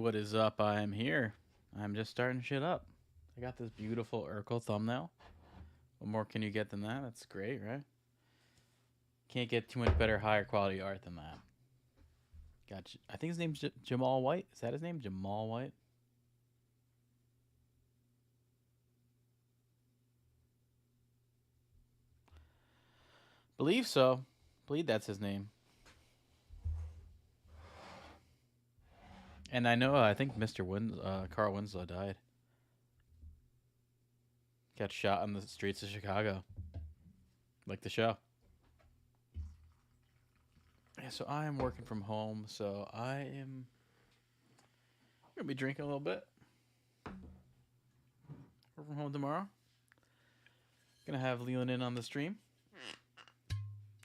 what is up? I am here. I'm just starting shit up. I got this beautiful Urkel thumbnail. What more can you get than that? That's great, right? Can't get too much better, higher quality art than that. I think his name's Jamal White. Is that his name? Jamal White? Believe so. Believe that's his name. And I think Carl Winslow died. Got shot on the streets of Chicago. Like the show. Yeah, so I am working from home, so I am gonna be drinking a little bit. Work from home tomorrow. Gonna have Leland in on the stream.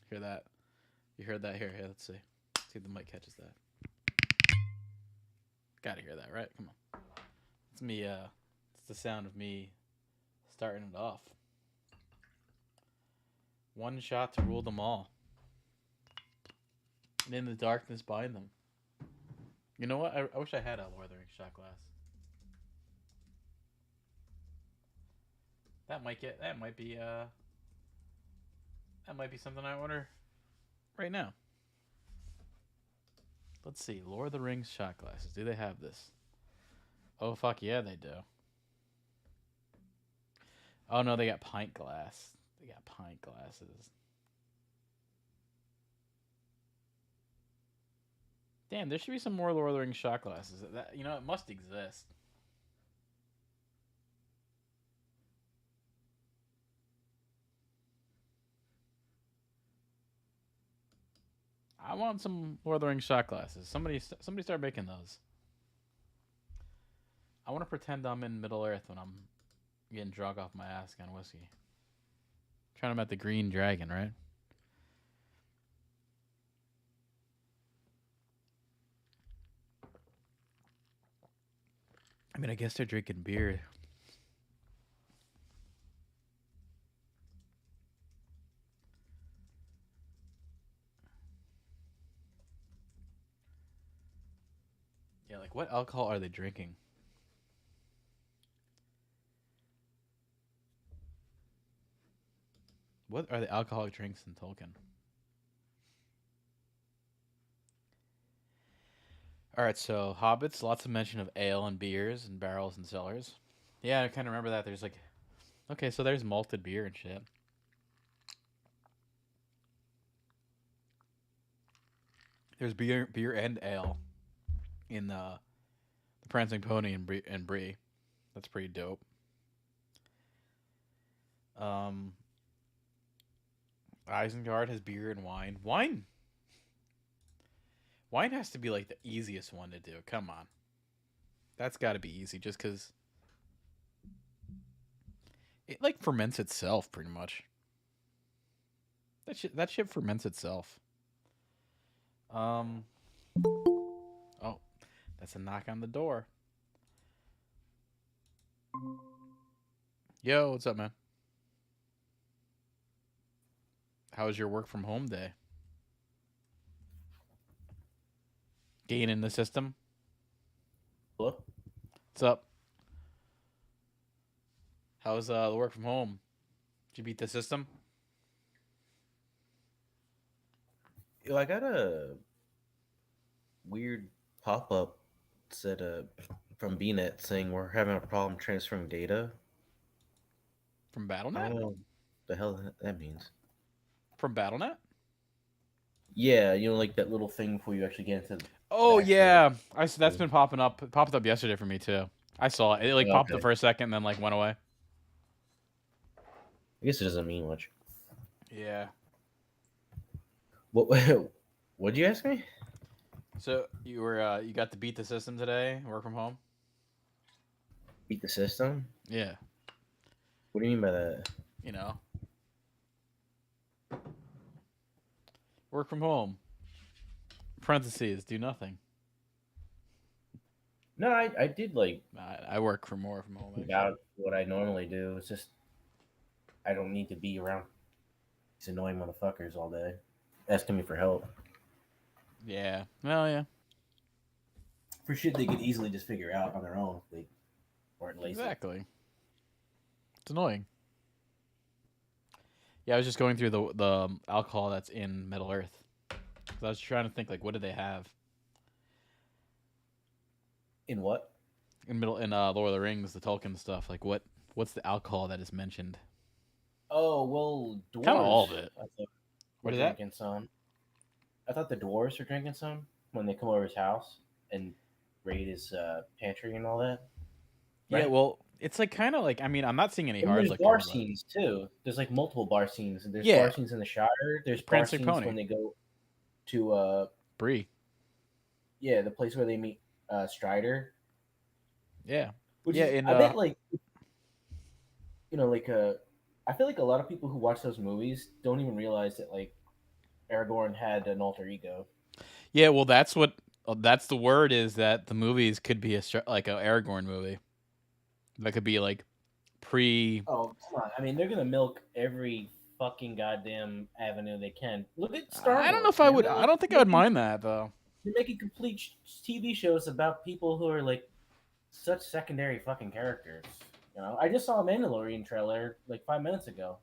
Hear that? You heard that here? Let's see. See if the mic catches that. Gotta hear that, right? Come on. It's me, it's the sound of me starting it off. One shot to rule them all. And in the darkness bind them. You know what? I wish I had a Lord of the Rings shot glass. That might be something I order right now. Let's see. Lord of the Rings shot glasses. Do they have this? Oh, fuck yeah, they do. Oh, no, they got pint glass. They got pint glasses. Damn, there should be some more Lord of the Rings shot glasses. It must exist. I want some Lord of the Rings shot glasses. Somebody start making those. I want to pretend I'm in Middle Earth when I'm getting drunk off my ass on whiskey. Trying to at the Green Dragon, right? I mean, I guess they're drinking beer. Yeah, like what alcohol are they drinking? What are the alcoholic drinks in Tolkien? Alright, so Hobbits, lots of mention of ale and beers and barrels and cellars. Yeah, I kind of remember that. There's like... Okay, so there's malted beer and shit. There's beer and ale in the Prancing Pony and Brie. That's pretty dope. Isengard has beer and wine. Wine has to be like the easiest one to do. Come on. That's got to be easy just because it like ferments itself pretty much. That shit ferments itself. Oh, that's a knock on the door. Yo, what's up, man? How was your work from home day? Gain in the system? Hello? What's up? How's the work from home? Did you beat the system? Yo, I got a weird pop up said from BNet saying we're having a problem transferring data. From I BattleNet? don't know the hell that means. From BattleNet? Yeah, like that little thing before you actually get into the Oh actual. yeah, that's been popping up. It popped up yesterday for me too. I saw it. It like Oh, popped up okay. for a second, and then like went away. I guess it doesn't mean much. Yeah. What? What'd you ask me? So you got to beat the system today. Work from home. Beat the system? Yeah. What do you mean by that? You know, work from home. Parentheses. Do nothing. No, I did like I work for more from home actually. about what I normally do. It's just I don't need to be around these annoying motherfuckers all day asking me for help. Yeah. Well, yeah. for shit they could easily just figure out on their own if they weren't lazy. Exactly. It's annoying. Yeah, I was just going through the alcohol that's in Middle Earth. So I was trying to think, like, what do they have In what? in Lord of the Rings, the Tolkien stuff? Like, what's the alcohol that is mentioned? Oh well, Kind of all dwarves. of it. I thought were What is that? drinking some. I thought the dwarves were drinking some when they come over his house and raid his pantry and all that. Yeah, Right. well, it's like kind of like, I mean, I'm not seeing any And hard there's bar liquor, but scenes too. There's like multiple bar scenes. And there's bar yeah, scenes in the Shire. There's the bar Prancing scenes Pony, when they go to Brie. the place where they meet Strider. Yeah, Which yeah, is in I bet like like I feel like a lot of people who watch those movies don't even realize that like Aragorn had an alter ego. yeah. Well, that's the word, is that the movies could be like a Aragorn movie. That could be like pre. Oh, come on. I mean, they're going to milk every fucking goddamn avenue they can. Look at Star I don't know Wars, if I man. would. They're I like don't think I would mind that though. they're making complete TV shows about people who are like such secondary fucking characters. I just saw a Mandalorian trailer like 5 minutes ago.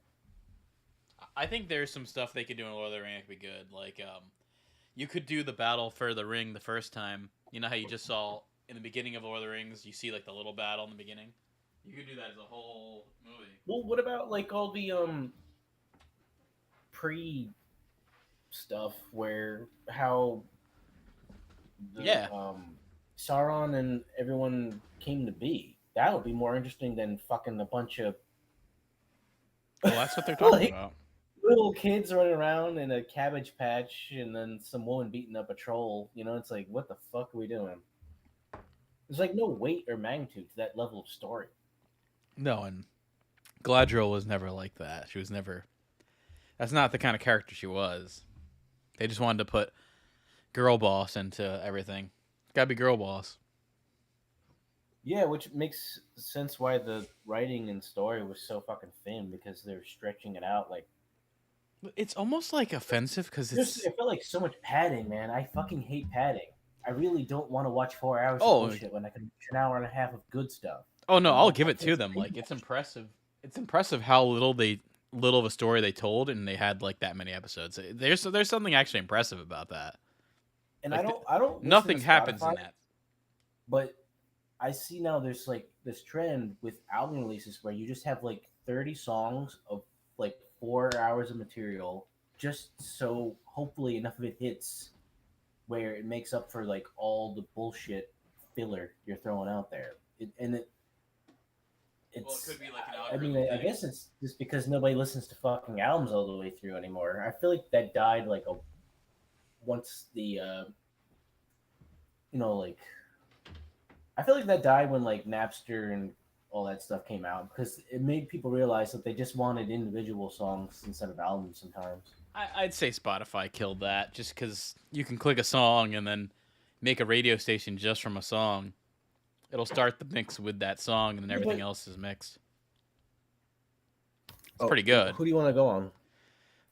I think there's some stuff they could do in Lord of the Rings that could be good. Like, you could do the battle for the ring the first time. You know how you just saw in the beginning of Lord of the Rings, you see like the little battle in the beginning. You could do that as a whole movie. Well, what about like all the pre stuff where how the Yeah. Sauron and everyone came to be? That would be more interesting than fucking a bunch of Well, that's what they're talking like about. little kids running around in a cabbage patch and then some woman beating up a troll. It's like, what the fuck are we doing? There's like no weight or magnitude to that level of story. No, and Galadriel was never like that. She was never. That's not the kind of character she was. They just wanted to put girl boss into everything. Gotta be girl boss. Yeah, which makes sense why the writing and story was so fucking thin because they're stretching it out. Like, It's almost like offensive because I feel like so much padding, man. I fucking hate padding. I really don't want to watch 4 hours of bullshit when I can watch an hour and a half of good stuff. Oh no, I'll give I it can't to them. stand Like, it's that. impressive. It's impressive how little of a story they told, and they had like that many episodes. There's something actually impressive about that. And Like, I don't listen nothing to happens in Spotify, that. but I see now there's like this trend with album releases where you just have like 30 songs of like 4 hours of material, just so hopefully enough of it hits where it makes up for like all the bullshit filler you're throwing out there. It's Could be like an I mean, algorithm I thing. guess it's just because nobody listens to fucking albums all the way through anymore. I feel like that died like a once the like I feel like that died when like Napster and all that stuff came out because it made people realize that they just wanted individual songs instead of albums sometimes. I'd say Spotify killed that, just because you can click a song and then make a radio station just from a song. It'll start the mix with that song, and then everything else is mixed. It's pretty good. Who do you want to go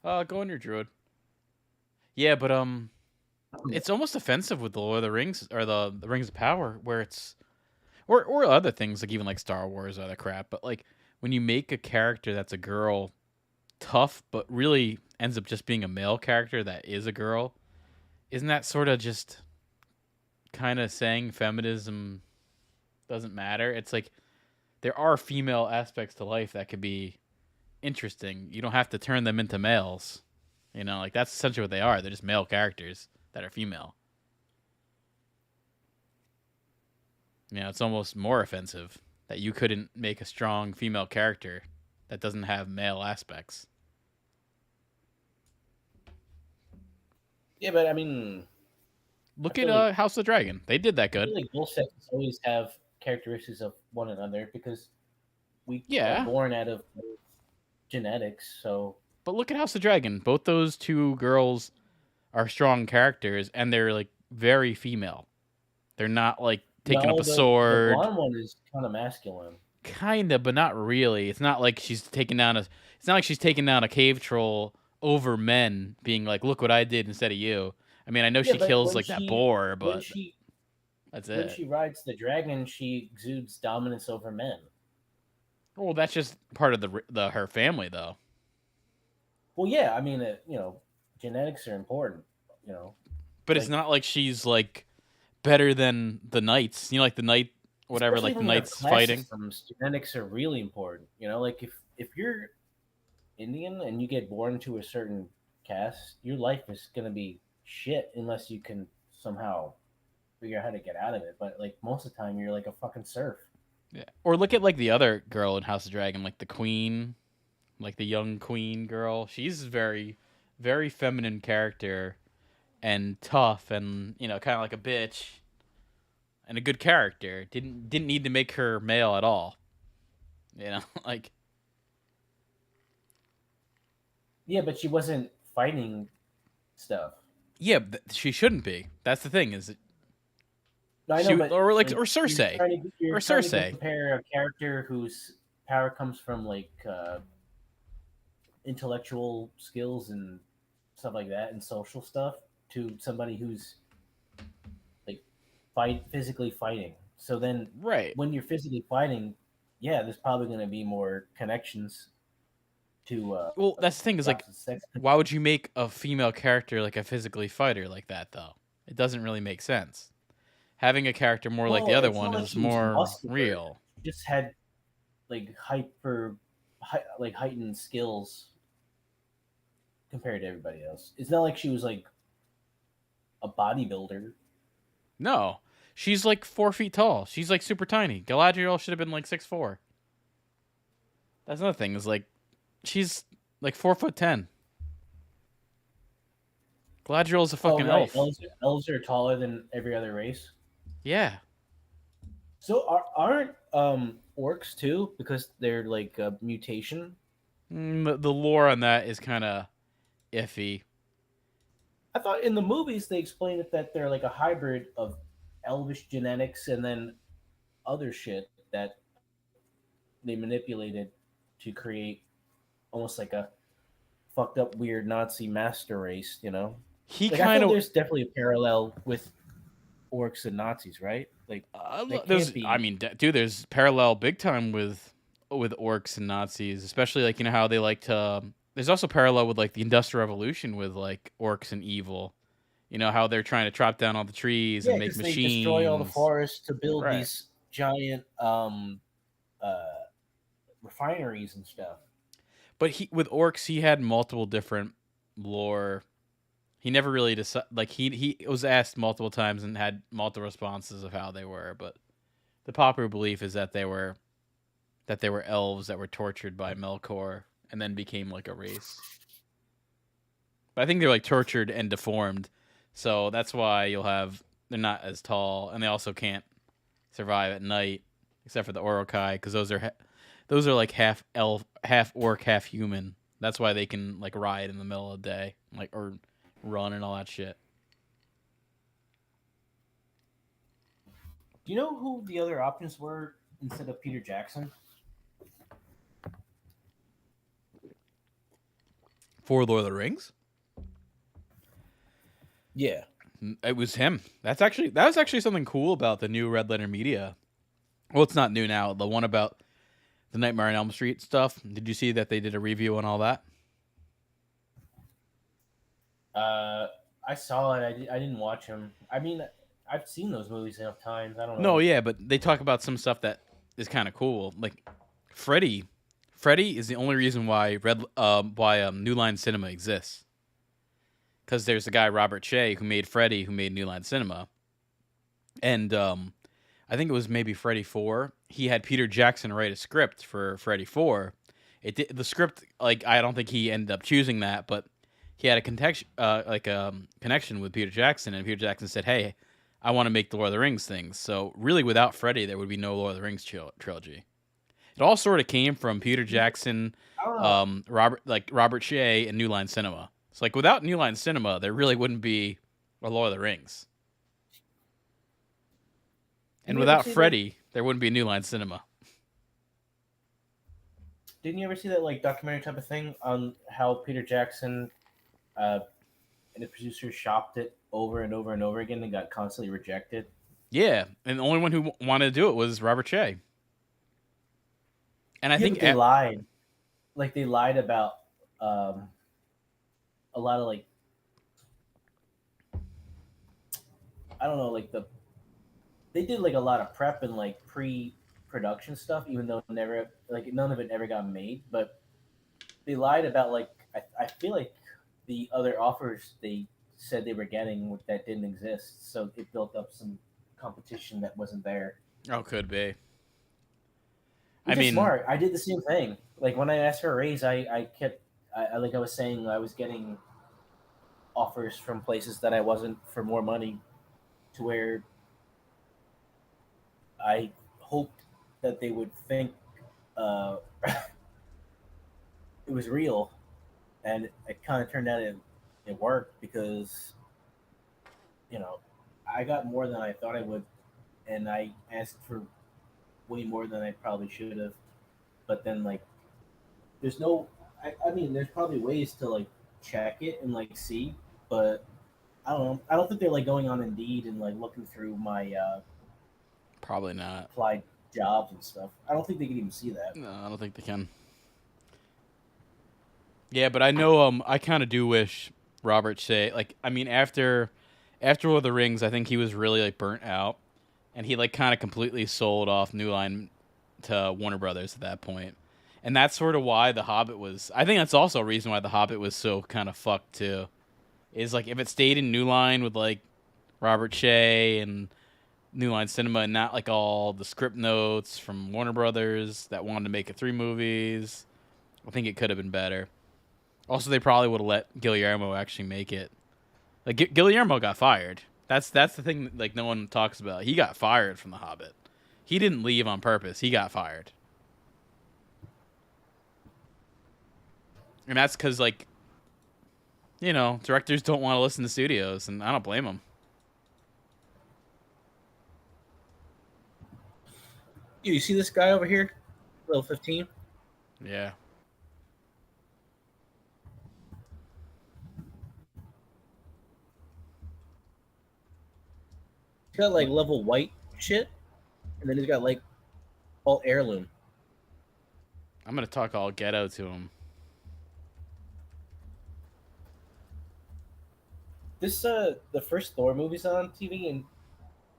on? Go on your Druid. Yeah, but it's almost offensive with the Lord of the Rings or the Rings of Power, where it's or other things like even like Star Wars or other crap. But like when you make a character that's a girl tough, but really ends up just being a male character that is a girl, isn't that sort of just kind of saying feminism doesn't matter? It's like there are female aspects to life that could be interesting. You don't have to turn them into males. Like that's essentially what they are. They're just male characters that are female. It's almost more offensive that you couldn't make a strong female character that doesn't have male aspects. Yeah, but I mean, Look I at feel like House of the Dragon. They did that I good. feel like both sexes always have characteristics of one another because we are Yeah, born out of genetics. So but look at House of the Dragon. Both those two girls are strong characters, and they're like very female. They're not like taking up no, a the sword. blonde one is kind of masculine. Kinda, but not really. It's not like she's taking down a. It's not like she's taking down a cave troll over men, being like, "Look what I did instead of you." I mean, I know Yeah, she but kills like that boar, when but she That's When it. she rides the dragon, she exudes dominance over men. Well, that's just part of the her family though. Well, yeah, I mean, genetics are important. But it's Like not like she's like better than the knights. You know, like the knight, whatever, especially like the when you have knights class fighting. systems, genetics are really important. Like if you're Indian and you get born to a certain caste, your life is gonna be shit unless you can somehow figure out how to get out of it. But like most of the time, you're like a fucking serf. Yeah. Or look at like the other girl in House of Dragon, like the queen, like the young queen girl. She's very, very feminine character and tough, and kind of like a bitch and a good character. Didn't need to make her male at all. Like Yeah, but she wasn't fighting stuff. yeah, she shouldn't be. That's the thing is No, I know, she but or like like or Cersei you're or trying to Cersei. compare a character whose power comes from like intellectual skills and stuff like that and social stuff to somebody who's like physically fighting. So then Right. when you're physically fighting, yeah, there's probably going to be more connections to Well, that's the thing is the like, opposite sex. why would you make a female character like a physically fighter like that though? It doesn't really make sense. Having a character more like the Well, other it's one not like is she was more muscular. real. She just had like like heightened skills compared to everybody else. It's not like she was like a bodybuilder. No, she's like 4 feet tall. She's like super tiny. Galadriel should have been like 6'4". That's another thing is like, she's like 4'10". Galadriel's a Oh fucking right, elf. elves are taller than every other race. Yeah. So aren't orcs too because they're like a mutation? The lore on that is kind of iffy. I thought in the movies they explained it that they're like a hybrid of elvish genetics and then other shit that they manipulated to create almost like a fucked up weird Nazi master race. He Like I kind feel of there's definitely a parallel with orcs and Nazis, right? Like they there's can't I be. mean, dude, there's parallel big time with orcs and Nazis, especially like how they like to. There's also parallel with like the Industrial Revolution with like orcs and evil. How they're trying to chop down all the trees and Yeah, make because they destroy all the machines. forests to build Right. these giant uh, refineries and stuff. But he with orcs, he had multiple different lore. He never really decided. Like he was asked multiple times and had multiple responses of how they were. But the popular belief is that they were elves that were tortured by Melkor and then became like a race. But I think they're like tortured and deformed, so that's why they're not as tall, and they also can't survive at night, except for the Orokai, because those are like half elf, half orc, half human. That's why they can like ride in the middle of the day, like or run and all that shit. Do you know who the other options were instead of Peter Jackson? For Lord of the Rings, Yeah. it was him. That was actually something cool about the new Red Letter Media. Well, it's not new now. The one about the Nightmare on Elm Street stuff. Did you see that they did a review on all that? Uh, I saw it. I didn't watch him. I mean, I've seen those movies enough times. I don't No, know. yeah, but they talk about some stuff that is kind of cool. Like Freddy, Freddy is the only reason why New Line Cinema exists. Because there's the guy Robert Shea who made Freddy, who made New Line Cinema, and I think it was maybe Freddy 4. He had Peter Jackson write a script for Freddy 4. The script, like, I don't think he ended up choosing that, but he had a connection with Peter Jackson, and Peter Jackson said, "Hey, I want to make the Lord of the Rings things." So really, without Freddy, there would be no Lord of the Rings trilogy. It all sort of came from Peter Jackson, I don't know. Robert Shea, and New Line Cinema. It's like without New Line Cinema, there really wouldn't be a Lord of the Rings. And Didn't you ever without see that? Freddy, there wouldn't be New Line Cinema. Didn't you ever see that like documentary type of thing on how Peter Jackson uh, and the producers shopped it over and over and over again and got constantly rejected? Yeah, and the only one who wanted to do it was Robert Shea. And I Yeah, think but they lied. Like they lied about um, a lot of like I don't know, like they did like a lot of prep and like pre-production stuff, even though never like none of it ever got made. But they lied about like I feel like the other offers they said they were getting that didn't exist, so it built up some competition that wasn't there. oh, could be. I Which is mean, smart. I did the same thing. Like when I asked for a raise, I kept like I was saying I was getting offers from places that I wasn't for more money to where I hoped that they would think uh, it was real, and it kind of turned out it worked because you know I got more than I thought I would, and I asked for way more than I probably should have. But then like, there's no, I mean, there's probably ways to like check it and like see, but I don't know. I don't think they're like going on Indeed and like looking through my probably not. applied jobs and stuff. I don't think they can even see that. No, I don't think they can. Yeah, but I know I kind of do wish Robert Shea like I mean after Lord of the Rings, I think he was really like burnt out and he like kind of completely sold off New Line to Warner Brothers at that point. And that's sort of why The Hobbit was I think that's also a reason why The Hobbit was so kind of fucked too. Is like if it stayed in New Line with like Robert Shea and New Line Cinema and not like all the script notes from Warner Brothers that wanted to make it 3 movies, I think it could have been better. Also, they probably would have let Guillermo actually make it. Like Guillermo got fired. That's the thing that, like no one talks about. He got fired from The Hobbit. He didn't leave on purpose. He got fired. And that's cuz like directors don't want to listen to studios and I don't blame them. You see this guy over here, level 15? Yeah. He's got like level white shit, and then he's got like all heirloom. I'm going to talk all ghetto to him. This the first Thor movie's on TV, and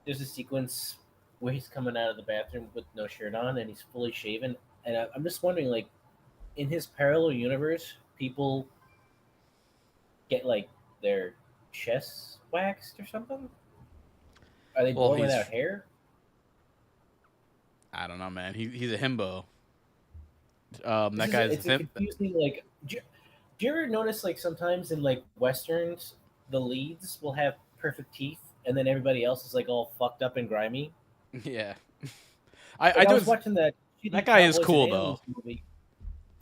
there's a sequence where he's coming out of the bathroom with no shirt on, and he's fully shaven. And I'm just wondering, like, in his parallel universe, people get like their chests waxed or something. Are they Well, born he's without hair? I don't know, man. He's a himbo. This That is guy's it's a confusing like. Do you ever notice like sometimes in like westerns, the leads will have perfect teeth, and then everybody else is like all fucked up and grimy? yeah. I Like I do. was watching that That shitty guy is Cowboys and cool though. Aliens movie,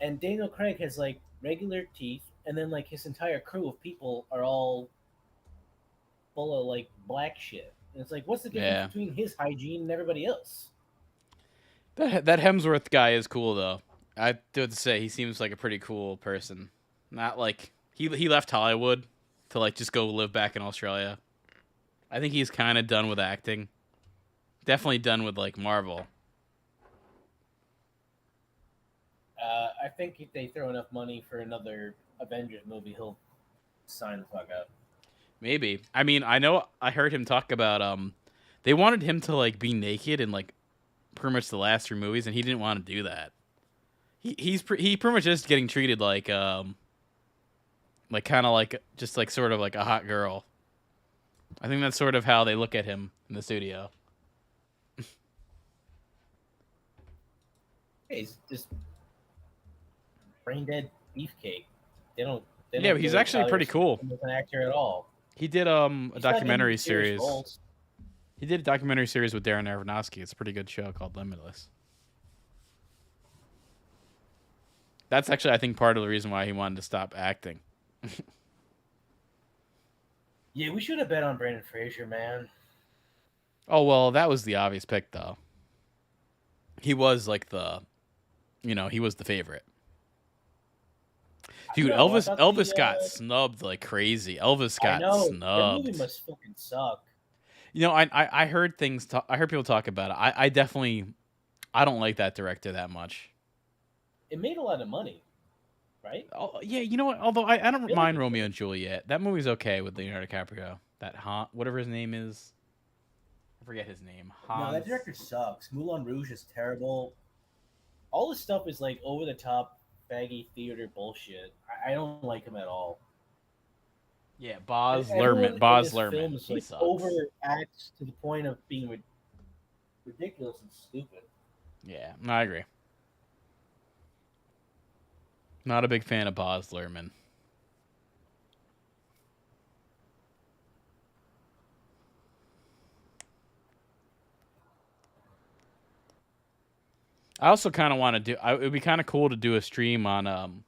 and Daniel Craig has like regular teeth, and then like his entire crew of people are all full of like black shit. And it's like, what's the difference Yeah. between his hygiene and everybody else? That Hemsworth guy is cool though. I do have to say he seems like a pretty cool person. Not like he left Hollywood to like just go live back in Australia. I think he's kind of done with acting. Definitely done with like Marvel. I think if they throw enough money for another Avengers movie, he'll sign the fuck up. Maybe. I mean, I know I heard him talk about they wanted him to like be naked in like pretty much the last 3 movies and he didn't want to do that. He pretty much just getting treated like kind of like just like sort of like a hot girl. I think that's sort of how they look at him in the studio. Hey, he's just brain dead beefcake. They don't they Yeah, don't but he's really actually tell pretty cool. him as an actor at all. He did a He's not getting documentary serious series. roles. He did a documentary series with Darren Aronofsky. It's a pretty good show called Limitless. That's actually I think part of the reason why he wanted to stop acting. Yeah, we should have bet on Brandon Fraser, man. Oh well, that was the obvious pick though. He was like he was the favorite. Dude, No, I thought Elvis got snubbed like crazy. Elvis I got know that movie snubbed. must fucking suck. You know, I heard things. I heard people talk about it. I definitely I don't like that director that much. It made a lot of money, right? Oh, yeah, you know what? Although I don't mind Billions. Romeo and Juliet. That movie's okay with Leonardo DiCaprio. That whatever his name is, I forget his name. No, that Hans. director sucks. Moulin Rouge is terrible. All this stuff is like over the top, faggy theater bullshit. I don't like him at all. Yeah, Boz Everyone Lerman. in Boz this film Lerman. is He like sucks. overacts to the point of being ridiculous and stupid. Yeah, no, I agree. Not a big fan of Boz Lerman. I also kind of want to do. It would be kind of cool to do a stream on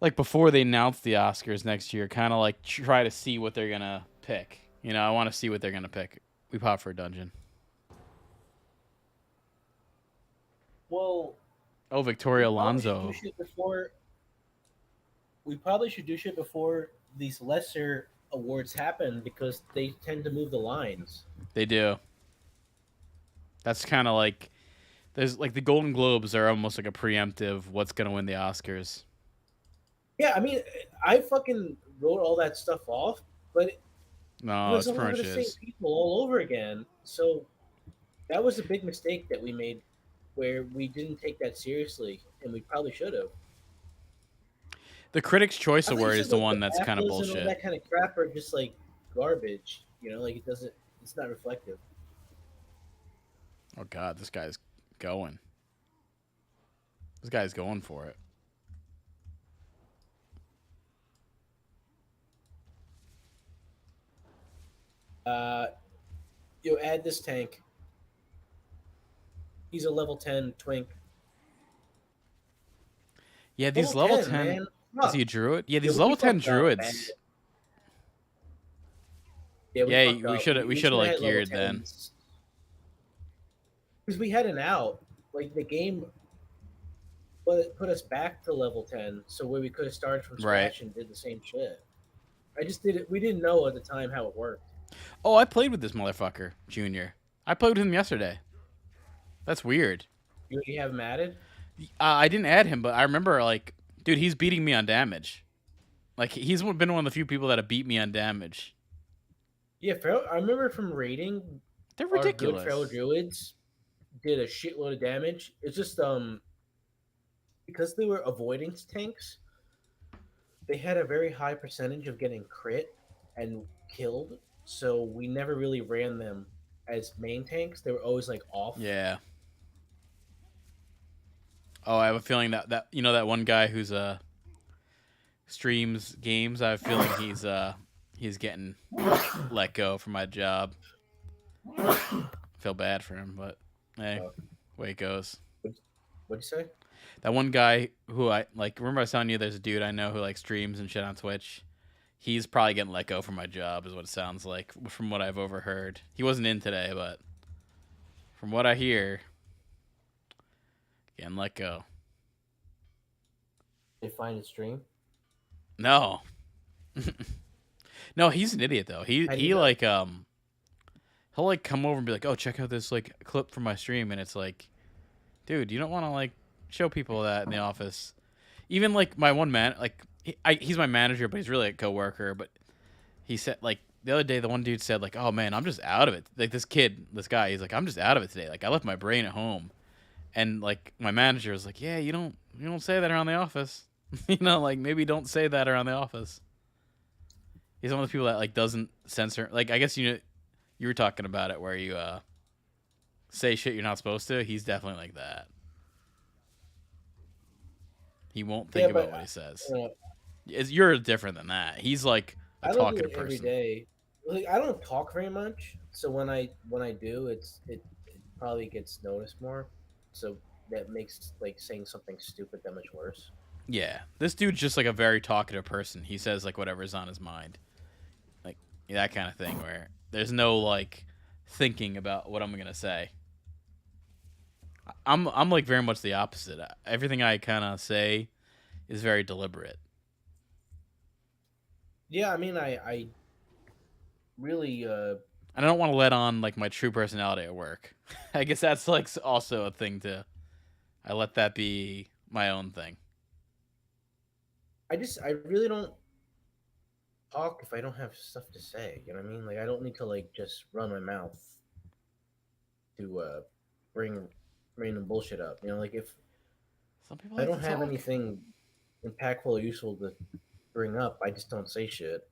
like before they announce the Oscars next year. Kind of like try to see what they're gonna pick. You know, I want to see what they're gonna pick. We pop for a dungeon. Well, Oh, we Victoria probably should do Alonso. shit before. We probably should do shit before these lesser awards happen because they tend to move the lines. They do. That's kind of like there's like the Golden Globes are almost like a preemptive what's gonna win the Oscars. Yeah, I mean, I fucking wrote all that stuff off, but it No, was it's a lot pretty of much the same is. people all over again. So that was a big mistake that we made, where we didn't take that seriously, and we probably should have. The Critics' Choice I thought you Award said is the like the one that's kind of BAFTAs and all bullshit. that kind of crap are just like garbage. You know, like it doesn't. It's not reflective. Oh God, this guy's going. This guy's going for it. Uh, you add this tank. He's a level 10 twink. Yeah, these Level level 10, 10. man. Is Fuck. he a druid? Yeah, Yeah, these we level 10 fucked up, man. druids. Yeah, we Yeah, fucked up. we We should have should have like had level geared then. 10s. Because we had an out. Like the game put us back to level 10, so where we could have started from Right. scratch and did the same shit. I just did it. We didn't know at the time how it worked. Oh, I played with this motherfucker, Junior. I played with him yesterday. That's weird. You already have him added? I didn't add him, but I remember like, dude, he's beating me on damage. Like he's been one of the few people that have beat me on damage. Yeah, I remember from raiding, They're our good feral ridiculous. druids did a shitload of damage. It's just because they were avoidance tanks, they had a very high percentage of getting crit and killed. So we never really ran them as main tanks. They were always like off. Yeah. Oh, I have a feeling that you know that one guy who's streams games. I have a feeling he's getting let go from my job. Feel bad for him, but hey, Uh, way it goes. What'd you say? That one guy who I like. Remember I was telling you there's a dude I know who like streams and shit on Twitch. He's probably getting let go from my job, is what it sounds like from what I've overheard. He wasn't in today, but from what I hear, getting let go. They find a stream. No, no, he's an idiot though. He How do you he know? like he'll like come over and be like, "Oh, check out this like clip from my stream," and it's like, dude, you don't want to like show people that in the office. Even like my one man, like he's my manager, but he's really a coworker. But he said like the other day, the one dude said like, "Oh man, I'm just out of it." Like this guy, he's like, "I'm just out of it today. Like I left my brain at home," and like my manager was like, "Yeah, you don't say that around the office. You know, like maybe don't say that around the office." He's one of the people that like doesn't censor. Like I guess you were talking about it where you say shit you're not supposed to. He's definitely like that. He won't Yeah, think about but what he says. uh, You're different than that. He's like a I don't do talkative it every person. day. Like I don't talk very much, so when I do, it probably gets noticed more. So that makes like saying something stupid that much worse. Yeah, this dude's just like a very talkative person. He says like whatever's on his mind, like that kind of thing. Where there's no like thinking about what I'm gonna say. I'm like very much the opposite. Everything I kind of say is very deliberate. Yeah, I mean, I really And I don't want to let on like my true personality at work. I guess that's like also a thing too. I let that be my own thing. I really don't talk if I don't have stuff to say. You know what I mean? Like I don't need to like just run my mouth to bring random bullshit up. You know, like if Some people I like to don't have talk. anything impactful or useful to bring up, I just don't say shit.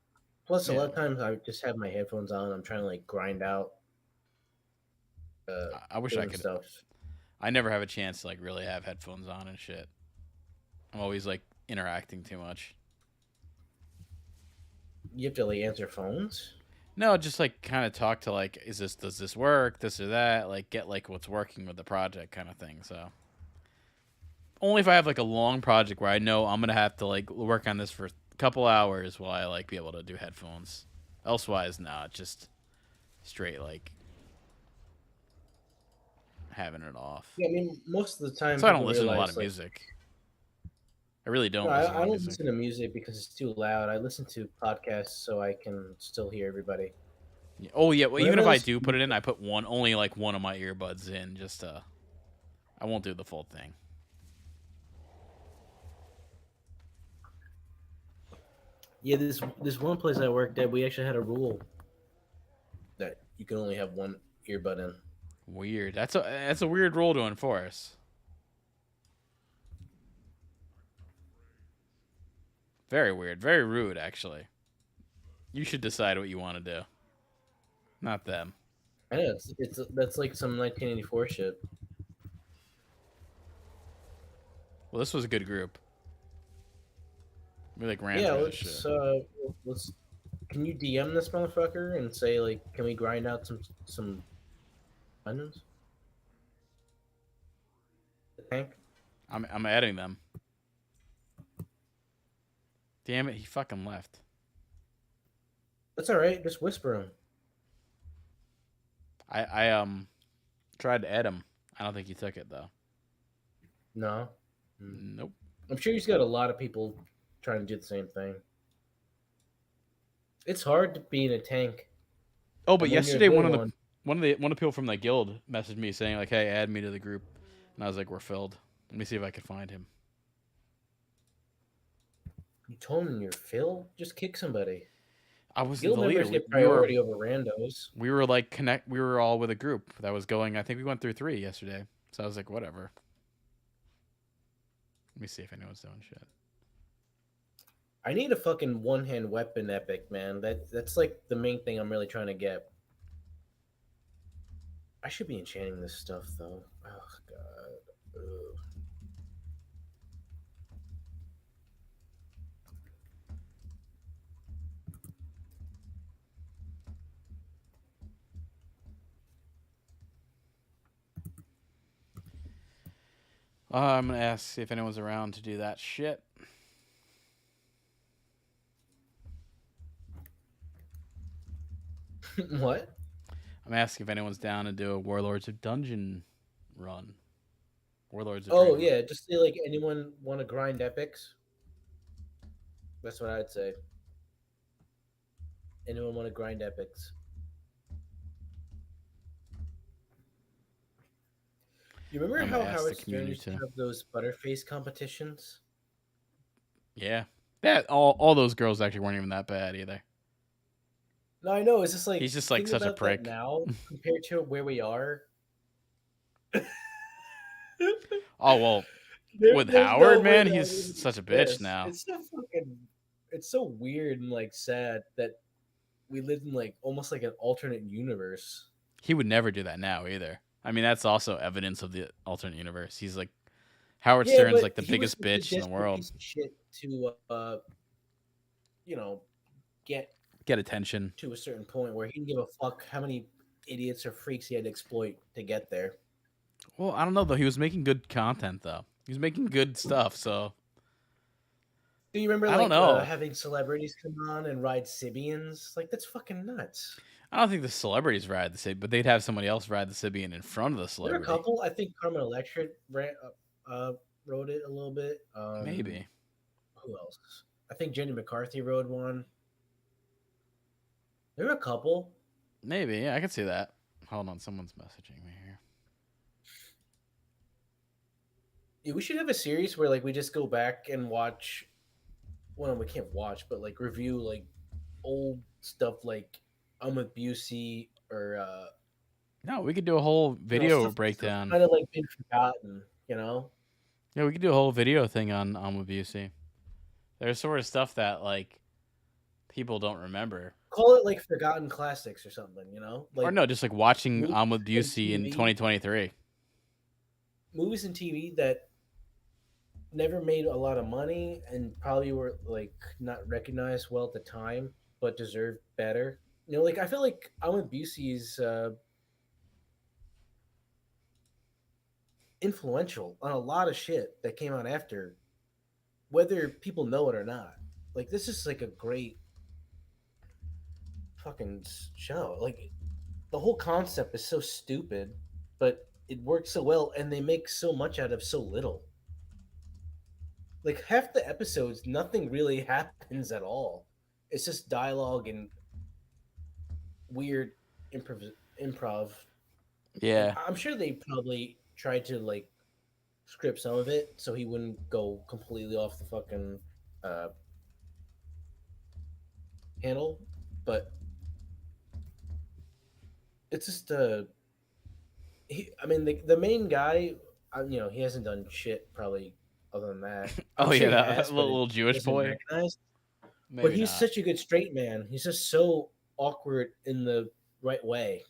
Plus, a Yeah, lot of times I just have my headphones on. I'm trying to like grind out I wish I doing could. stuff. I never have a chance to like really have headphones on and shit. I'm always like interacting too much. You have to like answer phones. No, just like kind of talk to like, is this does this work, this or that, like get like what's working with the project kind of thing. So only if I have like a long project where I know I'm gonna have to like work on this for a couple hours will I like be able to do headphones. Elsewise, nah, just straight like having it off. Yeah, I mean, most of the time So I don't people listen to a lot realize of like, music. I really no, don't listen to a lot I of don't music. listen to music because it's too loud. I listen to podcasts so I can still hear everybody. Yeah. Oh yeah, well even Whenever I if I listen do to put it in, music, I put one only like one of my earbuds in just to I won't do the full thing. yeah, this one place I worked at, we actually had a rule that you can only have one earbud in. Weird. That's a weird rule to enforce. Very weird. Very rude actually. You should decide what you want to do. Not them. I know it's that's like some 1984 shit. Well, this was a good group. We like ran Yeah, through this shit. let's. Can you DM this motherfucker and say like, can we grind out some onions? Tank. I'm adding them. Damn it, he fucking left. That's all right. Just whisper him. I tried to add him. I don't think he took it though. No. Hmm. Nope. I'm sure he's got a lot of people trying to do the same thing. It's hard to be in a tank, Oh, but and when you're a yesterday good one, one of the people from the guild messaged me saying like, "Hey, add me to the group," and I was like, "We're filled. Let me see if I can find him." you told him you're Phil. Just kick somebody. I wasn't Guild the leader. members We, get we were priority over randos. we were like connect. We were all with a group that was going. I think we went through 3 yesterday. So I was like, whatever. Let me see if anyone's doing shit. I need a fucking one hand weapon epic, man. That's like the main thing I'm really trying to get. I should be enchanting this stuff though. Oh god. Ugh. I'm gonna ask if anyone's around to do that shit. What? I'm asking if anyone's down to do a Warlords of Dungeon run. Warlords of Oh Drain run. yeah, just say like anyone want to grind epics? That's what I'd say. Anyone want to grind epics? You remember I'm gonna how ask the Howard Stern community used to too. have those butterface competitions? Yeah. That all those girls actually weren't even that bad either. No, I know. It's just like He's just like think such a about that prick. now compared to where we are. Oh well, with There's no Howard, way man, that he's would even such a bitch exist. now. It's so fucking. It's so weird and like sad that we lived in like almost like an alternate universe. He would never do that now either. I mean, that's also evidence of the alternate universe. He's like Howard Yeah, Stern's but like the he was biggest such a bitch in the desperate world. piece of shit to, you know, get Get attention. to a certain point where he didn't give a fuck how many idiots or freaks he had to exploit to get there. Well, I don't know though. He was making good content though. He was making good stuff. So Do you remember I don't like know. having celebrities come on and ride Sibians? Like that's fucking nuts. I don't think the celebrities ride the Sibian, but they'd have somebody else ride the Sibian in front of the There are a celebrity. couple. I think Carmen Electra rode it a little bit. Maybe. Who else? I think Jenny McCarthy rode one. There are a couple. Maybe. Yeah, I can see that. Hold on, someone's messaging me here. Yeah, we should have a series where like we just go back and watch. Well, we can't watch, but like review like old stuff like I'm with Busey or No, we could do a whole video stuff breakdown. kind of like been forgotten. You know, Yeah, we could do a whole video thing on Wabusi. There's sort of stuff that like people don't remember. call it like forgotten classics or something. You know, Or like no, just like watching movies with and Busey in TV, 2023. movies and TV that never made a lot of money and probably were like not recognized well at the time, but deserved better. You know, like I feel like I'm with Busey's influential on a lot of shit that came out after, whether people know it or not. Like this is like a great fucking show. Like the whole concept is so stupid, but it works so well, and they make so much out of so little. Like half the episodes, nothing really happens at all. It's just dialogue and weird improv. And Yeah. I'm sure they probably tried to like script some of it so he wouldn't go completely off the fucking uh, handle. But it's just I mean, the main guy, you know, he hasn't done shit probably other than that. I'm Oh sure yeah, he that has, but it little Jewish wasn't boy. recognized. But Maybe he's not. such a good straight man. He's just so awkward in the right way.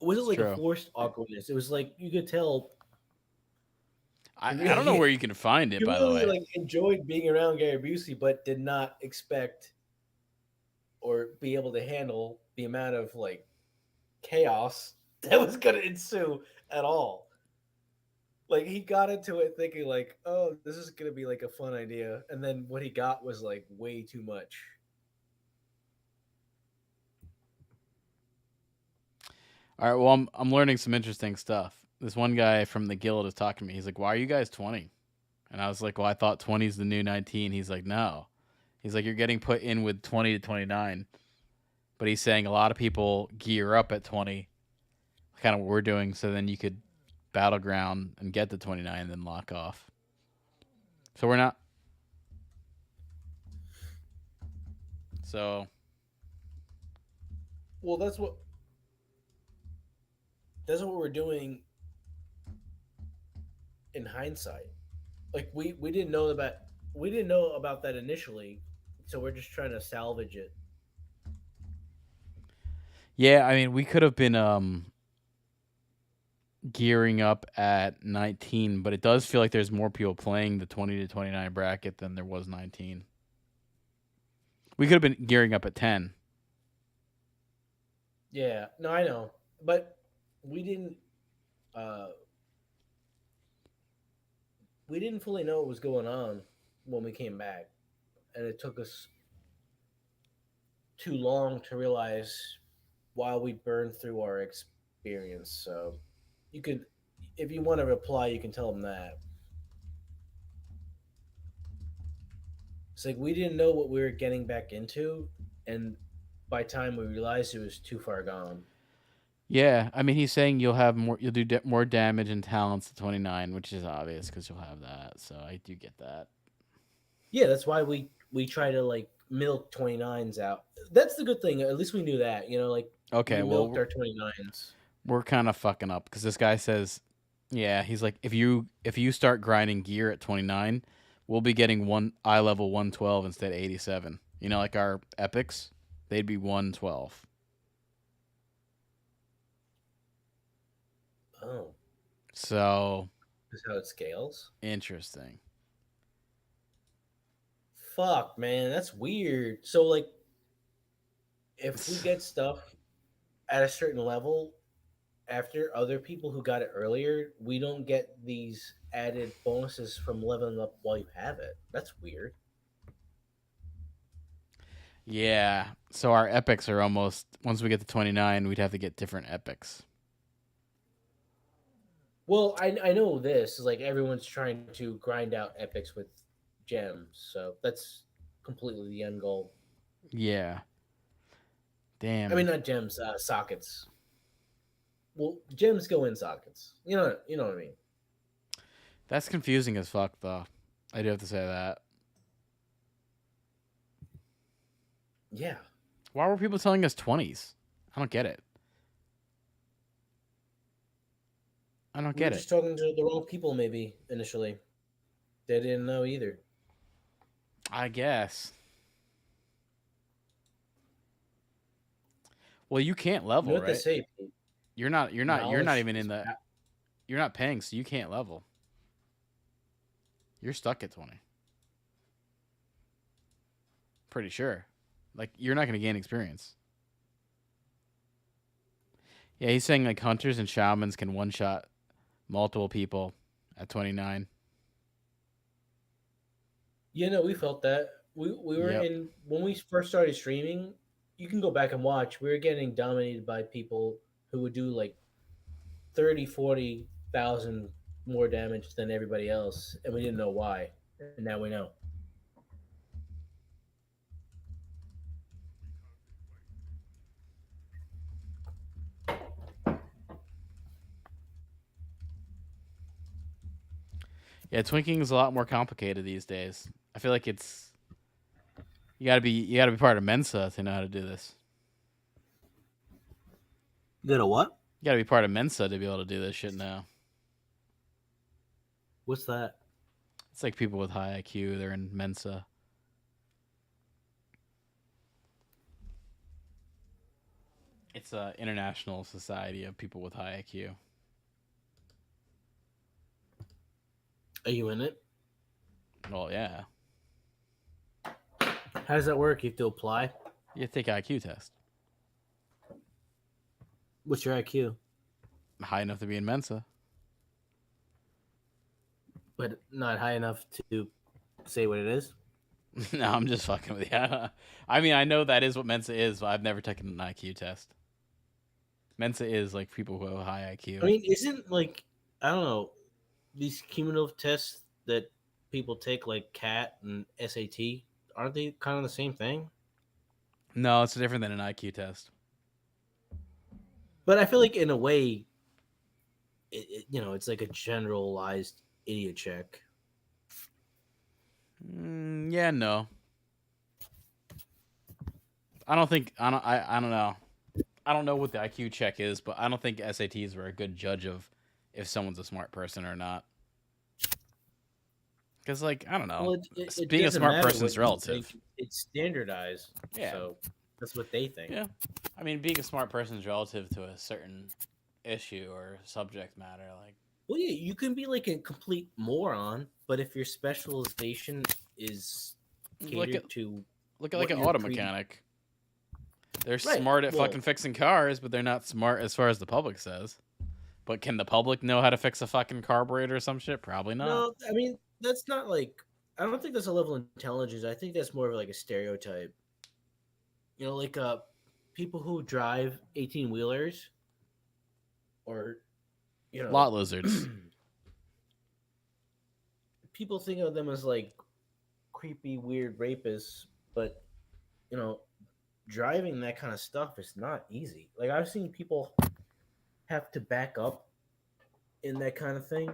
It wasn't It's like a true. forced awkwardness. It was like you could tell he I don't know where really, you can find it, he by the really way. like enjoyed being around Gary Busey, but did not expect or be able to handle the amount of like chaos that was going to ensue at all. Like he got into it thinking like, oh, this is going to be like a fun idea, and then what he got was like way too much. All right, well, I'm learning some interesting stuff. This one guy from the guild is talking to me. He's like, "Why are you guys 20?" And I was like, "Well, I thought 20 is the new 19." He's like, "No." He's like, "You're getting put in with 20 to 29." But he's saying a lot of people gear up at 20, kind of what we're doing, so then you could battleground and get to 29 and then lock off. So we're not. So Well, that's what we're doing in hindsight. Like we didn't know about that initially, so we're just trying to salvage it. yeah, I mean, we could have been gearing up at 19, but it does feel like there's more people playing the 20 to 29 bracket than there was 19. We could have been gearing up at 10. Yeah, no, I know, but we didn't. Uh, we didn't fully know what was going on when we came back, and it took us too long to realize while we burned through our experience. So you could, if you want to reply, you can tell them that. It's like we didn't know what we were getting back into, and by time we realized it was too far gone. Yeah, I mean, he's saying you'll do more damage and talents to 29, which is obvious because you'll have that. So I do get that. Yeah, that's why we try to like milk 29s out. That's the good thing. At least we knew that. You know, like we Okay, well, milked our 29s. we're kind of fucking up because this guy says, yeah, he's like, if you start grinding gear at 29, we'll be getting one eye level 112 instead of 87. You know, like our epics, they'd be 112. Oh, So that's how it scales. interesting. Fuck, man, that's weird. So like, if we get stuff at a certain level after other people who got it earlier, we don't get these added bonuses from leveling up while you have it. That's weird. Yeah. So our epics are almost once we get to 29, we'd have to get different epics. Well, I know this is like everyone's trying to grind out epics with gems, so that's completely the end goal. Yeah. I mean, Damn. not gems, sockets. Well, gems go in sockets. You know what I mean. That's confusing as fuck, though. I do have to say that. Yeah, Why were people telling us 20s? I don't get it. I don't we were get it. just talking to the wrong people maybe initially. They didn't know either. I guess. Well, you can't You know level, what they right? say, Pete? You're not Knowledge even in is the you're not paying, so you can't level. You're stuck at 20. Pretty sure. Like you're not going to gain experience. Yeah, he's saying like hunters and shamans can one shot multiple people at 29. Yeah, no, we felt that. We were Yep. in when we first started streaming. You can go back and watch. We were getting dominated by people who would do like 30, 40,000 more damage than everybody else, and we didn't know why. And now we know. Yeah, twinking is a lot more complicated these days. I feel like it's you got to be part of Mensa to know how to do this. You got a what? You got to be part of Mensa to be able to do this shit now. What's that? It's like people with high IQ, they're in Mensa. It's a international society of people with high IQ. Are you in it? Well, yeah. How does that work? You have to apply. You have to take an IQ test. What's your IQ? High enough to be in Mensa. But not high enough to say what it is. No, I'm just fucking with you. I mean, I know that is what Mensa is, but I've never taken an IQ test. Mensa is like people who have high IQ. I mean, isn't like I don't know these cumulative tests that people take like CAT and SAT, aren't they kind of the same thing? No, it's different than an IQ test. But I feel like in a way, it's like a generalized idiot check. Yeah, no. I don't know. I don't know what the IQ check is, but I don't think SATs were a good judge of if someone's a smart person or not. Because, like, I don't know. Well, it Being a doesn't smart matter person what is you relative. think. It's standardized, Yeah. so that's what they think. Yeah. I mean, being a smart person is relative to a certain issue or subject matter. Like, Well, yeah, you can be like a complete moron, but if your specialization is look at catered to like what an you're auto mechanic. They're right, smart at well, fucking fixing cars, but they're not smart as far as the public says. But can the public know how to fix a fucking carburetor or some shit? Probably not. no, I mean that's not like I don't think that's a level of intelligence. I think that's more of like a stereotype. Like people who drive 18 wheelers or you know Lot lizards. people think of them as like creepy, weird rapists, but you know, driving that kind of stuff is not easy. Like I've seen people have to back up in that kind of thing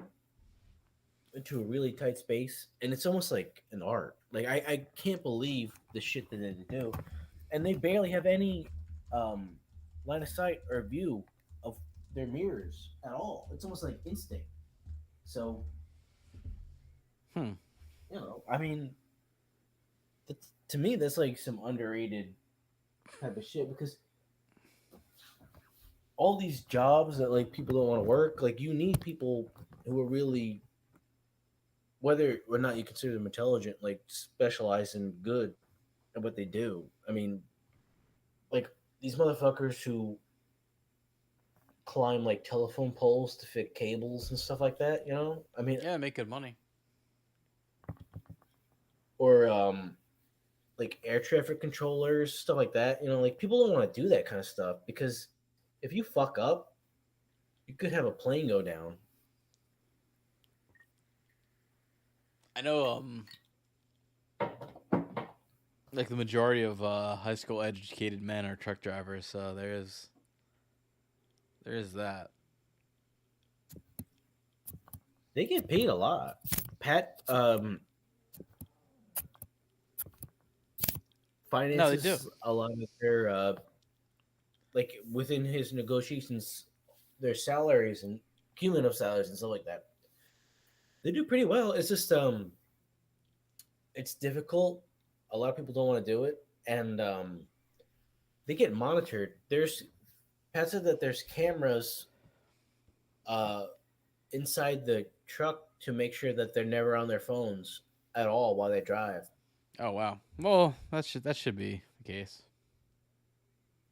into a really tight space, and it's almost like an art. Like I can't believe the shit that they do, and they barely have any um, line of sight or view of their mirrors at all. It's almost like instinct. So Hmm. I mean, to me, that's like some underrated type of shit because all these jobs that like people don't want to work, like you need people who are really, whether or not you consider them intelligent, like specialize in good at what they do. I mean, like these motherfuckers who climb like telephone poles to fit cables and stuff like that. I mean, Yeah, make good money. or like air traffic controllers, stuff like that. Like people don't want to do that kind of stuff because if you fuck up, you could have a plane go down. I know. Like the majority of high school educated men are truck drivers, so there is that. They get paid a lot. Pat No, they do. finances a lot of their like within his negotiations, their salaries and cumulative salaries and stuff like that. They do pretty well. It's just it's difficult. A lot of people don't want to do it, and they get monitored. There's Pat said that there's cameras uh inside the truck to make sure that they're never on their phones at all while they drive. Oh wow. Well, that should be the case.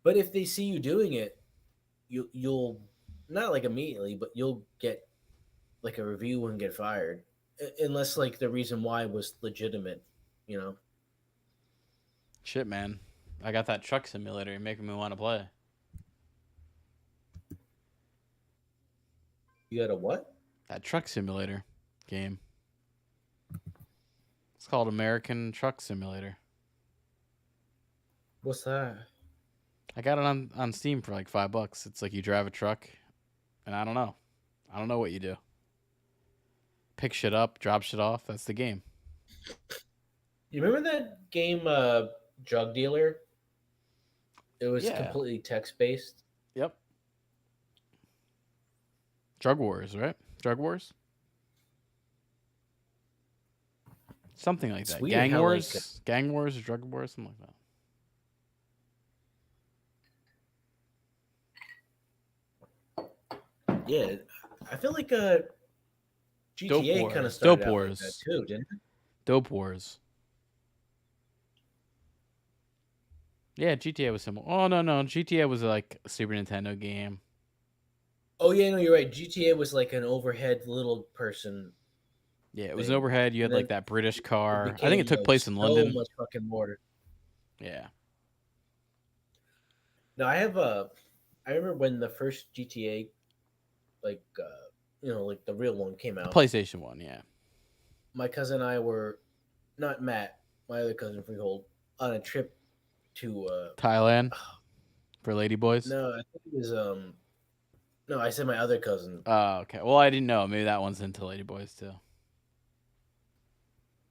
But if they see you doing it, you'll not like immediately, but you'll get like a review and get fired, unless like the reason why was legitimate. You know, Shit, man. I got that truck simulator. You're making me want to play. you got a what? That truck simulator game. It's called American Truck Simulator. What's that? I got it on Steam for like $5. It's like you drive a truck, and I don't know. I don't know what you do. Pick shit up, drop shit off. That's the game. You remember that game, Drug Dealer? It was Yeah. completely text based. Yep. Drug Wars, right? Drug Wars? Something like It's that. weird Gang how, Wars? like, Gang Wars or Drug Wars? Something like that. Yeah, I feel like Dope GTA Wars. kind of started Dope out Wars. like that too, didn't it? Dope Wars. Yeah, GTA was similar. Oh, no. GTA was like a Super Nintendo game. Oh yeah, no, you're right. GTA was like an overhead little person. Yeah, it was Thing. overhead. You had And like then that British It car. I became, think it took place in so London. much fucking more. Yeah. No, I have I remember when the first GTA, like like the real one came out. PlayStation 1, yeah. My cousin and I were, not Matt, my other cousin Freehold, on a trip to Thailand for ladyboys. no, I think it was no, I said my other cousin. Oh, okay. Well, I didn't know. Maybe that one's into ladyboys too.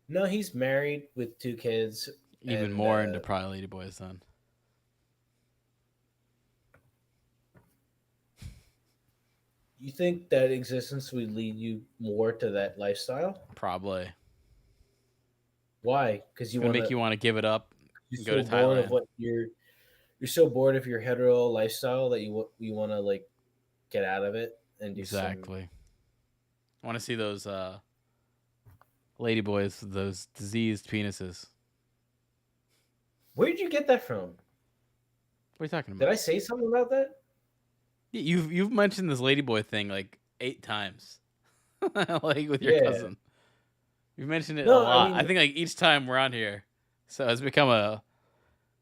No, he's married with 2 kids. Even and, more into probably ladyboys then. You think that existence would lead you more to that lifestyle? Probably. Why? Because you It's gonna want make you want to give it up you're and go to so bored of Thailand. what you're so bored of your hetero lifestyle that you want to like get out of it and do some. Exactly. I want to see those ladyboys with those diseased penises. Where did you get that from? What are you talking Did about? I say something about that? You've mentioned this ladyboy thing like 8 times. Like with your Yeah. cousin. You've mentioned it a No, lot. I I mean- think like each time we're on here. So it's become a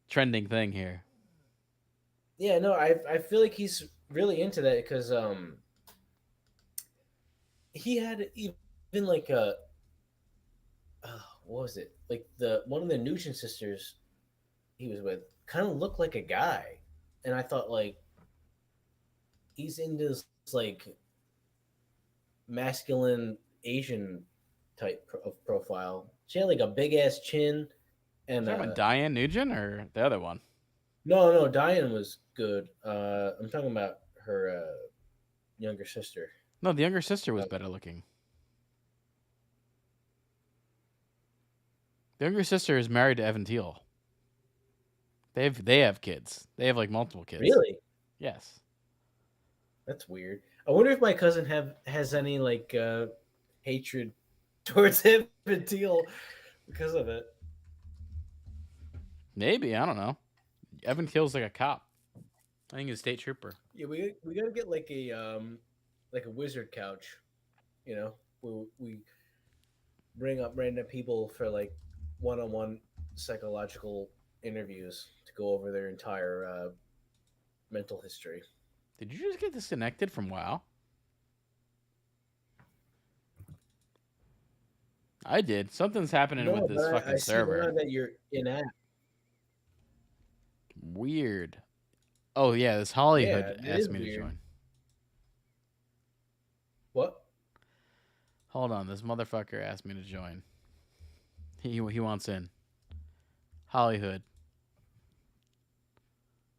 trending thing here. Yeah, no, I feel like he's really into that because he had even like a what was it, like the one of the Nugent sisters he was with kind of looked like a guy, and I thought like he's into this like masculine Asian type of profile. She had like a big ass chin, and Talking about Diane Nugent or the other one? no, Diane was good. I'm talking about her younger sister. No, the younger sister was better looking. The younger sister is married to Evan Thiel. They have kids. They have like multiple kids. Really? Yes. That's weird. I wonder if my cousin has any like hatred towards him and Teal because of it. Maybe, I don't know. Evan Thiel's like a cop. I think he's a state trooper. Yeah, we gotta get like a wizard couch, where we bring up random people for like one-on-one psychological interviews to go over their entire mental history. Did you just get disconnected from WoW? I did. Something's happening with this but fucking I see server. now that you're in app. Weird. Oh yeah, this Hollywood Yeah, it asked is me to weird. join. What? Hold on, this motherfucker asked me to join. He wants in. Hollywood.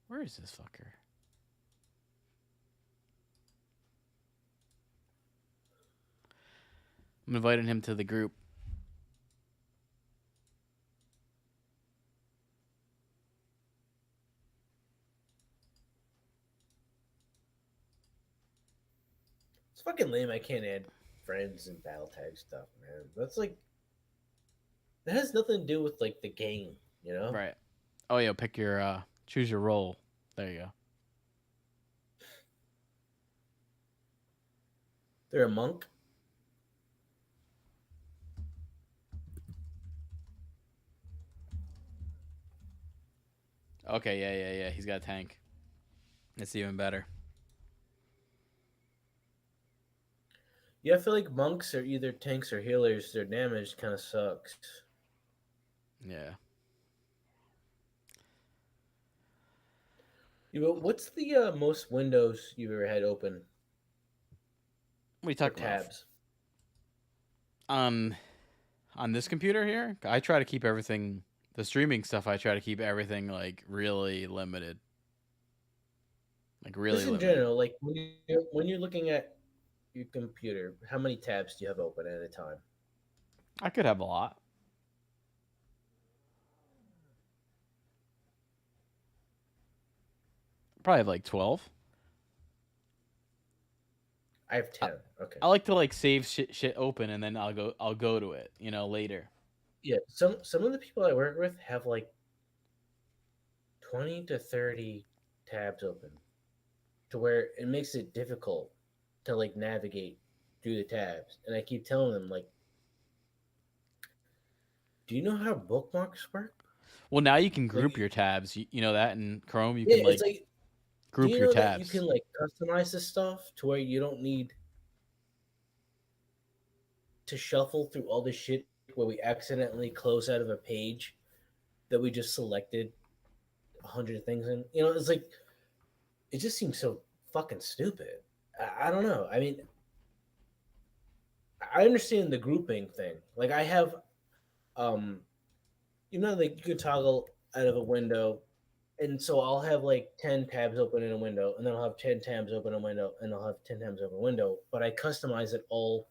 Where is this fucker? I'm inviting him to the group. It's fucking lame. I can't add friends and battle tag stuff, man. That's like that has nothing to do with like the game, you know? Right. Oh yeah, pick your choose your role. There you go. They're a monk. Okay, yeah. He's got a tank. It's even better. Yeah, I feel like monks are either tanks or healers. Their damage kind of sucks. Yeah. You know, what's the most windows you've ever had open What are you or talking about? tabs? On this computer here, I try to keep everything. The streaming stuff, I try to keep everything like really limited. Like really Just in limited. general, like when you're looking at your computer, how many tabs do you have open at a time? I could have a lot. Probably have like 12. I have 10. Okay. I like to like save shit open and then I'll go to it, later. Yeah, some of the people I work with have like 20 to 30 tabs open to where it makes it difficult to like navigate through the tabs. And I keep telling them like, do you know how bookmarks work? Well, now you can Like group your tabs. You know that in Chrome you yeah, can it's like like do group you your know that you tabs. can like customize this stuff to where you don't need to shuffle through all this shit where we accidentally close out of a page that we just selected 100 things in? You know, it's like it just seems so fucking stupid. I don't know. I mean, I understand the grouping thing. Like I have, um, like you can toggle out of a window, and so I'll have like 10 tabs open in a window, and then I'll have 10 tabs open in a window, and I'll have 10 tabs open in a window. But I customize it all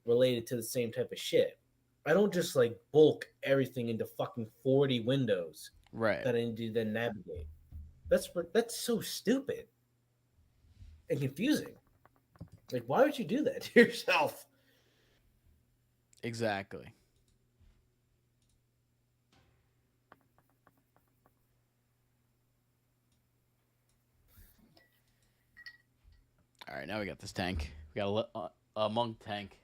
related to the same type of shit. I don't just like bulk everything into fucking 40 windows Right. that I need to then navigate. That's so stupid and confusing. Like, why would you do that to yourself? Exactly. All right, now we got this tank. We got a monk tank.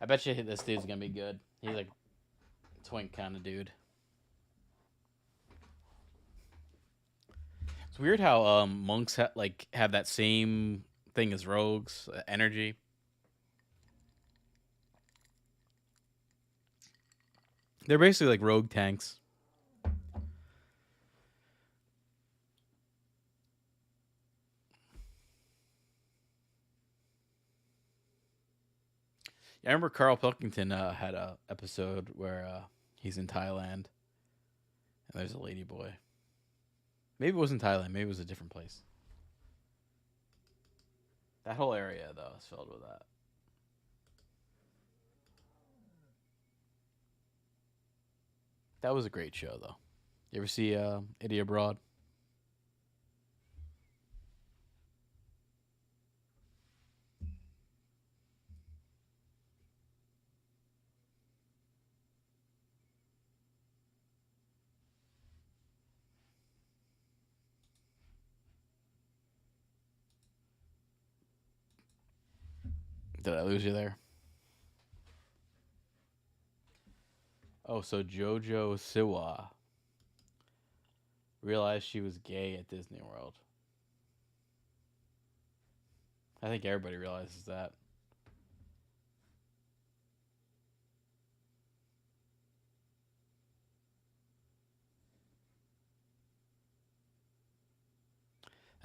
I bet you this dude's gonna be good. He's like a twink kind of dude. It's weird how monks have that same thing as rogues, energy. They're basically like rogue tanks. I remember Carl Pilkington had a episode where he's in Thailand and there's a lady boy. Maybe it wasn't Thailand. Maybe it was a different place. That whole area though is filled with that. That was a great show though. You ever see Idiot Abroad? Did I lose you there? Oh, so JoJo Siwa realized she was gay at Disney World. I think everybody realizes that.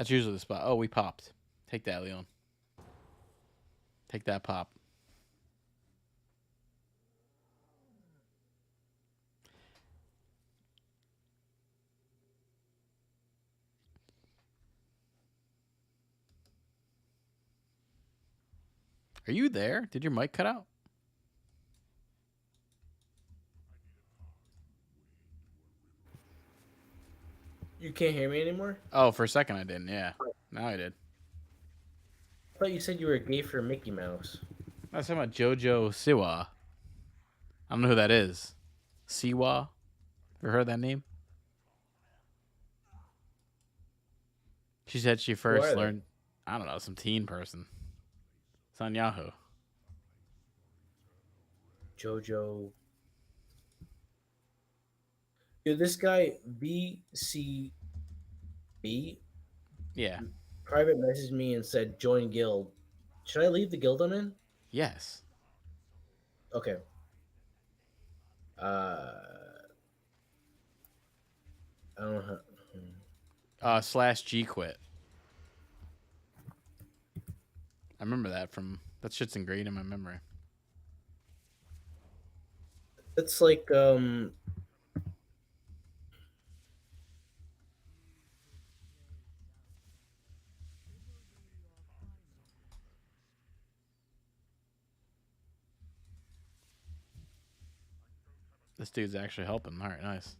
That's usually the spot. Oh, we popped. Take that, Leon. Take that pop. Are you there? Did your mic cut out? You can't hear me anymore? Oh, for a second I didn't. Yeah. Now I did. I thought you said you were gay for Mickey Mouse. I was talking about JoJo Siwa. I don't know who that is. Siwa? Ever heard that name? She said she first learned, I don't know, some teen person. It's on Yahoo. JoJo. Dude, this guy BCB Yeah. private messaged me and said join guild. Should I leave the guild I'm in? Yes. Okay. I don't know how. /G quit. I remember that from that shit's ingrained in my memory. It's like This dude's actually helping. All right, nice.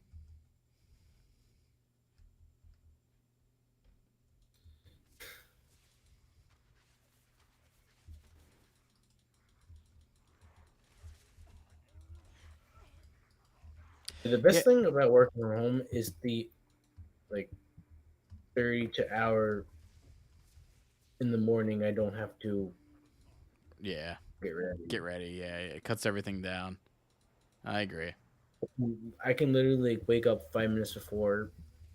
the best thing about working from home is the like 30 to hour in the morning. I don't have to Yeah. get ready. Get ready. Yeah, it cuts everything down. I agree. I can literally wake up 5 minutes before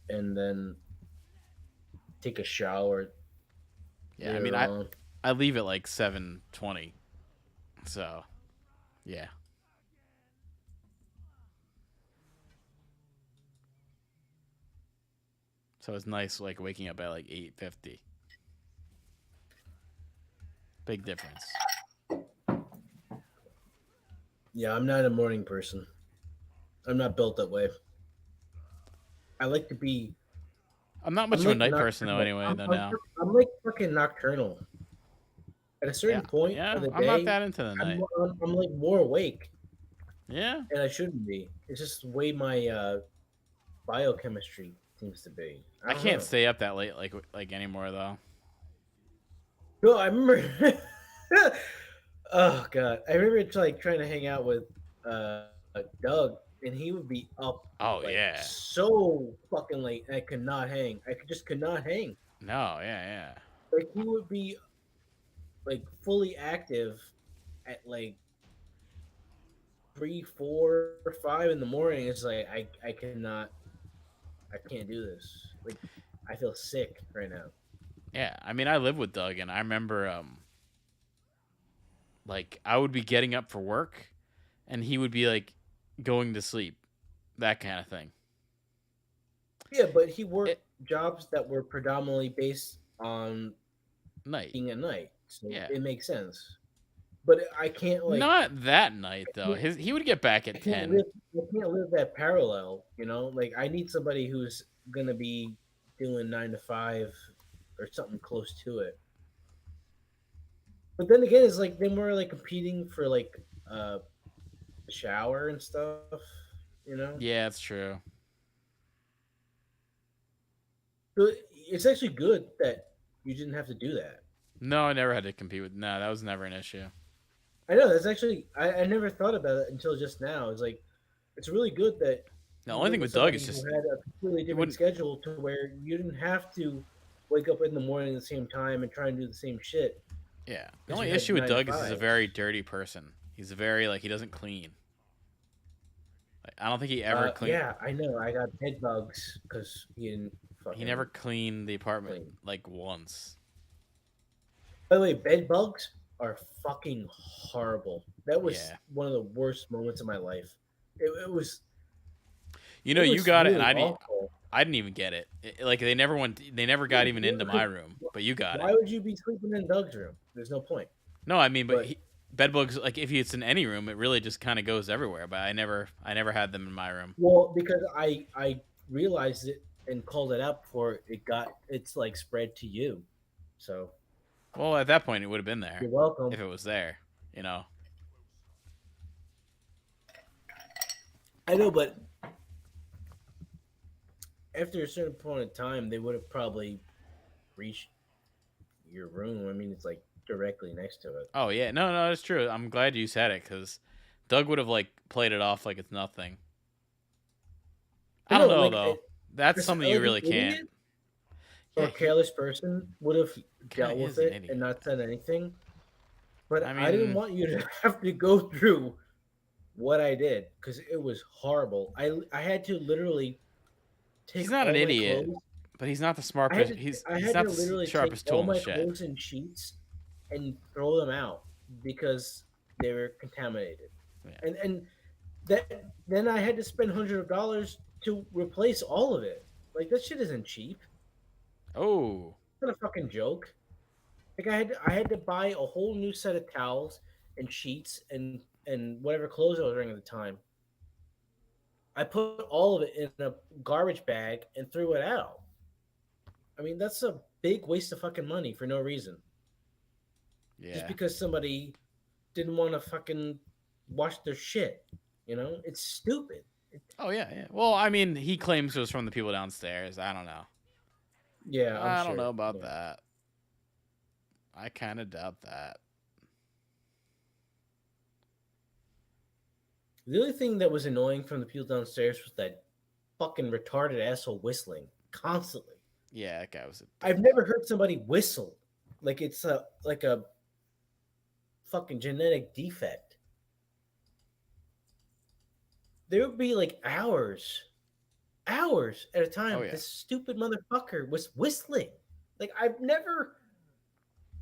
and then take a shower. Yeah, I mean, I leave at like 7:20. So, yeah. So it's nice like waking up at like 8:50. Big difference. Yeah, I'm not a morning person. I'm not built that way. I like to be. I'm not much of a night person though. Anyway, now I'm like fucking nocturnal. At a certain point of the day, I'm not that into the night. I'm like more awake. Yeah, and I shouldn't be. It's just the way my biochemistry seems to be. I can't stay up that late like anymore though. No, I remember. Oh god, I remember like trying to hang out with Doug, and he would be up. Oh yeah, so fucking late. And I could not hang. Could not hang. No, yeah. Like he would be like fully active at like 3, 4, or 5 in the morning. It's like I cannot. I can't do this. Like I feel sick right now. Yeah, I mean I live with Doug, and I remember like I would be getting up for work, and he would be like going to sleep, that kind of thing. Yeah, but he worked jobs that were predominantly based on night, being at night, so yeah, it makes sense. But I can't like not that night though. He would get back at 10. I can't live that parallel, you know. Like I need somebody who's gonna be doing 9 to 5 or something close to it. But then again, it's like then we're like competing for like the shower and stuff, you know. Yeah, that's true. So it's actually good that you didn't have to do that. No, I never had to compete with. No, that was never an issue. I know that's actually I never thought about it until just now. It's like it's really good that the only thing with Doug is just had a completely different schedule to where you didn't have to wake up in the morning at the same time and try and do the same shit. Yeah, the only issue with Doug is he's a very dirty person. He's a very he doesn't clean. Like, I don't think he ever cleaned. Yeah, I know. I got bed bugs because he didn't. He never cleaned the apartment like once. By the way, bed bugs are fucking horrible. That was one of the worst moments of my life. It was. You know, you got really it, and I didn't even get it. Like they never went. They never got even into my room, but you got Why it. would you be sleeping in Doug's room? There's no point. No, I mean, but But bed bugs. Like if it's in any room, it really just kind of goes everywhere. But I never had them in my room. well, because I realized it and called it out before it's like spread to you. So Well, at that point, it would have been there you're welcome. if it was there. You know. I know, but after a certain point in time, they would have probably reached your room. I mean, it's like directly next to it. Oh yeah, no, it's true. I'm glad you said it because Doug would have like played it off like it's nothing. I But don't no, know like though. That's something you like an really can't. idiot or Yeah, a careless person would have kind dealt of is with an it and idiot. not said anything. But I I didn't mean, want you to have to go through what I did because it was horrible. I had to literally he's take not an all my idiot, clothes. but he's not the smart. I He's had not to the literally take sharpest tool all in the my shed. clothes and sheets and throw them out because they were contaminated. Yeah. And that then I had to spend $100 to replace all of it. Like that shit isn't cheap. Oh, It's not a fucking joke. Like I had to buy a whole new set of towels and sheets and whatever clothes I was wearing at the time. I put all of it in a garbage bag and threw it out. I mean, that's a big waste of fucking money for no reason. Just yeah. because somebody didn't want to fucking wash their shit. You know, it's stupid. Oh yeah, yeah. Well, I mean, he claims it was from the people downstairs. I don't know. Yeah, I'm I don't sure. know about Yeah. that. I kind of doubt that. The only thing that was annoying from the people downstairs was that fucking retarded asshole whistling constantly. Yeah, that guy was a I've dick. never heard somebody whistle like it's a fucking genetic defect. There would be like hours at a Oh time. yeah. This stupid motherfucker was whistling. Like I've never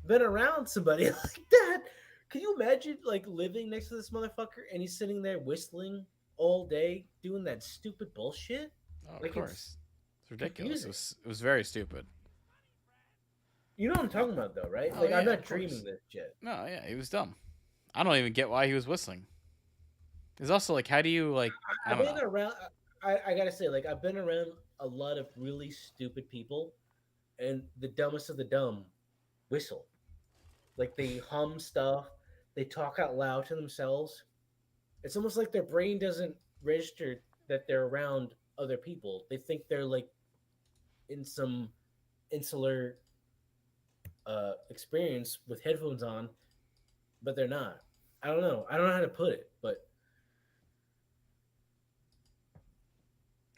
been around somebody like that. Can you imagine like living next to this motherfucker and he's sitting there whistling all day doing that stupid bullshit? Oh, of Like it's course. It's ridiculous. confusing. It was very stupid. You know what I'm talking about though, right? Oh Like I'm yeah, not of dreaming course. this shit. No, yeah, he was dumb. I don't even get why he was whistling. It's also like, how do you like? I I've don't been know. around. I gotta say, like I've been around a lot of really stupid people, and the dumbest of the dumb whistle. Like they hum stuff, they talk out loud to themselves. It's almost like their brain doesn't register that they're around other people. They think they're like in some insular experience with headphones on, but they're not. I don't know. I don't know how to put it, but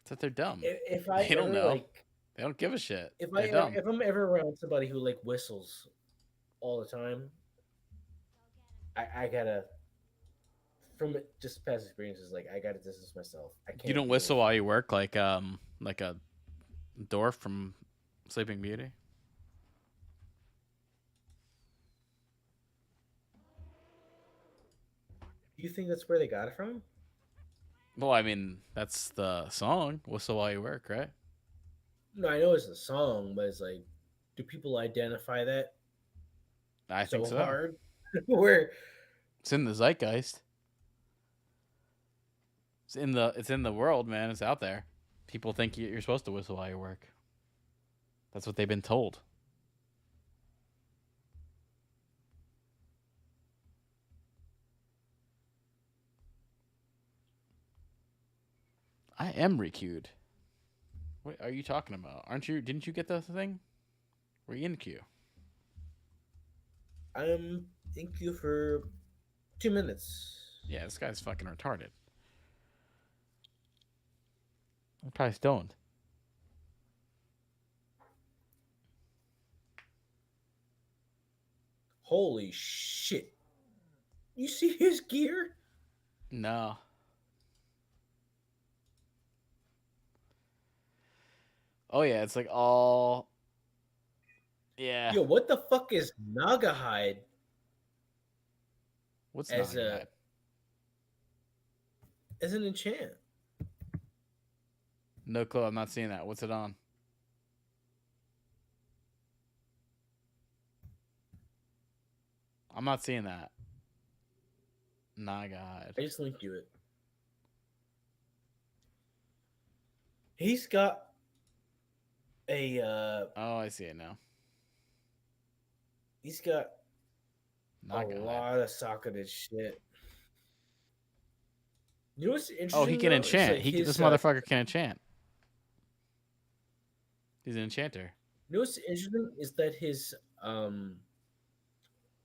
It's that they're dumb. if I They don't ever know. like They don't give a shit. if They're dumb. if I'm ever around somebody who like whistles all the time, I gotta from just past experiences, like I gotta distance myself. I You can't don't deal with whistle it. while you work, like a Dorf from Sleeping Beauty. Do you think that's where they got it from? Well, I mean, that's the song. Whistle while you work, right? No, I know it's a song, but it's like, do people identify that I think so so. hard? Where It's in the zeitgeist. It's in the world, man. It's out there. People think you're supposed to whistle while you work. That's what they've been told. I am requeued. What are you talking about? Aren't you? Didn't you get the thing? Were you in queue? I'm in queue for 2 minutes. Yeah, this guy's fucking retarded. I'm probably stoned. Holy shit! You see his gear? No. Oh yeah, it's like all. Yeah. Yo, what the fuck is Naga hide What's as not a as an enchant? No clue. I'm not seeing that. What's it on? I'm not seeing that. Nah, God. I just linked you it. He's got a Oh, I see it now. he's got Nah, a God. lot of socketed shit. You know what's interesting? Oh, he can though? It's enchant. like This motherfucker can enchant. He's an enchanter. You know what's interesting is that his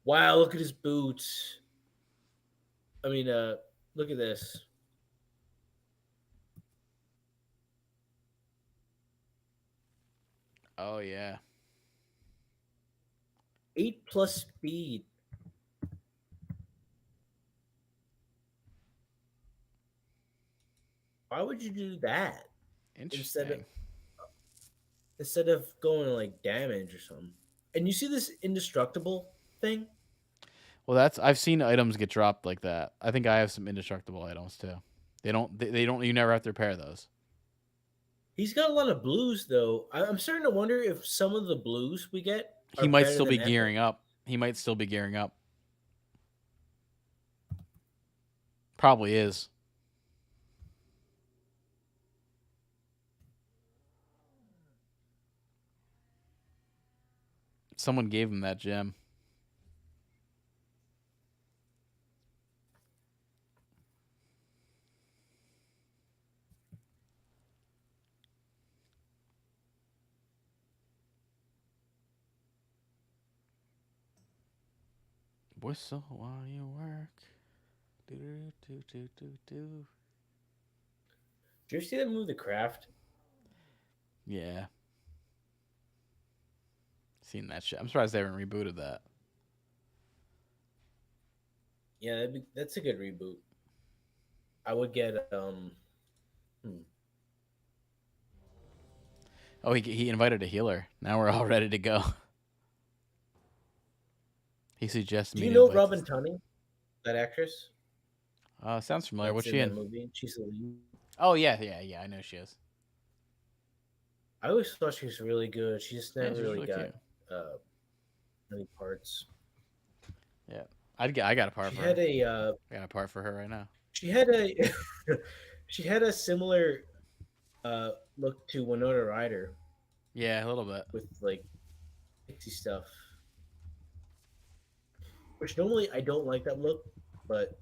wow, look at his boots. I mean, look at this. Oh yeah. 8+ speed. Why would you do that Interesting. instead of going like damage or something? And you see this indestructible thing? Well, I've seen items get dropped like that. I think I have some indestructible items too. They don't. You never have to repair those. He's got a lot of blues though. I'm starting to wonder if some of the blues we get He are might better still than be gearing up. He might still be gearing up. Probably is. Someone gave him that gem. Whistle while you work. Do do do do do do. Did you ever see that movie, The Craft? Yeah. Seen that shit. I'm surprised they haven't rebooted that. Yeah, that's a good reboot. I would get Oh, he invited a healer. Now we're all ready to go. He suggests Do me you to know invite Robin this- Tunney, that actress? Sounds familiar. That's What's she that in? movie. She's the lead. Oh yeah. I know she is. I always thought she was really good. She just Yeah, never she's really really got cute. any parts. Yeah, I got a part She for had her. a I got a part for her right now. she had a she had a similar look to Winona Ryder Yeah, a little bit. with like pixie stuff. Which normally I don't like that look, but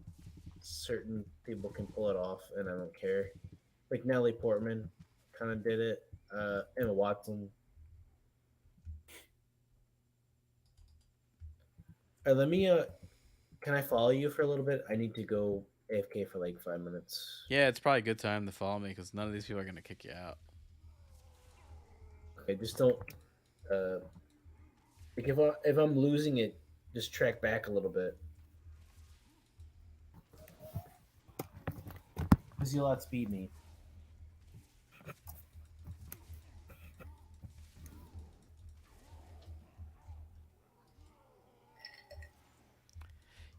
certain people can pull it off, and I don't care. Like Natalie Portman kind of did it. Emma Watson. Let me. Can I follow you for a little bit? I need to go AFK for like 5 minutes. Yeah, it's probably a good time to follow me because none of these people are gonna kick you out. Okay, just don't. Like if I'm losing it, just track back a little bit. Because you'll outspeed me.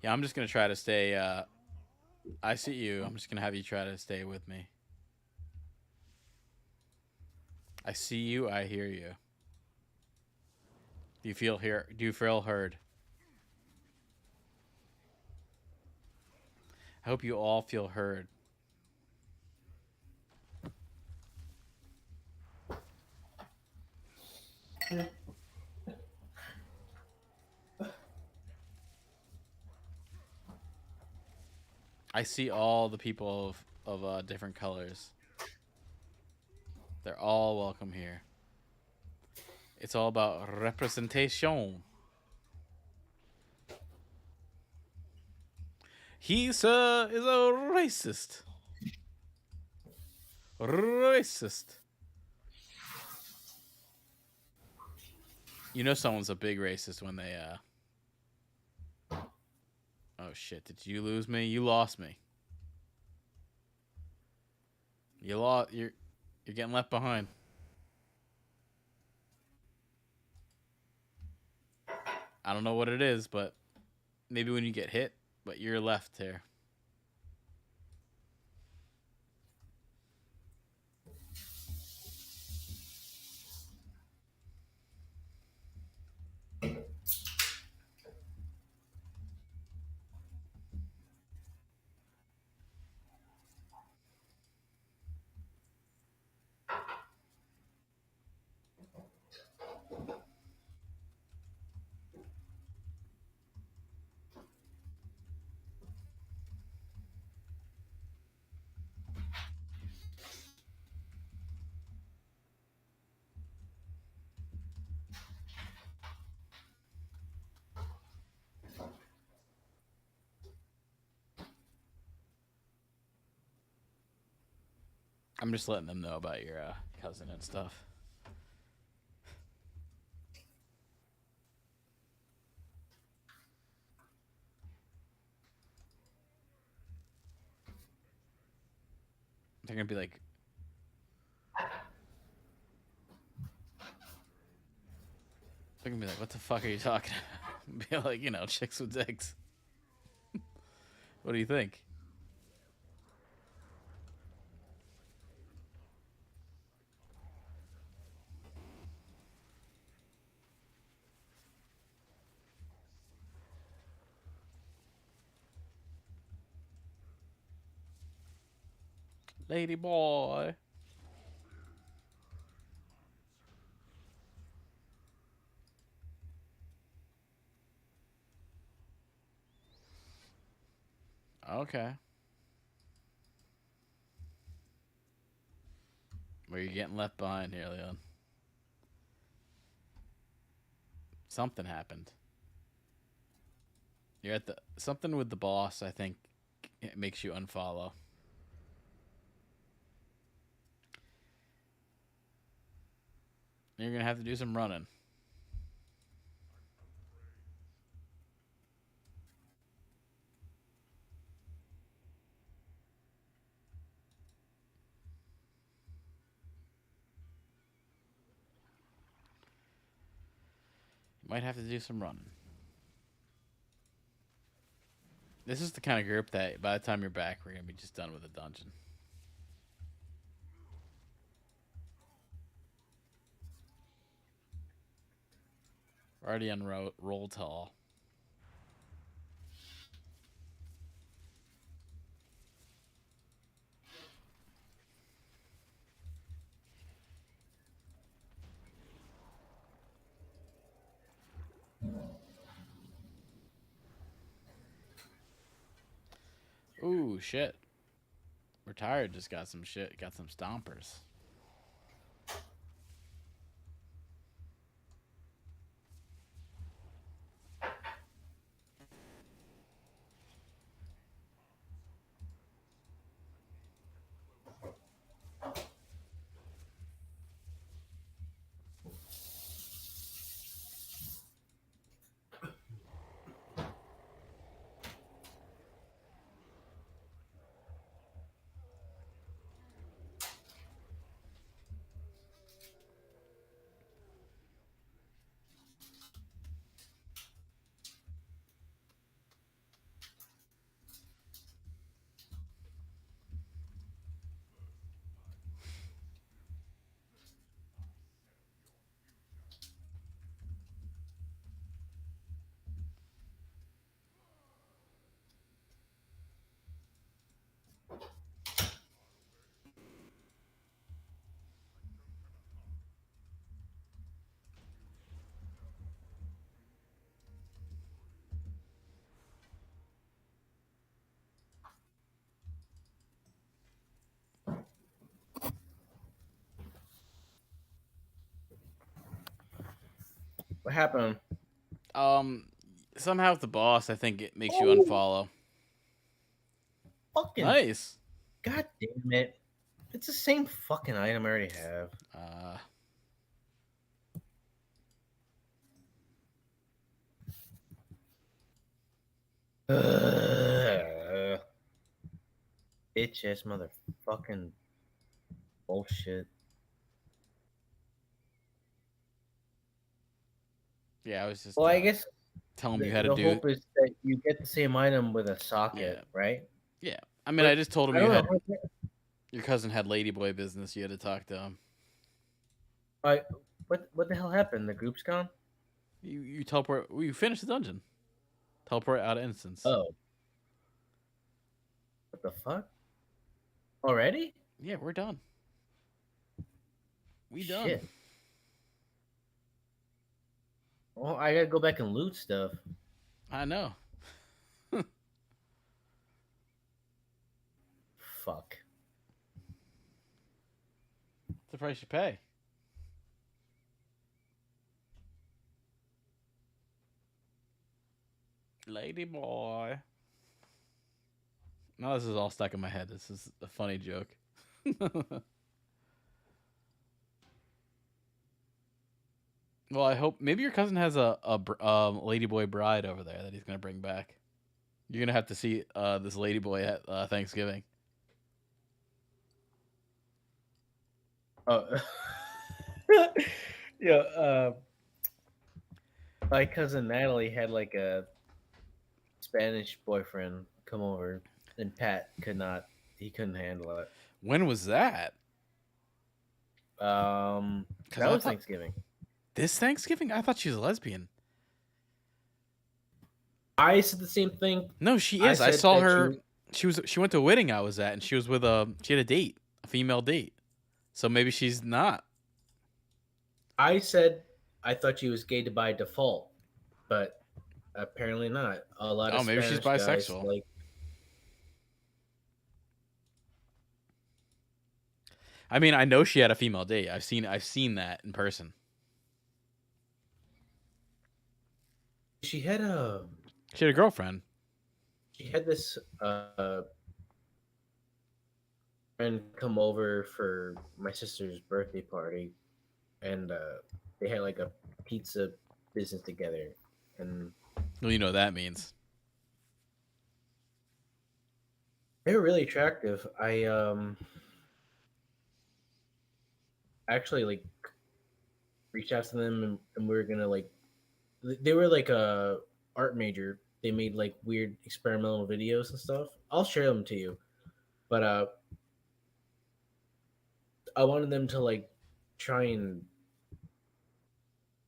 Yeah, I'm just gonna try to stay. I see you. I'm just gonna have you try to stay with me. I see you. I hear you. Do you feel here? Do you feel heard? I hope you all feel heard. I see all the people of different colors. They're all welcome here. It's all about representation. He is a racist. Racist. You know someone's a big racist when they Oh shit, did you lose me? You lost me. You're getting left behind. I don't know what it is, but maybe when you get hit, but you're left here. I'm just letting them know about your cousin and stuff. They're gonna be like, what the fuck are you talking about? Be like, you know, chicks with dicks. What do you think? Lady boy. Okay. Where you getting left behind here, Leon? Something happened. You're at the something with the boss. I think it makes you unfollow. You're gonna have to do some running. You might have to do some running. This is the kind of group that by the time you're back, we're gonna be just done with the dungeon. We're already on roll tall. Ooh, shit. Retired just got some shit. Got some stompers. What happened? Somehow with the boss, I think it makes you Oh, unfollow. fucking Nice. god damn it! It's the same fucking item I already have. Bitch ass motherfucking bullshit. Yeah, I was just Well, I guess telling him you had to the do. hope is that you get the same item with a socket, Yeah. right? Yeah. I mean, But I just told him I you don't had know. your cousin had ladyboy business. You had to talk to him. What the hell happened? The group's gone? You teleport. You finished the dungeon. Teleport out of instance. Oh. What the fuck? Already? Yeah, we're done. We done. Shit. Well, I gotta go back and loot stuff. I know. Fuck. It's the price you pay. Ladyboy. No, this is all stuck in my head. This is a funny joke. Well, I hope maybe your cousin has a ladyboy bride over there that he's gonna bring back. You're gonna have to see this ladyboy at Thanksgiving. Oh, yeah. My cousin Natalie had like a Spanish boyfriend come over, and Pat could not. He couldn't handle it. When was that? Because That I was thought Thanksgiving. this Thanksgiving, I thought she was a lesbian. I said the same thing. No, she I is. I said saw that her. She went to a wedding I was at, and she was with she had a date, a female date. So maybe she's not. I said I thought she was gay by default, but apparently not. A lot of Oh, maybe she's Spanish guys bisexual. like. I mean, I know she had a female date. I've seen that in person. She had a. She had a girlfriend. She had this friend come over for my sister's birthday party, and they had like a pizza business together, and Well, you know what that means. they were really attractive. I actually like reached out to them, and we were gonna like they were like a art major. They made like weird experimental videos and stuff. I'll share them to you, but I wanted them to like try and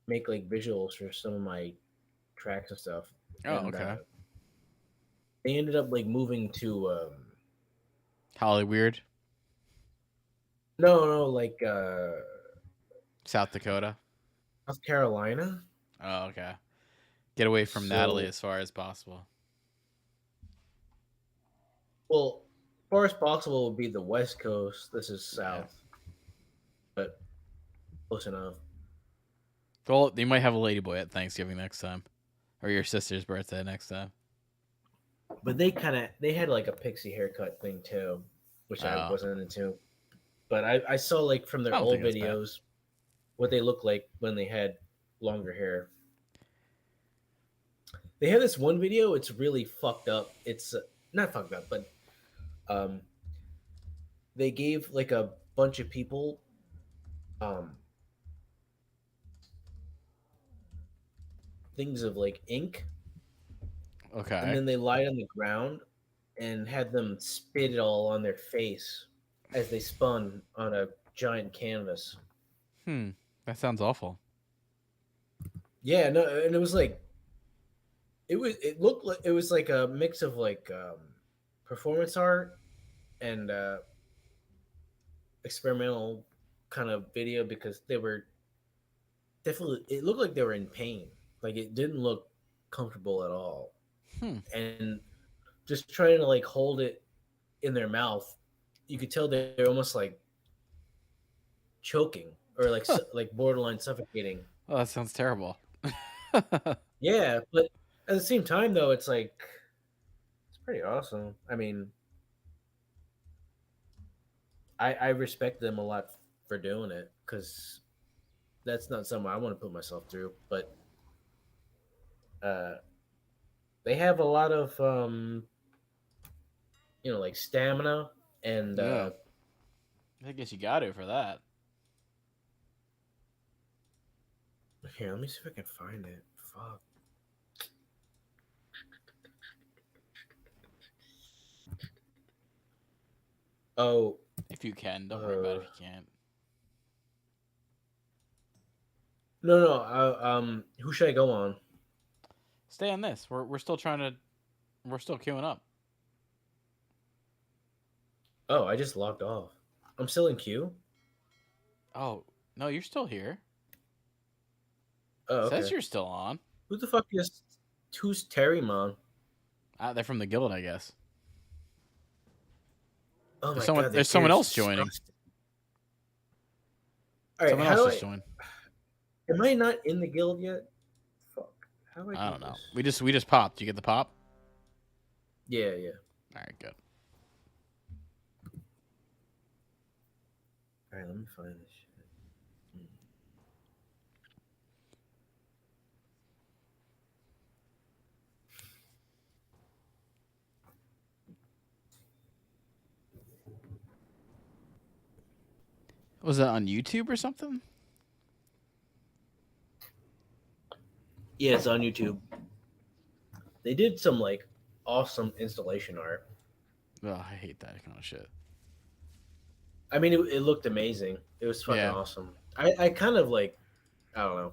make like visuals for some of my tracks and stuff. Oh, And okay. they ended up like moving to Hollyweird, no like South Dakota. South Carolina. Oh, okay. Get away from Natalie So as far as possible. well, far as possible would be the West Coast. This is Yeah. South, but close enough. Well, you might have a ladyboy at Thanksgiving next time, or your sister's birthday next time. But they had like a pixie haircut thing too, which I Oh, wasn't into. But I saw like from their I don't old think that's bad. videos what they look like when they had longer hair. They have this one video. It's really fucked up. It's not fucked up, but um, they gave like a bunch of people um things of like ink, and Okay. then they lied on the ground and had them spit it all on their face as they spun on a giant canvas. Hmm. That sounds awful. Yeah, no, and it was like it looked like it was like a mix of like performance art and experimental kind of video because they were definitely it looked like they were in pain. Like it didn't look comfortable at all. Hmm. And just trying to like hold it in their mouth, you could tell they're almost like choking or like like borderline suffocating. Oh, that sounds terrible. Yeah, but at the same time though, it's like it's pretty awesome. I mean, I respect them a lot for doing it because that's not something I want to put myself through. But uh, they have a lot of like stamina and Yeah. I guess you got it for that. here. Let me see if I can find it. Fuck. Oh, If you can, don't worry about it if you can't. no. Who should I go on? Stay on this. We're still trying to. We're still queuing up. Oh, I just logged off. I'm still in queue. Oh no, you're still here. Oh, It says okay. you're still on. Who the fuck is who's Terrymon? They're from the guild, I guess. Oh There's my someone. god, There's that someone gear is else joining. disgusting. All right, Someone how else do just I? joined. Am I not in the guild yet? Fuck. How do I I do don't know. this? We just popped. You get the pop. Yeah. All right, good. All right, let me find this shit. Was that on YouTube or something? Yeah, it's on YouTube. They did some like awesome installation art. Oh, I hate that kind of shit. I mean, it looked amazing. It was fucking Yeah. awesome. I kind of like, I don't know.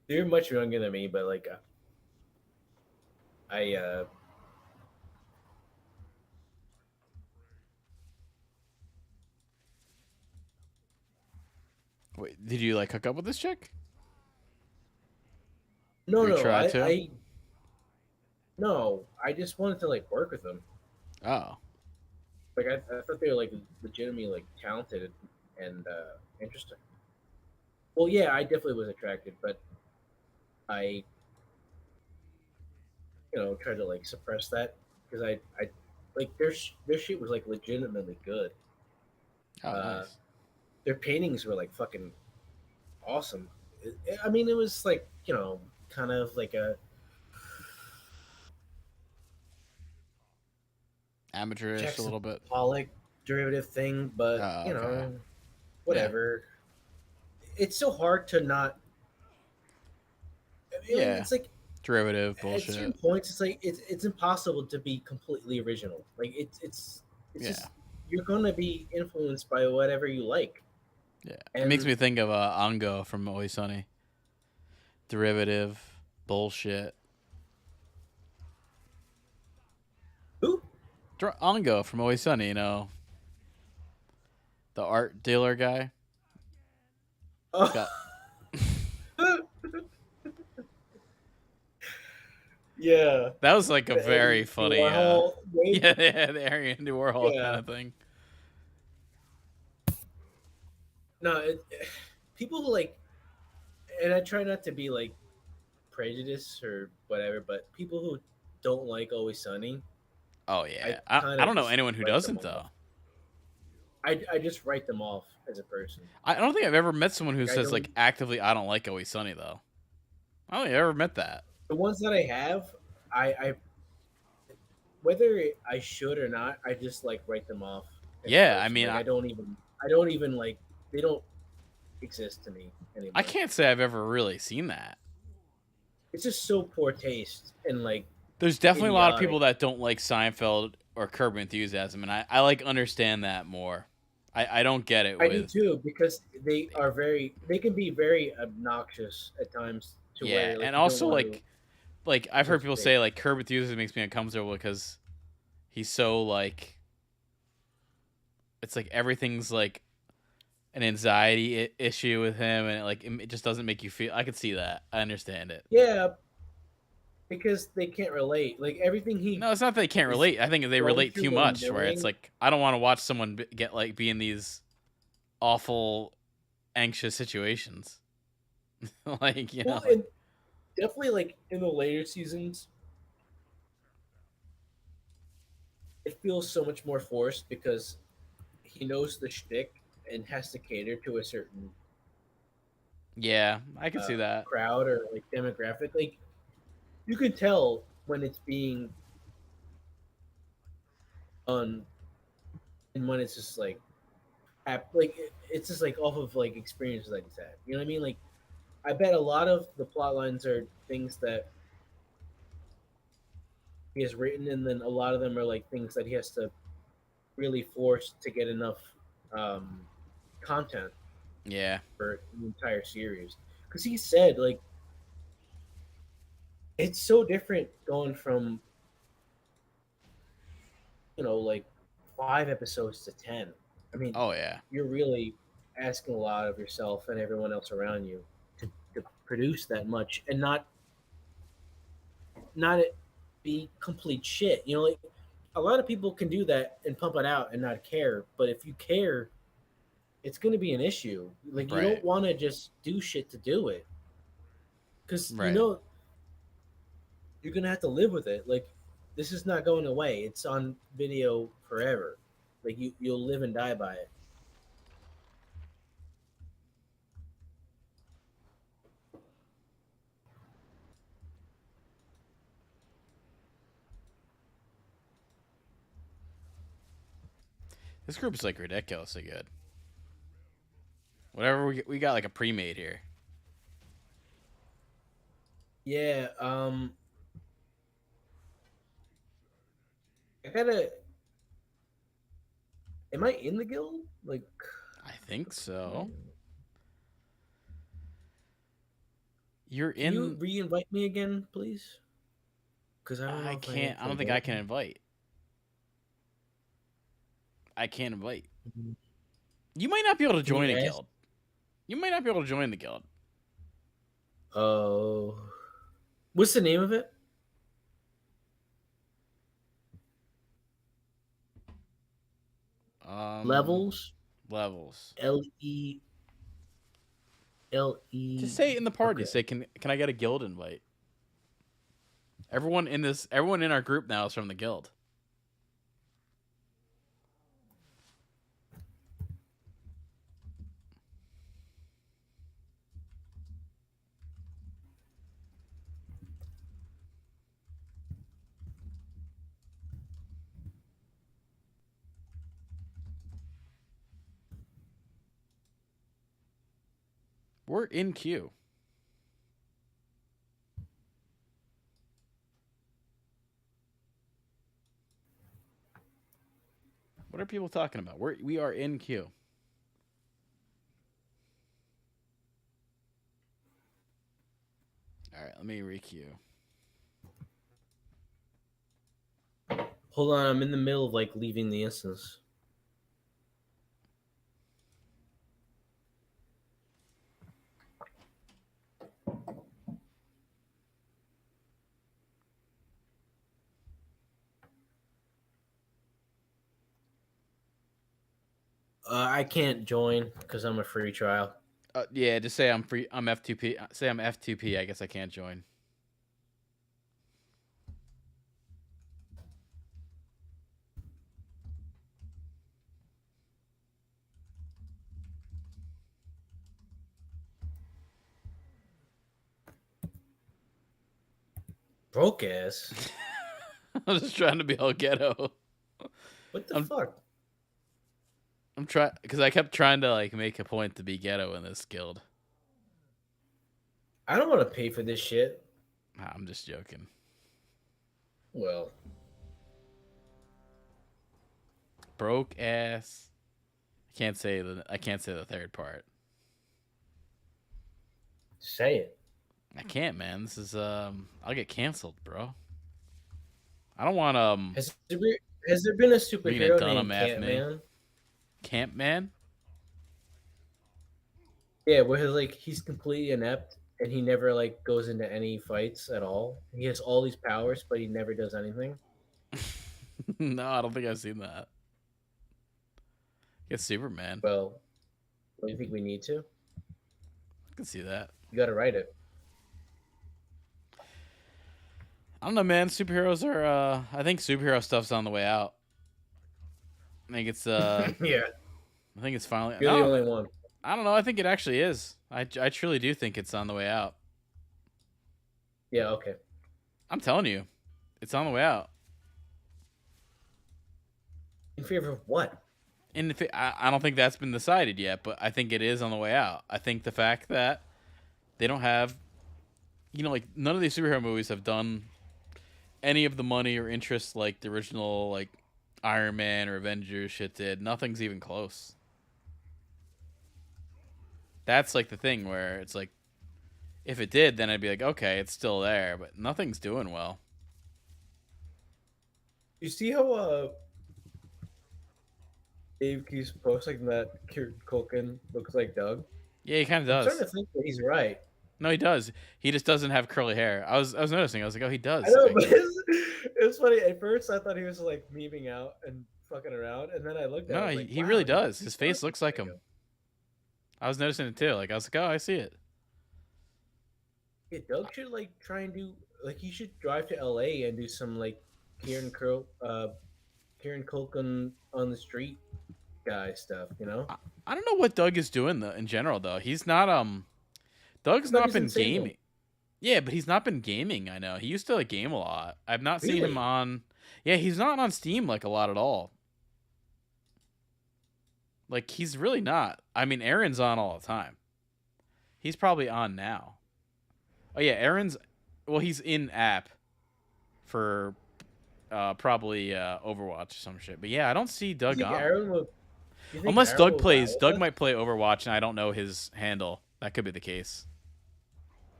They're much younger than me, but like, I Wait, did you like hook up with this chick? no Or you no tried to? I no, I just wanted to like work with them. Oh. Like I thought they were like legitimately like talented and interesting. Well, yeah, I definitely was attracted, but I tried to like suppress that because I like their shit was like legitimately good. Oh, Uh, nice. their paintings were like fucking awesome. I mean, it was like kind of like a Amateurish a Jackson little bit. Pollock derivative thing, but Oh, okay. Yeah. whatever. It's so hard to not. I mean, Yeah. it's like Derivative at certain bullshit. points, it's like it's impossible to be completely original. Like it's Yeah. just you're gonna be influenced by whatever you like. Yeah. It makes And me think of Ango from Always Sunny. Derivative bullshit. who? Ango from Always Sunny, the art dealer guy. He's Oh, got yeah, that was like a the very Eddie funny Warhol wave. yeah, the Aryan Warhol kind Yeah, of thing. no, people like, and I try not to be like prejudiced or whatever, but people who don't like Always Sunny, Oh I yeah. kind I of don't know just anyone who write them doesn't off. though. I just write them off as a person. I don't think I've ever met someone who Like I says don't. like actively I don't like Always Sunny though. I don't think I've ever met that. The ones that I have, I whether I should or not, I just like write them off as a Yeah, I person. mean Like I don't even like they don't exist to me I anymore. can't say I've ever really seen that. It's just so poor taste and like There's definitely a lot of idiotic. people that don't like Seinfeld or Curb Your Enthusiasm, and I like understand that more. I don't get it I do with too because they can be very obnoxious at times to yeah, where like and you don't also want to like I've heard people say participate. like Curb Your Enthusiasm makes me uncomfortable because he's so like it's like everything's like an anxiety issue with him, and it just doesn't make you feel. I could see that. I understand it. Yeah, because they can't relate. Like everything he No, it's not that they can't is relate. I think they going relate too through and much. Where it's doing. like I don't want to watch someone be in these awful, anxious situations. like you Well, know, and definitely like in the later seasons, it feels so much more forced because he knows the shtick and has to cater to a certain yeah, I can see that. crowd or like demographic. Like you can tell when it's being done and when it's just like it's just like off of like experiences that he's had. You know what I mean? Like I bet a lot of the plot lines are things that he has written, and then a lot of them are like things that he has to really force to get enough um, content Yeah, for the entire series. Because he said like it's so different going from like 5 episodes to 10. I mean, oh yeah, you're really asking a lot of yourself and everyone else around you to produce that much and not it be complete shit. Like a lot of people can do that and pump it out and not care, but if you care, it's going to be an issue. Like you don't right, want to just do shit to do it because right. you're going to have to live with it. Like this is not going away. It's on video forever. Like you'll live and die by it. This group is like ridiculously good. Whatever we got like a pre-made here. Yeah. I gotta. Am I in the guild? Like, I think so. You're can you in. re-invite me again, please? Because I don't know I if I can't. I don't think actually I can invite. I can't invite. Mhm. You might not be able to Can you join a ask? guild. You might not be able to join the guild. Oh, what's the name of it? Um, Levels. levels. LE. Just LE. say it in the party. Okay. Say, can I get a guild invite? Everyone in our group now is from the guild. We're in queue. What are people talking about? We are in queue. All right, let me re-queue. Hold on, I'm in the middle of like leaving the instance. I can't join because I'm a free trial. Yeah, just say I'm free. I'm F2P. Say I'm F2P. I guess I can't join. Broke ass. I'm just trying to be all ghetto. What the I'm- fuck? I'm trying because I kept trying to like make a point to be ghetto in this guild. I don't want to pay for this shit. Nah, I'm just joking. Well, Broke ass. I can't say the third part. say it. I can't, man. This is I'll get canceled, bro. I don't want Has there been a Lena superhero Dunham named after me. Catman? Camp man. Yeah, where he's completely inept and he never like goes into any fights at all. He has all these powers, but he never does anything. No, I don't think I've seen that. Get Superman. Well, do you think we need to? I can see that. You got to write it. I don't know, man. Superheroes are. I think superhero stuff's on the way out. I think it's. Yeah, I think it's finally. you're the No, only one. I don't know. I think it actually is. I truly do think it's on the way out. Yeah, okay. I'm telling you, it's on the way out. In favor of what? And if I don't think that's been decided yet, but I think it is on the way out. I think the fact that they don't have, like none of these superhero movies have done any of the money or interest like the original like Iron Man or Avengers shit did. Nothing's even close. That's like the thing where it's like, if it did, then I'd be like, okay, it's still there, but nothing's doing well. You see how Dave keeps posting that Kieran Culkin looks like Doug? Yeah, he kind of I'm does. starting to think that he's right. No, he does. He just doesn't have curly hair. I was noticing. I was like, oh, he does. I know, Like, but it's funny. At first, I thought he was like memeing out and fucking around, and then I looked at no, him. he, Like, he wow, really does. he His face does looks look like him. I was noticing it too. Like, I was like, oh, I see it. Yeah, Doug should like try and do like he should drive to LA and do some like Kieran Culkin on the street guy stuff. You know, I don't know what Doug is doing though. In general, though, he's not. Doug's Doug not is been insane, though. gaming. Yeah, but he's not been gaming. I know he used to like game a lot. I've not seen him Really? on. Yeah, he's not on Steam like a lot at all. Like he's really not. I mean, Aaron's on all the time. He's probably on now. Oh yeah, Aaron's. Well, he's in app for probably Overwatch or some shit. But yeah, I don't see You Doug think on. Aaron will? You think Unless Aaron Doug will ride plays, with Doug us? might play Overwatch, and I don't know his handle. That could be the case.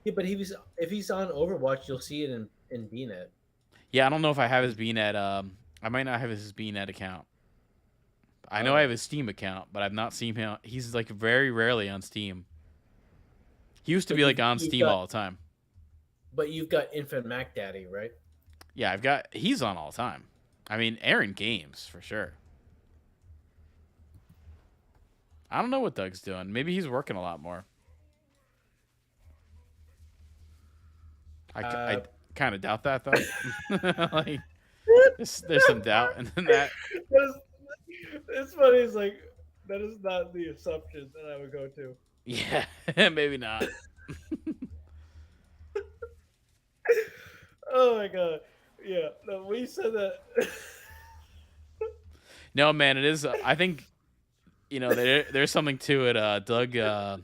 Yeah, but if he's on Overwatch, you'll see it in BNet. Yeah, I don't know if I have his BNet. I might not have his BNet account. I know I have Oh, his Steam account, but I've not seen him. He's like very rarely on Steam. He used to but be like you've on you've Steam got all the time. but you've got Infant Mac Daddy, right? Yeah, he's on all the time. I mean, Aaron games for sure. I don't know what Doug's doing. Maybe he's working a lot more. I Uh, kind of doubt that though. Like there's some doubt in that. that is, it's funny. It's like that is not the assumption that I would go to. Yeah, maybe not. Oh my god. Yeah. No, when you said that. No, man, it is. I think there's something to it. Doug. I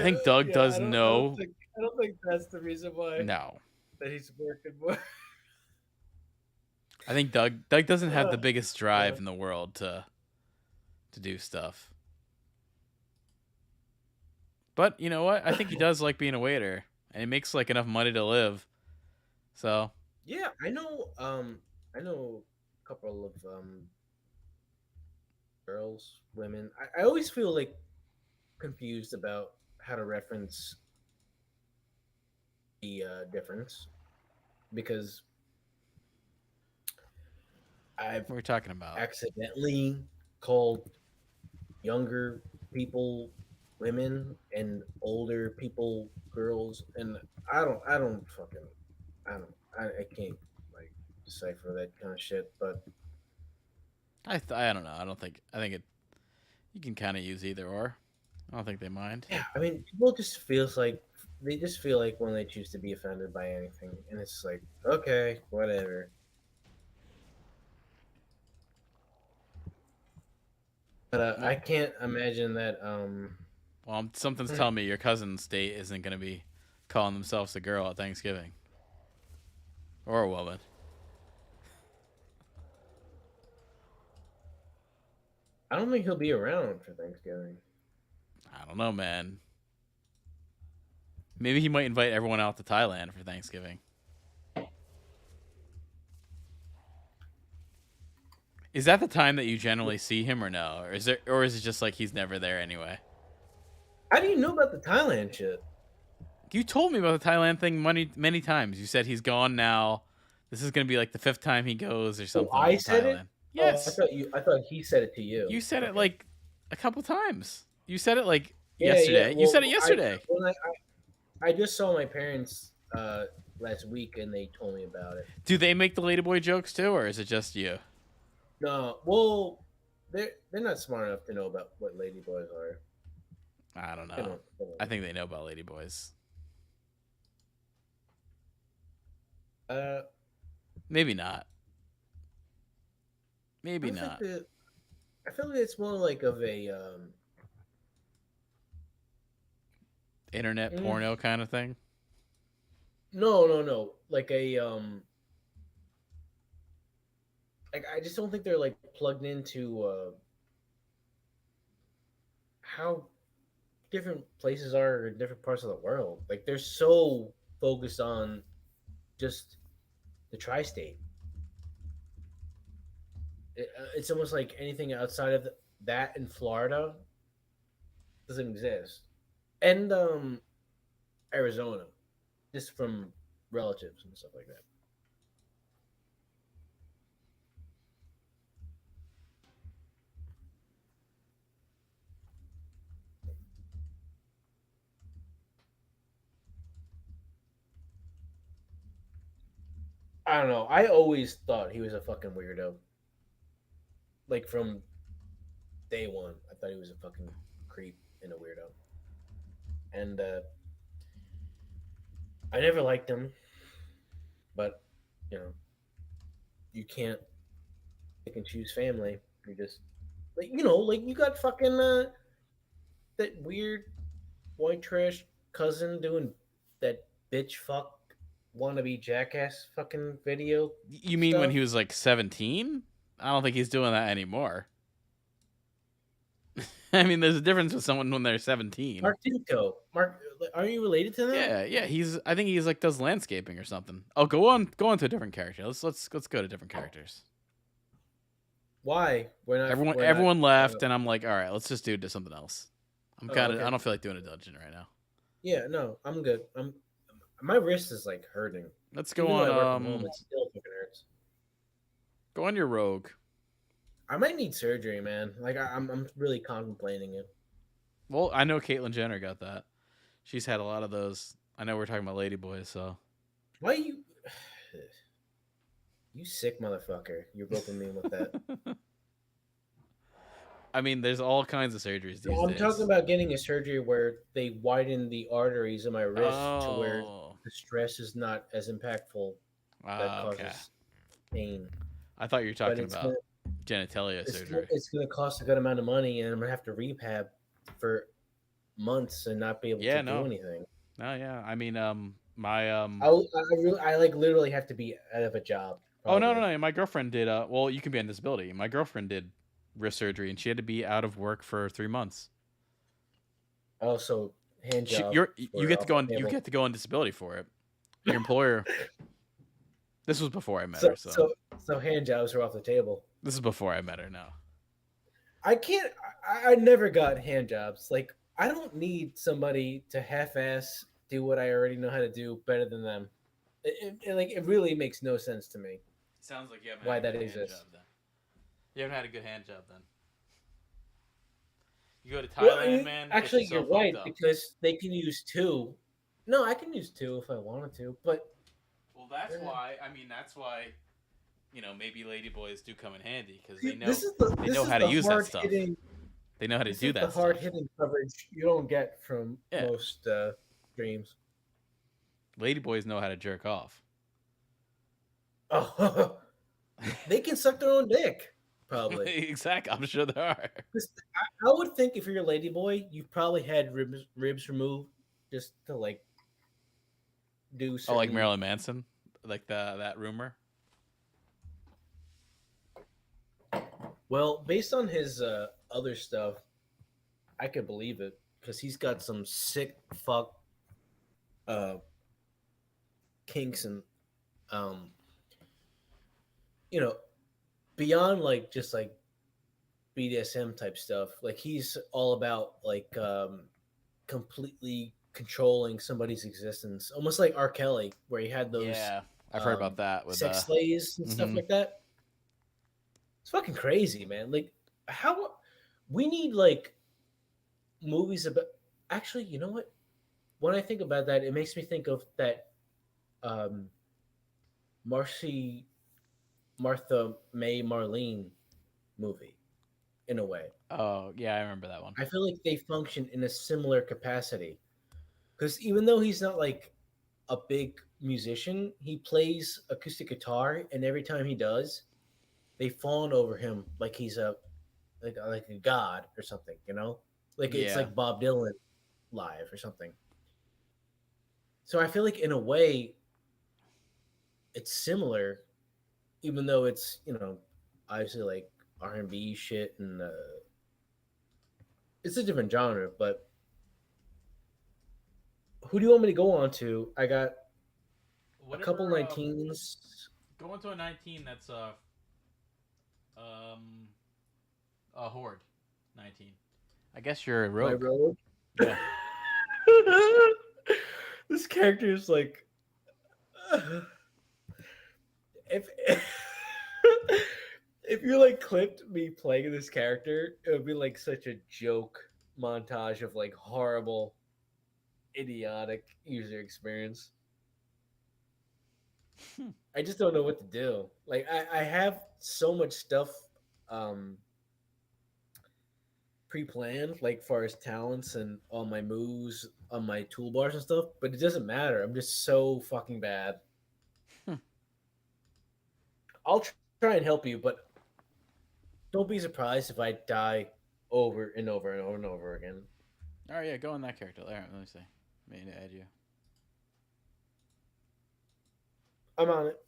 think Doug Yeah. does know. I don't think that's the reason why No, that he's working more. I think Doug doesn't have the Uh, biggest yeah. drive in the world to do stuff. But you know what? I think he does like being a waiter, and he makes like enough money to live. So Yeah, I know. I know a couple of girls, women. I always feel like confused about how to reference the difference because I've what we're talking about. accidentally called younger people women and older people girls, and I can't like decipher that kind of shit. But I don't know. I think it. You can kind of use either or. I don't think they mind. yeah, I mean, people just feels like they just feel like when they choose to be offended by anything, and it's like, okay, whatever. But I Well, can't imagine that. something's telling me your cousin's state isn't going to be calling themselves a girl at Thanksgiving or a woman. I don't think he'll be around for Thanksgiving. I don't know, man. Maybe he might invite everyone out to Thailand for Thanksgiving. Is that the time that you generally see him, or no? Or is it just like he's never there anyway? How do you know about the Thailand shit? You told me about the Thailand thing many times. You said he's gone now. This is gonna be like the fifth time he goes or Oh, something I to said it. Thailand. Oh, Yes, I thought he said it to you. you said it Okay. like a couple times. You said it like Yeah, yeah. yesterday. You said it yesterday. I just saw my parents last week, and they told me about it. Do they make the ladyboy jokes too, or is it just you? No, well, they're not smart enough to know about what ladyboys are. I don't They know. don't, they don't. I think they know about ladyboys. Uh, Maybe not. I Maybe don't think not. that. I feel like it's more like of a. Internet Mm, porno kind of thing. no. Like a Like I just don't think they're like plugged into how different places are in different parts of the world. Like they're so focused on just the tri-state. It's almost like anything outside of that in Florida doesn't exist, and Arizona, just from relatives and stuff like that. I don't know. I always thought he was a fucking weirdo. Like from day one, I thought he was a fucking creep and a weirdo. And I never liked him, but you know, you can't pick and choose family. You just Like like you got fucking that weird white trash cousin doing that bitch fuck wannabe jackass fucking video You mean when stuff. he was like 17? I don't think he's doing that anymore. I mean, there's a difference with someone when they're 17. Mark Tinko. Mark, are you related to them? Yeah. I think he's like does landscaping or something. Oh, go on to a different character. Let's go to different characters. Why? Everyone left, and I'm like, all right, let's just do something else. Okay. I don't feel like doing a dungeon right now. Yeah, no, I'm good. My wrist is like hurting. Let's go Even though on. I work from home, it still fucking hurts. Go on your rogue. I might need surgery, man. Like I'm really contemplating it. Well, I know Caitlyn Jenner got that. She's had a lot of those. I know we're talking about ladyboys, so. Why you? You sick motherfucker! You're roping me with that. I mean, there's all kinds of surgeries these I'm days. talking about getting a surgery where they widen the arteries in my wrist to where Oh. the stress is not as impactful that causes Okay. pain. I thought you were But talking it's about gonna, genitalia surgery. it's gonna cost a good amount of money, and I'm gonna have to rehab for months and not be able to do anything. No, yeah. I mean, my I like literally have to be out of a job. Oh Probably. no! My girlfriend did. Well, you can be on disability. My girlfriend did wrist surgery, and she had to be out of work for 3 months. Also, hand job. You get to go on. You get to go on disability for it. Your employer. This was before I met her. So hand jobs are off the table. This is before I met her. No. I can't. I never got hand jobs. Like I don't need somebody to half-ass do what I already know how to do better than them. It really makes no sense to me. Sounds like you haven't Why had a that good exists. hand job then. You haven't had a good hand job then. You go to Thailand, man. Actually, you're right because they can use two. No, I can use two if I wanted to, but well, that's why. I mean, that's why. Maybe ladyboys do come in handy because they know they know how to use that stuff. They know how to do that. The hard hitting coverage you don't get from most streams. Ladyboys know how to jerk off. Oh, they can suck their own dick. Probably. Exactly. I'm sure there are. I would think if you're a ladyboy, you've probably had ribs removed just to like do certain... Oh, like Marilyn Manson? Like that rumor? Well, based on his other stuff, I could believe it because he's got some sick fuck kinks and beyond like just like BDSM type stuff. Like he's all about like completely controlling somebody's existence, almost like R. Kelly, where he had those. Yeah, I've heard about that with sex slaves and stuff like that. It's fucking crazy, man. Like how we need like movies about. Actually, you know what? When I think about that, it makes me think of that Martha May Marlene movie in a way. Oh, yeah, I remember that one. I feel like they function in a similar capacity. Because even though he's not like a big musician, he plays acoustic guitar, and every time he does, they fawn over him like he's like a god or something, Like it's like Bob Dylan live or something. So I feel like in a way it's similar, even though it's obviously like R&B shit and it's a different genre. But who do you want me to go on to? I got a couple 19s. Go into a 19 that's a horde 19. I guess you're a rogue. My rogue? Yeah. This character is like if if you like clipped me playing this character, it would be like such a joke montage of like horrible, idiotic user experience. I just don't know what to do. Like I have so much stuff pre-planned, like far as talents and all my moves on my toolbars and stuff, but it doesn't matter. I'm just so fucking bad. I'll try and help you, but Don't be surprised if I die over and over and over and over again. All right, yeah, go on that character. All right, let me see. Maybe add you. I'm on it.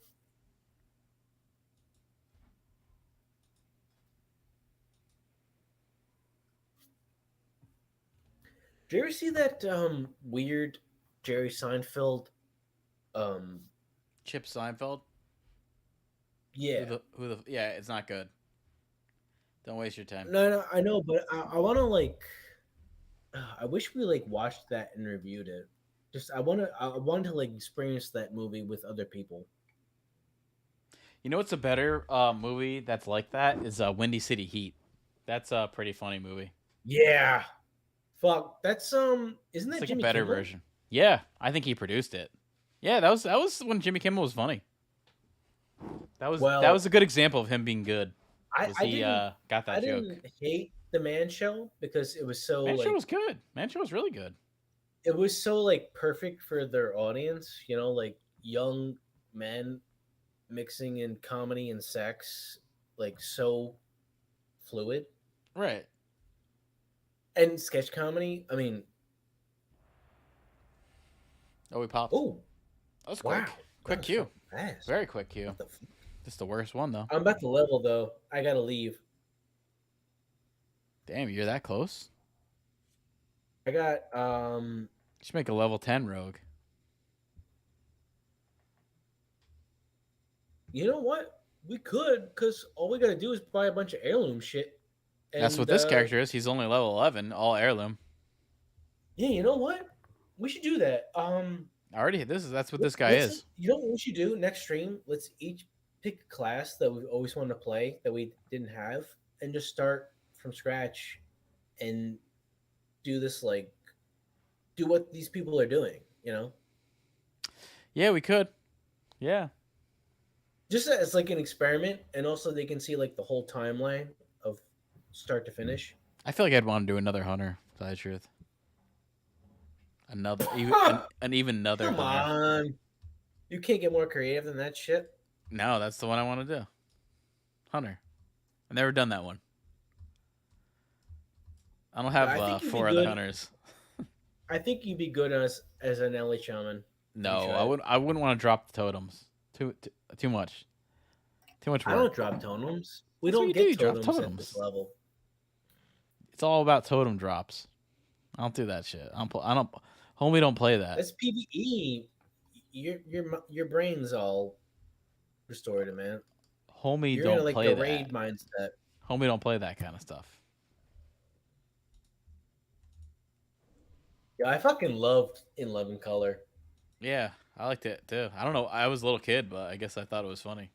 Do you ever see that weird Jerry Seinfeld? Um, Chip Seinfeld. yeah. Yeah, it's not good. Don't waste your time. No, I know, but I want to like. I wish we like watched that and reviewed it. Just I want to like experience that movie with other people. You know what's a better movie that's like that is Windy City Heat. That's a pretty funny movie. Yeah. Fuck. That's Isn't It's that like a Jimmy better Kimmel? version. Yeah, I think he produced it. Yeah, that was when Jimmy Kimmel was funny. That was a good example of him being good. Was I he didn't got I that joke? didn't hate the Man Show because it was so Man Show like was good. Man Show was really good. it was so like perfect for their audience. You know, like young men mixing in comedy and sex, like so fluid. Right. And sketch comedy. I mean, Oh, we popped. oh That was wow, quick. that Quick was cue. fucking fast. Very quick cue. What the Just the worst one though. I'm about to level though. I gotta leave. Damn, you're that close. I got You should make a level 10 rogue. you know what? We could, because all we gotta do is buy a bunch of heirloom shit. And That's what this character is. He's only level 11, all heirloom. yeah, you know what? We should do that. Already, that's what this guy is. You know what we should do next stream? Let's each pick a class that we've always wanted to play that we didn't have, and just start from scratch, and do this like do what these people are doing. You know, Yeah, we could. Yeah. just as like an experiment, and also they can see like the whole timeline of start to finish. I feel like I'd want to do another hunter, to tell you the truth. An even another Come hunter. on, you can't get more creative than that shit. No, that's the one I want to do. Hunter. I've never done that one. I don't have I think you'd be 4 other good. hunters. I think you'd be good as an LA shaman. No, try I it. wouldn't want to drop the totems. Too much. Too much I work. don't drop totems. We That's what don't you do, you get drop totems at totems. this level. It's all about totem drops. I don't do that shit. I don't. Homie, don't play that. That's PVE. Your brain's all restored, man. Homie, You're don't in like play the raid that. mindset. Homie, don't play that kind of stuff. Yeah, I fucking loved In Love and Color. Yeah, I liked it too. I don't know. I was a little kid, but I guess I thought it was funny.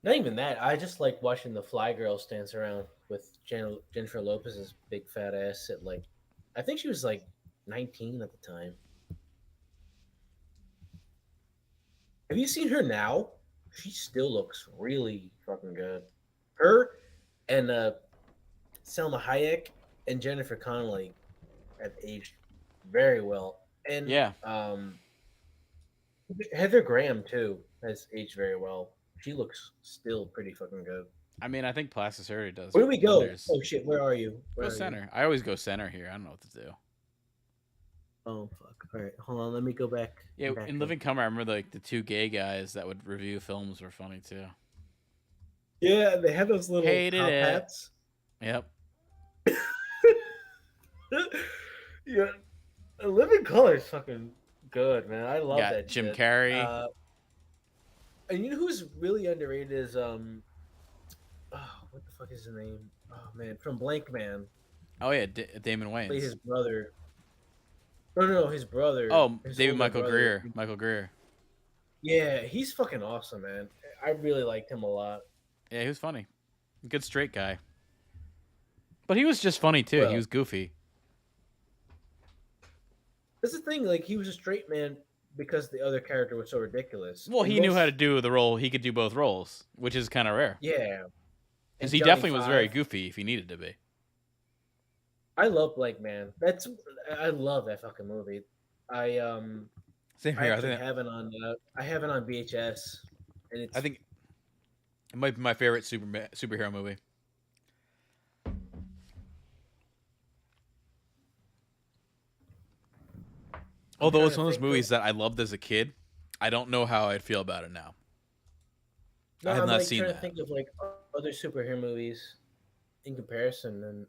Not even that. I just like watching the Fly Girls dance around with Jennifer Lopez's big fat ass at like, I think she was like 19 at the time. Have you seen her now? She still looks really fucking good. Her and Selma Hayek and Jennifer Connelly have aged very well. And Yeah. Heather Graham too has aged very well. She looks still pretty fucking good. I mean, I think plastic surgery does. Where do we go? wonders. Oh shit, where are you? Where Go are you? center. I always go center here. I don't know what to do. Oh fuck. All right, hold on. Let me go back. Yeah, back in up. Living Color, I remember like the 2 gay guys that would review films were funny too. Yeah, they have those little Hated top it. hats. Yep. Yeah, Living Color is fucking good, man. I love Got that. Jim shit. Carrey. And you know who's really underrated is what the fuck is his name? Oh man, from Blank Man. Oh yeah, Damon Played Wayans. his brother. No, his brother. Oh, his David older Michael brother. Greer. Michael Greer. Yeah, he's fucking awesome, man. I really liked him a lot. Yeah, he was funny. Good straight guy. But he was just funny too. Well, He was goofy. That's the thing. Like he was a straight man because the other character was so ridiculous. Well, And he knew how to most- do the role. He could do both roles, which is kind of rare. Yeah, Because And he Johnny definitely was very Five. goofy if he needed to be. I love Blank Man. I love that fucking movie. Same I here. actually have it on. I have it on VHS, and it's. I think It might be my favorite superhero movie. Although it's one of those movies that I loved as a kid, I don't know how I'd feel about it now. No, I have I'm not like seen trying to that. think of like other superhero movies in comparison,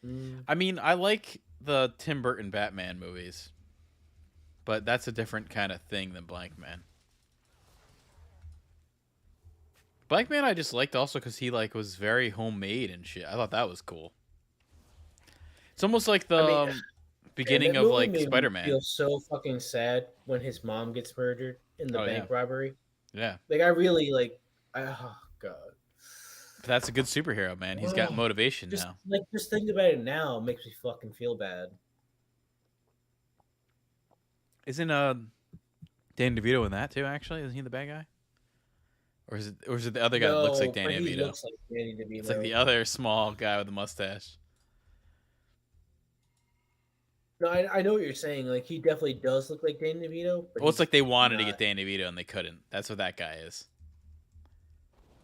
and I mean, I like the Tim Burton Batman movies, but that's a different kind of thing than Blank Man. Blank Man I just liked also because he like was very homemade and shit. I thought that was cool. It's almost like the I mean, man, beginning that of movie like made me Spider-Man. feel so fucking sad when his mom gets murdered in the Oh yeah, bank robbery. yeah. Like I really like, oh god. But that's a good superhero, man. He's got Oh, motivation now. just think about it now makes me fucking feel bad. Isn't Danny DeVito in that too? Actually, isn't he the bad guy? Or is it the other guy that looks like No, but Danny he DeVito? looks like Danny It's like DeVito. the other small guy with the mustache. No, I know what you're saying. Like he definitely does look like Danny DeVito, but Well, it's he's like they wanted to not. get Danny DeVito and they couldn't. That's what that guy is.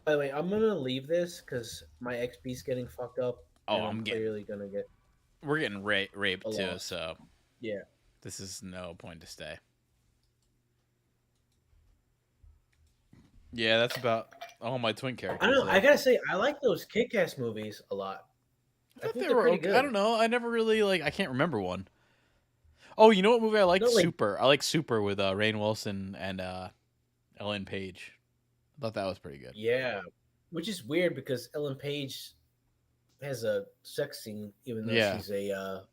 By the way, I'm gonna leave this because my XP's getting fucked up, Oh, and I'm clearly gonna get we're getting raped a too, loss. so Yeah. this is no point to stay. Yeah, that's about all my twin characters. I don't know. though. I gotta say, I like those Kick-Ass movies a lot. I thought think they they're were pretty okay. good. I don't know. I never really like. I can't remember one. Oh, you know what movie I liked? No, like- Super. I like Super with Rainn Wilson and Ellen Page. I thought that was pretty good. Yeah, which is weird because Ellen Page has a sex scene, even though Yeah. she's a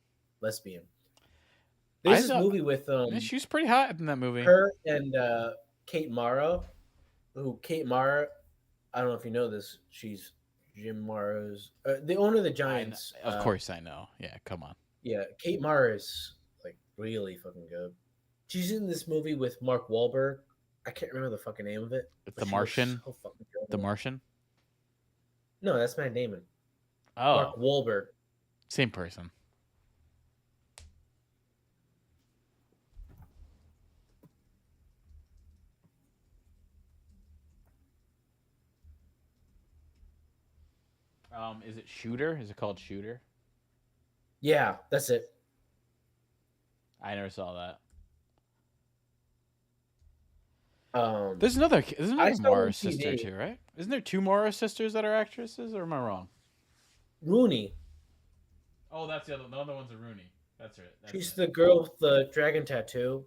lesbian. There's this thought- movie with Yeah, she was pretty hot in that movie. her and Kate Mara. Who Kate Mara? I don't know if you know this. She's Jim Mara's the owner of the Giants. Of course, I know. Yeah, come on. Yeah, Kate Mara is like really fucking good. She's in this movie with Mark Wahlberg. I can't remember the fucking name of it. It's but The she looks Martian. so fucking good. The Martian. No, that's Matt Damon. Oh, Mark Wahlberg. same person. Is it Shooter? Is it called Shooter? Yeah, that's it. I never saw that. There's There's another I saw Mara on sister TV. too, right? Isn't there two Mara sisters that are actresses, or am I wrong? Rooney. Oh, that's the other one's a Rooney. That's right. She's the girl with the dragon tattoo.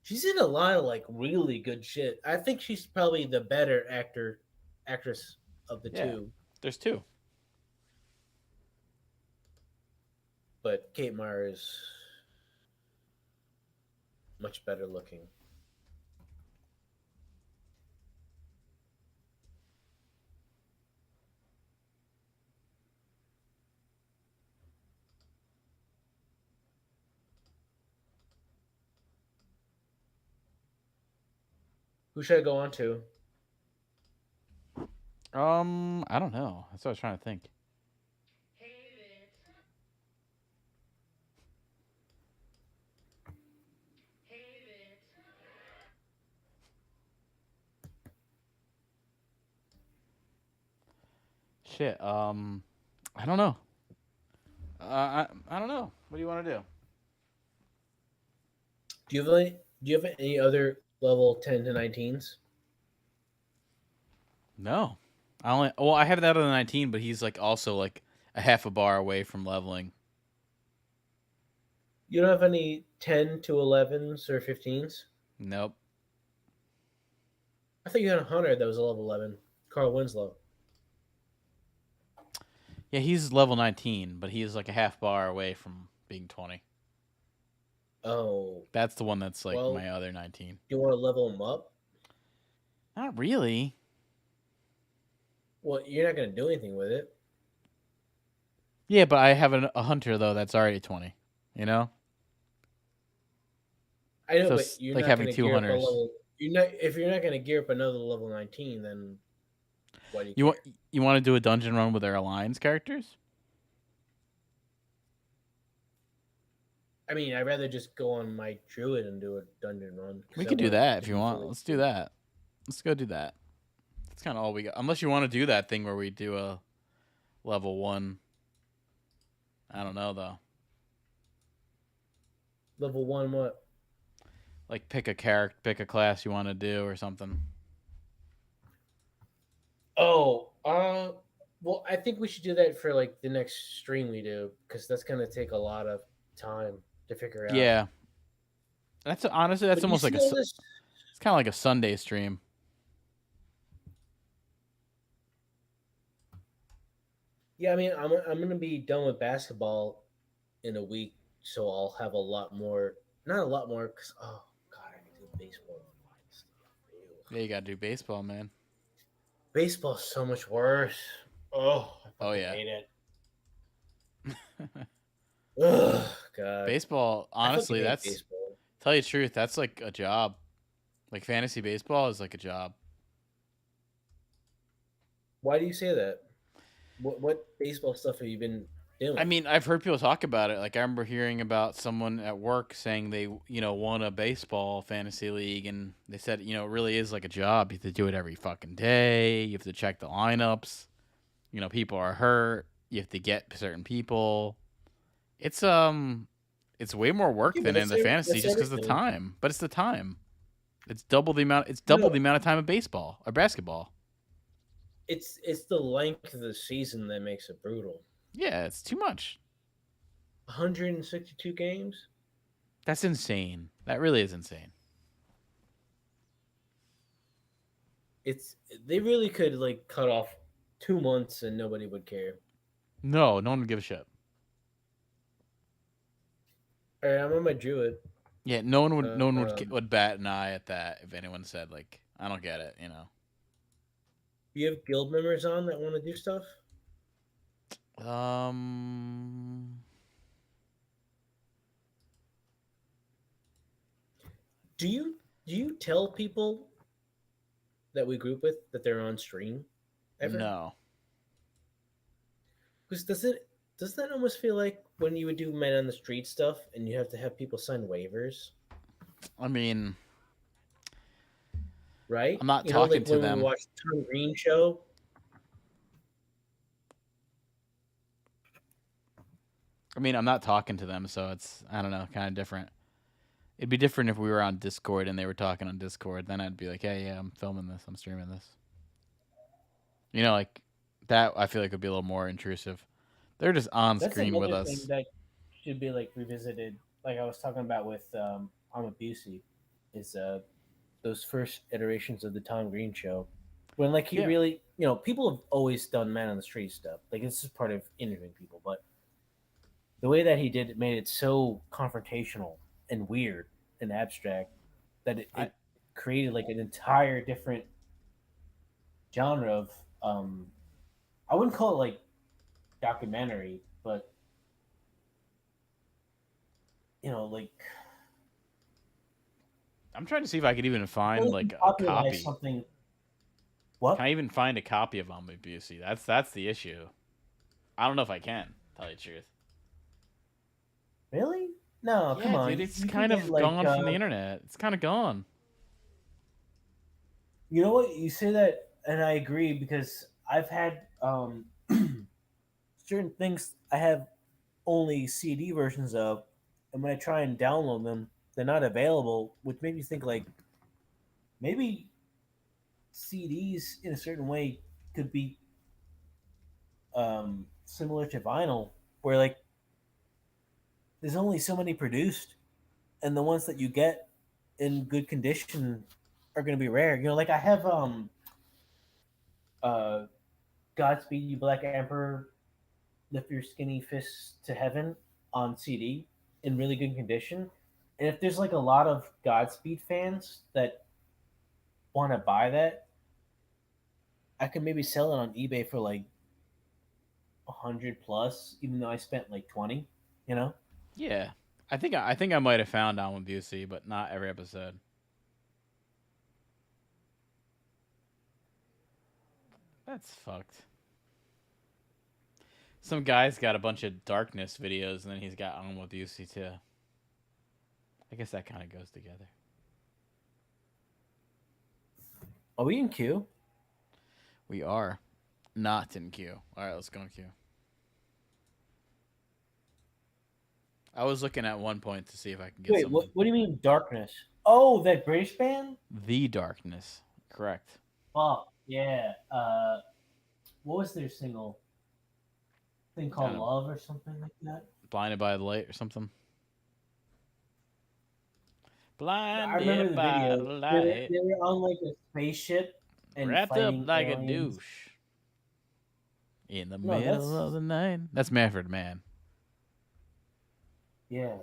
She's in a lot of like really good shit. I think she's probably the better actress of the two. There's two. But Kate Mara is much better looking. Who should I go on to? I don't know. That's what I was trying to think. Shit. I don't know. I don't know. What do you want to do? Do you have any other level 10 to 19s? No. I have that on the 19, but he's like also like a half a bar away from leveling. You don't have any 10 to 11s or 15s? Nope. I thought you had a hunter that was a level 11. Carl Winslow. Yeah, he's level 19, but he's like a half bar away from being 20. Oh. That's the one that's like Well, my other 19. Do you want to level him up? Not really. Well, you're not going to do anything with it. Yeah, but I have a hunter though that's already 20. You know? I know, So but it's you're like not having going to two gear up a hunters. level. If you're not going to gear up another level 19, then why do You care? you want to do a dungeon run with our alliance characters? I mean, I'd rather just go on my druid and do a dungeon run. 'Cause We I could do want that to if you be want. fully. Let's do that. Let's go do that. That's kind of all we got. Unless you want to do that thing where we do a level 1. I don't know though. Level 1 what? Like pick a character, pick a class you want to do or something. Oh, well, I think we should do that for like the next stream we do because that's gonna take a lot of time to figure out. Yeah. That's honestly that's But you almost like see all this? it's kind of like a Sunday stream. Yeah, I mean, I'm gonna be done with basketball in a week, so I'll have a lot more. Not a lot more, because oh god, I can do baseball online stuff. Ew. Yeah, you got to do baseball, man. Baseball's so much worse. Oh, I Oh fucking yeah. hate it. Ugh, god, Baseball, I fucking honestly, hate that's baseball. tell you the truth, that's like a job. Like fantasy baseball is like a job. Why do you say that? What baseball stuff have you been doing? I mean, I've heard people talk about it. Like I remember hearing about someone at work saying they, won a baseball fantasy league, and they said, it really is like a job. You have to do it every fucking day. You have to check the lineups. People are hurt. You have to get certain people. It's way more work Yeah, but than in the fantasy that's just because of the everything. time. But it's the time. It's double the amount. It's No, double the amount of time of baseball or basketball. it's the length of the season that makes it brutal. Yeah, it's too much. 162 games. That's insane. That really is insane. It's they really could like cut off 2 months and nobody would care. No one would give a shit. All right, I'm on my druid. Yeah, no one would Um, would bat an eye at that if anyone said like, I don't get it. you have guild members on that want to do stuff. Um, Do you tell people that we group with that they're on stream ever? no. Because does that almost feel like when you would do men on the street stuff and you have to have people sign waivers, I mean, right? I'm not You know, talking like to when we them. watched the Tom Green show. I mean, I'm not talking to them, so it's I don't know, kind of different. It'd be different if we were on Discord and they were talking on Discord. Then I'd be like, hey, yeah, I'm filming this. I'm streaming this. Like that. I feel like would be a little more intrusive. They're just on That's screen with another thing us. that should be like revisited. Like I was talking about with Busey, is those first iterations of the Tom Green show, when like he Yeah. really, people have always done man on the street stuff. Like this is part of interviewing people, but the way that he did it made it so confrontational and weird and abstract that it, I- it created like an entire different genre of I wouldn't call it like documentary, but like I'm trying to see if I could even find really like a popularize copy. something. Can What? I even find a copy of On Busey? That's the issue. I don't know if I can tell you the truth. Really? No, come Yeah, on. dude, it's You can kind get of like gone from the internet. It's kind of gone. you know what, you say that and I agree because I've had certain things I have only CD versions of, and when I try and download them, they're not available, which made me think like maybe CDs in a certain way could be similar to vinyl, where like there's only so many produced, and the ones that you get in good condition are going to be rare. Like I have uh, Godspeed You Black Emperor, Lift Your Skinny Fists to Heaven on CD in really good condition. And if there's like a lot of Godspeed fans that want to buy that, I could maybe sell it on eBay for like 100 plus, even though I spent like 20. You know, Yeah, I think I might have found On Busey, but not every episode. That's fucked. Some guy's got a bunch of darkness videos, and then he's got On Busey too. I guess that kind of goes together. Are we in queue? We are not in queue. All right, let's go in queue. I was looking at one point to see if I can get Wait, something. what do you mean darkness? Oh, that British band? The Darkness. Correct. Fuck yeah. What was their single? Thing called Kinda Love or something like that. Blinded by the light or something. I remember Blinded the by the video. light. They were on like a spaceship and Wrapped up fighting like aliens. a douche. In the No, middle of that's the night. That's Manfred Mann. yeah,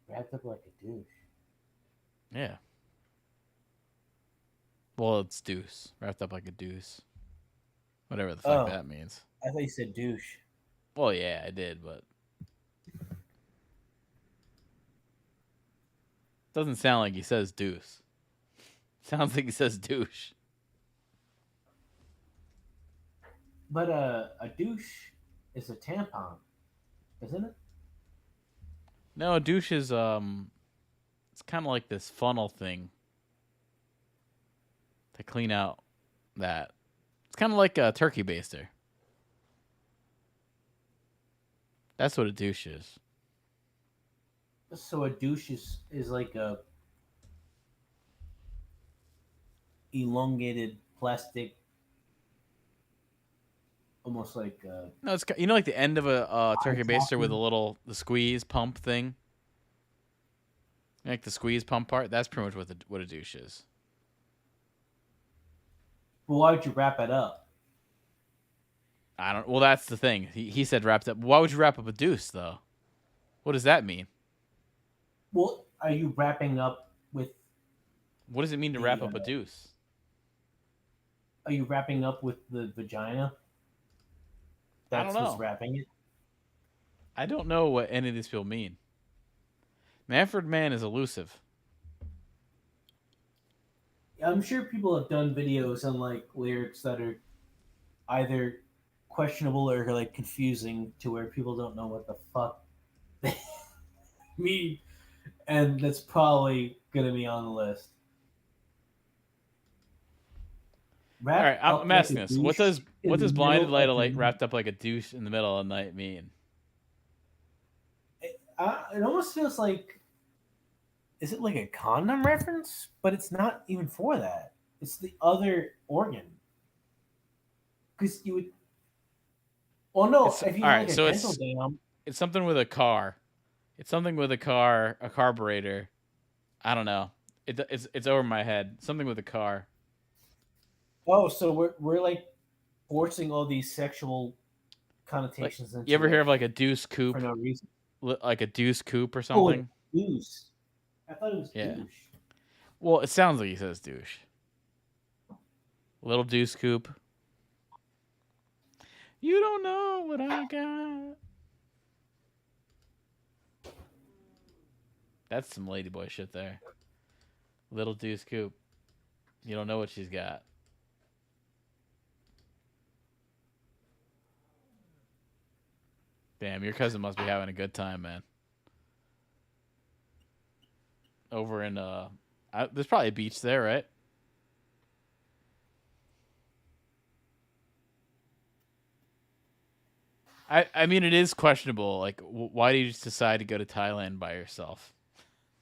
wrapped up like a douche. Yeah. Well, it's deuce. Wrapped up like a deuce. Whatever the fuck Oh, that means. I thought you said douche. Well, yeah, I did, but doesn't sound like he says deuce. Sounds like he says douche. But a douche is a tampon, isn't it? No, douche is it's kind of like this funnel thing to clean out that. It's kind of like a turkey baster. That's what a douche is. So a douche is like a elongated plastic, almost like No, it's like the end of a turkey baster with the squeeze pump thing. Like the squeeze pump part. That's pretty much what a douche is. But why would you wrap it up? I don't. Well, that's the thing. He said wrapped up. Why would you wrap up a deuce though? What does that mean? Well, are you wrapping up with? What does it mean to wrap up a deuce? Are you wrapping up with the vagina? I don't That's know. what's wrapping it. I don't know what any of these people mean. Manfred Mann is elusive. I'm sure people have done videos on like lyrics that are either questionable or like confusing to where people don't know what the fuck they mean, and that's probably gonna be on the list. All right, I'm asking this. What does blinded light light wrapped up like a douche in the middle of the night mean? It almost feels like, is it like a condom reference? But it's not even for that. It's the other organ. Because you would. Well, no. If you all have right, like so a dental dam, it's something with a car. It's something with a car, a carburetor. I don't know. It's over my head. Something with a car. oh, so we're like forcing all these sexual connotations into. You ever hear it of like a deuce coupe? for no reason? Like a deuce coupe or Oh, something? douche. I thought it was Yeah. douche. Well, it sounds like he says douche. Little deuce coupe. You don't know what I got. That's some ladyboy shit there. Little deuce coupe. You don't know what she's got. Damn, your cousin must be having a good time, man. Over in there's probably a beach there, right? I mean, it is questionable. Like, why do you just decide to go to Thailand by yourself?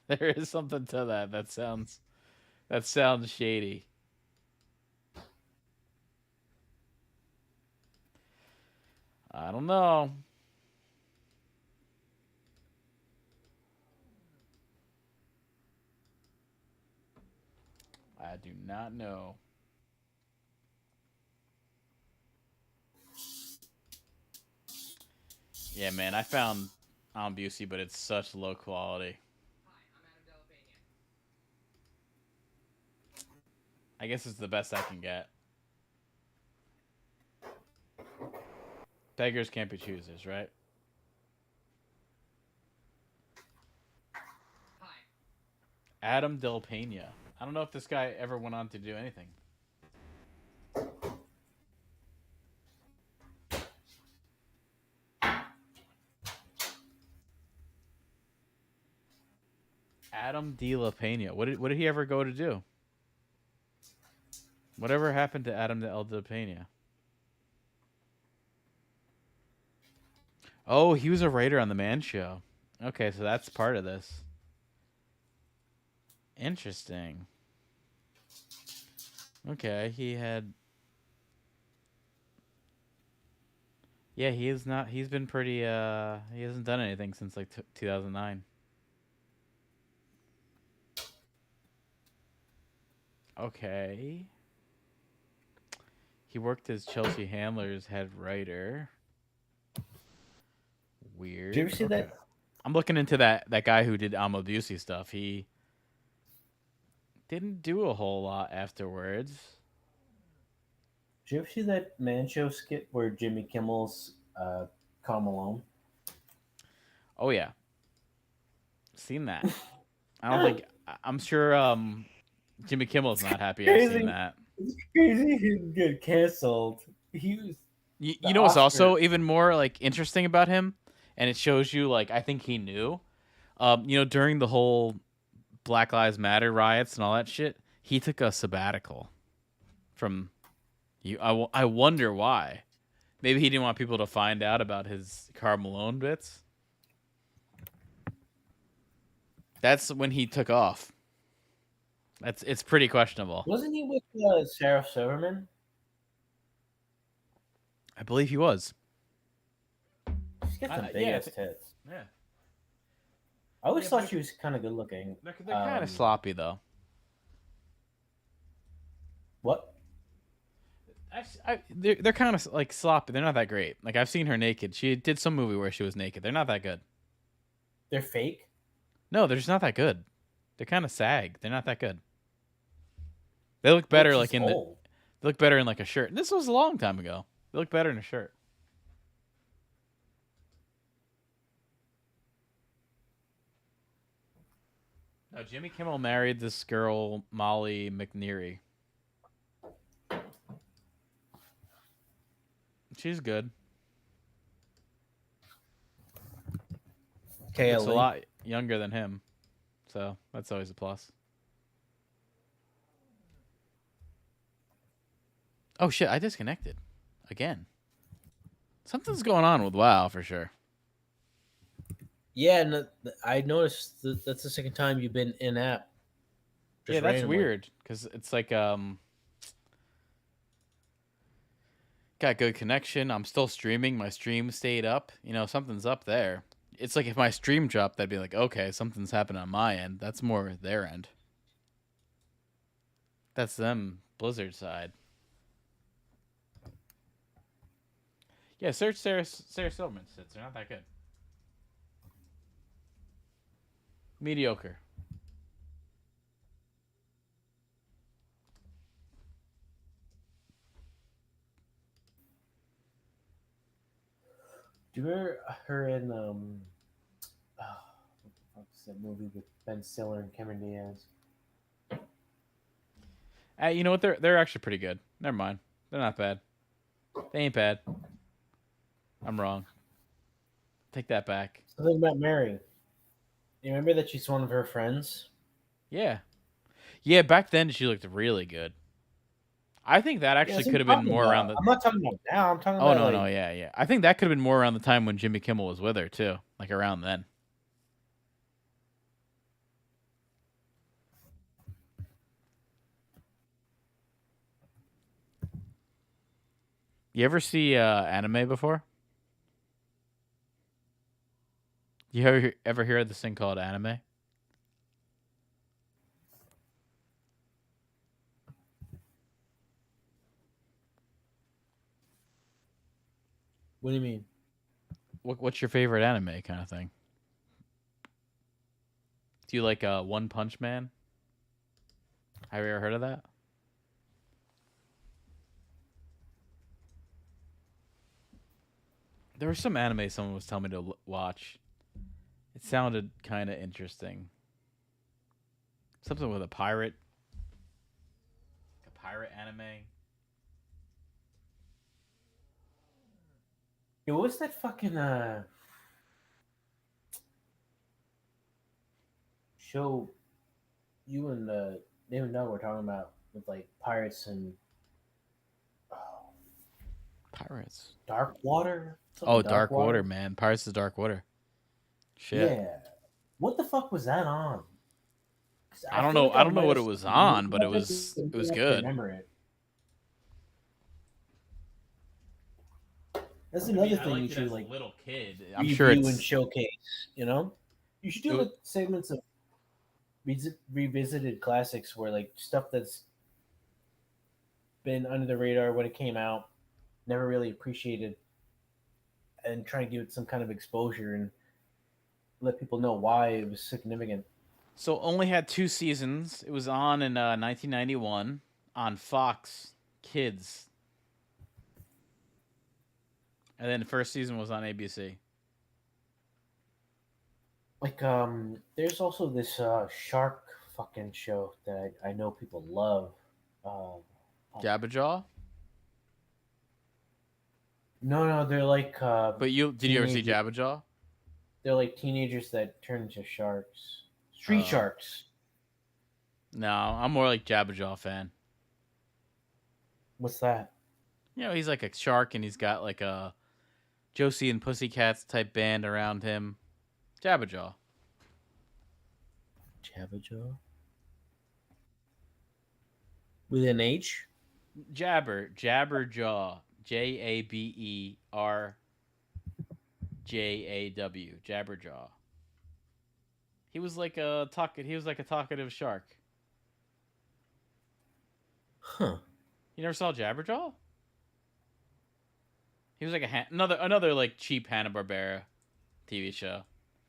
There is something to that. That sounds shady. I don't know. I do not know. Yeah, man, I found Busey, but it's such low quality. I guess it's the best I can get. Beggars can't be choosers, right? Adam Del Pena. I don't know if this guy ever went on to do anything. Adam De La Pena. What did he ever go to do? Whatever happened to Adam De La Pena? Oh, he was a writer on the Man Show. Okay, so that's part of this. Interesting. Okay, he had. Yeah, he is not. He's been pretty. He hasn't done anything since like 2009. Okay. He worked as Chelsea Handler's head writer. Weird. Did you ever see that? I'm looking into that guy who did Amodusi stuff. He didn't do a whole lot afterwards. Did you ever see that Man Show skit where Jimmy Kimmel's Karl Malone? Oh yeah, seen that. I don't think. I'm sure. Jimmy Kimmel's not happy I've seen that. It's crazy he didn't get canceled. He was. You know what's also even more like interesting about him, and it shows you like I think he knew. During the whole Black Lives Matter riots and all that shit, he took a sabbatical from you. I wonder why. Maybe he didn't want people to find out about his Karl Malone bits. That's when he took off. It's pretty questionable. Wasn't he with Sarah Silverman? I believe he was. She's got the big ass tits. Yeah. I always thought she was kind of good looking. They're kind of sloppy though. What? They're kind of like sloppy. They're not that great. Like I've seen her naked. She did some movie where she was naked. They're not that good. They're fake? No, they're just not that good. They're kind of sag. They're not that good. They look better like in the. They look better in like a shirt. And this was a long time ago. They look better in a shirt. No, Jimmy Kimmel married this girl Molly McNeary. She's good. KLE. Looks a lot younger than him, so that's always a plus. Oh shit! I disconnected again. Something's going on with WoW for sure. Yeah, and I noticed that's the second time you've been in app. Yeah, that's randomly. Weird because it's like got good connection. I'm still streaming. My stream stayed up. Something's up there. It's like if my stream dropped, I'd be like, okay, something's happened on my end. That's more their end. That's them, Blizzard side. Yeah, search Sarah Silverman sits. They're not that good. Mediocre. Do you remember her in what's that movie with Ben Stiller and Cameron Diaz? You know what? They're actually pretty good. Never mind. They're not bad. They ain't bad. I'm wrong. Take that back. Something about Mary. You remember that she's one of her friends? Yeah. Yeah, back then she looked really good. I think that actually could have been more around the... I'm not talking about now. I'm talking about... Oh, no, yeah. I think that could have been more around the time when Jimmy Kimmel was with her, too. Like, around then. You ever see anime before? You ever hear of this thing called anime? What do you mean? What's your favorite anime kind of thing? Do you like One Punch Man? Have you ever heard of that? There was some anime someone was telling me to watch. It sounded kind of interesting. Something with a pirate. A pirate anime. Yeah, what was that fucking show you and David Dunn were talking about with like pirates and oh, Pirates. Dark Water. Oh, Something Dark Dark Water, Water. man. Pirates of Dark Water. Shit. Yeah. What the fuck was that on? 'Cause I I don't feel know. like I I don't know might what have it was seen it. on, but it was I good. remember it. That's I another mean, I thing you liked it should as a like little kid. I'm review sure and it's. showcase. You know, you should do It, like segments of revisited classics where like stuff that's been under the radar when it came out, never really appreciated, and try and give it some kind of exposure and let people know why it was significant. so only had 2 seasons. It was on in 1991 on Fox Kids, and then the first season was on ABC. Like, there's also this shark fucking show that I know people love. Uh, Jabberjaw. no, they're like But did you ever see teenagers. Jabberjaw? They're like teenagers that turn into sharks. Street Oh. sharks. No, I'm more like Jabberjaw fan. What's that? You know, he's like a shark and he's got like a Josie and Pussycats type band around him. Jabberjaw. Jabberjaw? With an H? Jabberjaw. Jaberjaw. Jabberjaw. He was like a talkative shark. Huh. You never saw Jabberjaw? He was like another like cheap Hanna-Barbera TV show.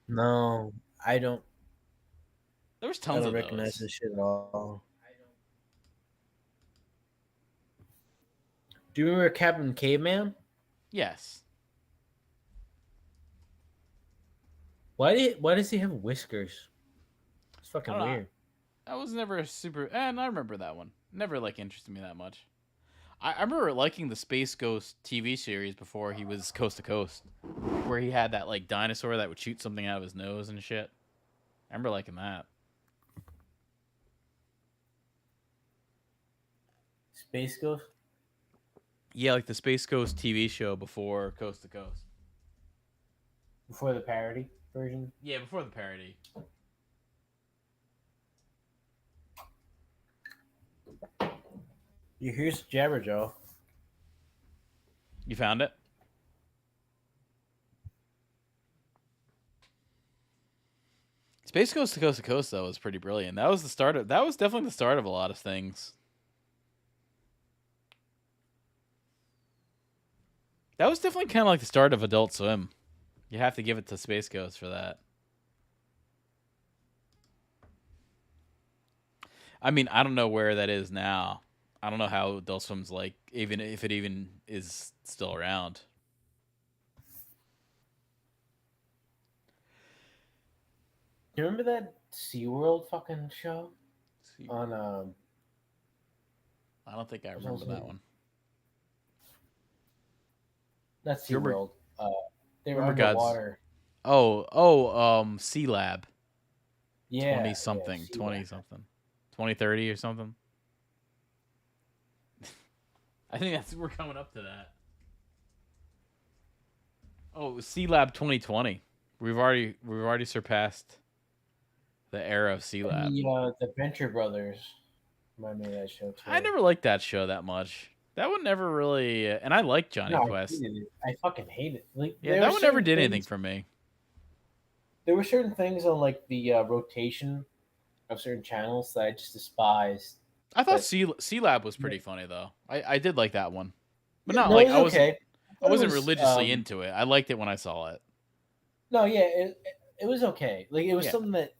No, I don't. There was I tons don't of recognize those. this shit at all. Do you remember Captain Caveman? Yes. Why does he have whiskers? It's I fucking don't know. weird. I was never a super. And I remember that one. Never like interested me that much. I remember liking the Space Ghost TV series before he was Coast to Coast, where he had that like dinosaur that would shoot something out of his nose and shit. I remember liking that. Space Ghost? Yeah, like the Space Ghost TV show before Coast to Coast. Before the parody version? Yeah, before the parody. Here's Jabberjaw. You found it? Space Ghost to Coast though was pretty brilliant. That was the start of. That was definitely the start of a lot of things. That was definitely kind of like the start of Adult Swim. You have to give it to Space Ghost for that. I mean, I don't know where that is now. I don't know how Adult Swim's like, even if it even is still around. Do you remember that SeaWorld fucking show? On I don't think I remember that one. Not Do you remember- SeaWorld. They were remember God's- underwater. Sea Lab. Yeah. 20 something, yeah, 20 SeaWorld. something. 2030 or something. I think we're coming up to that. Oh, it was Sea Lab 2020. We've already surpassed the era of Sea Lab. And the Venture Brothers remind me of that show too. I never liked that show that much. That one never really, and I liked Johnny No, Quest. I fucking hate it. Like, Yeah, there that were one never certain did anything things- for me. There were certain things on like the rotation of certain channels that I just despised. I thought But- Sea Lab was pretty funny though. I did like that one, but Yeah, not no, like it I was wasn't. okay. I wasn't It was, religiously into it. I liked it when I saw it. No, yeah, it was okay. Like it was Yeah. something that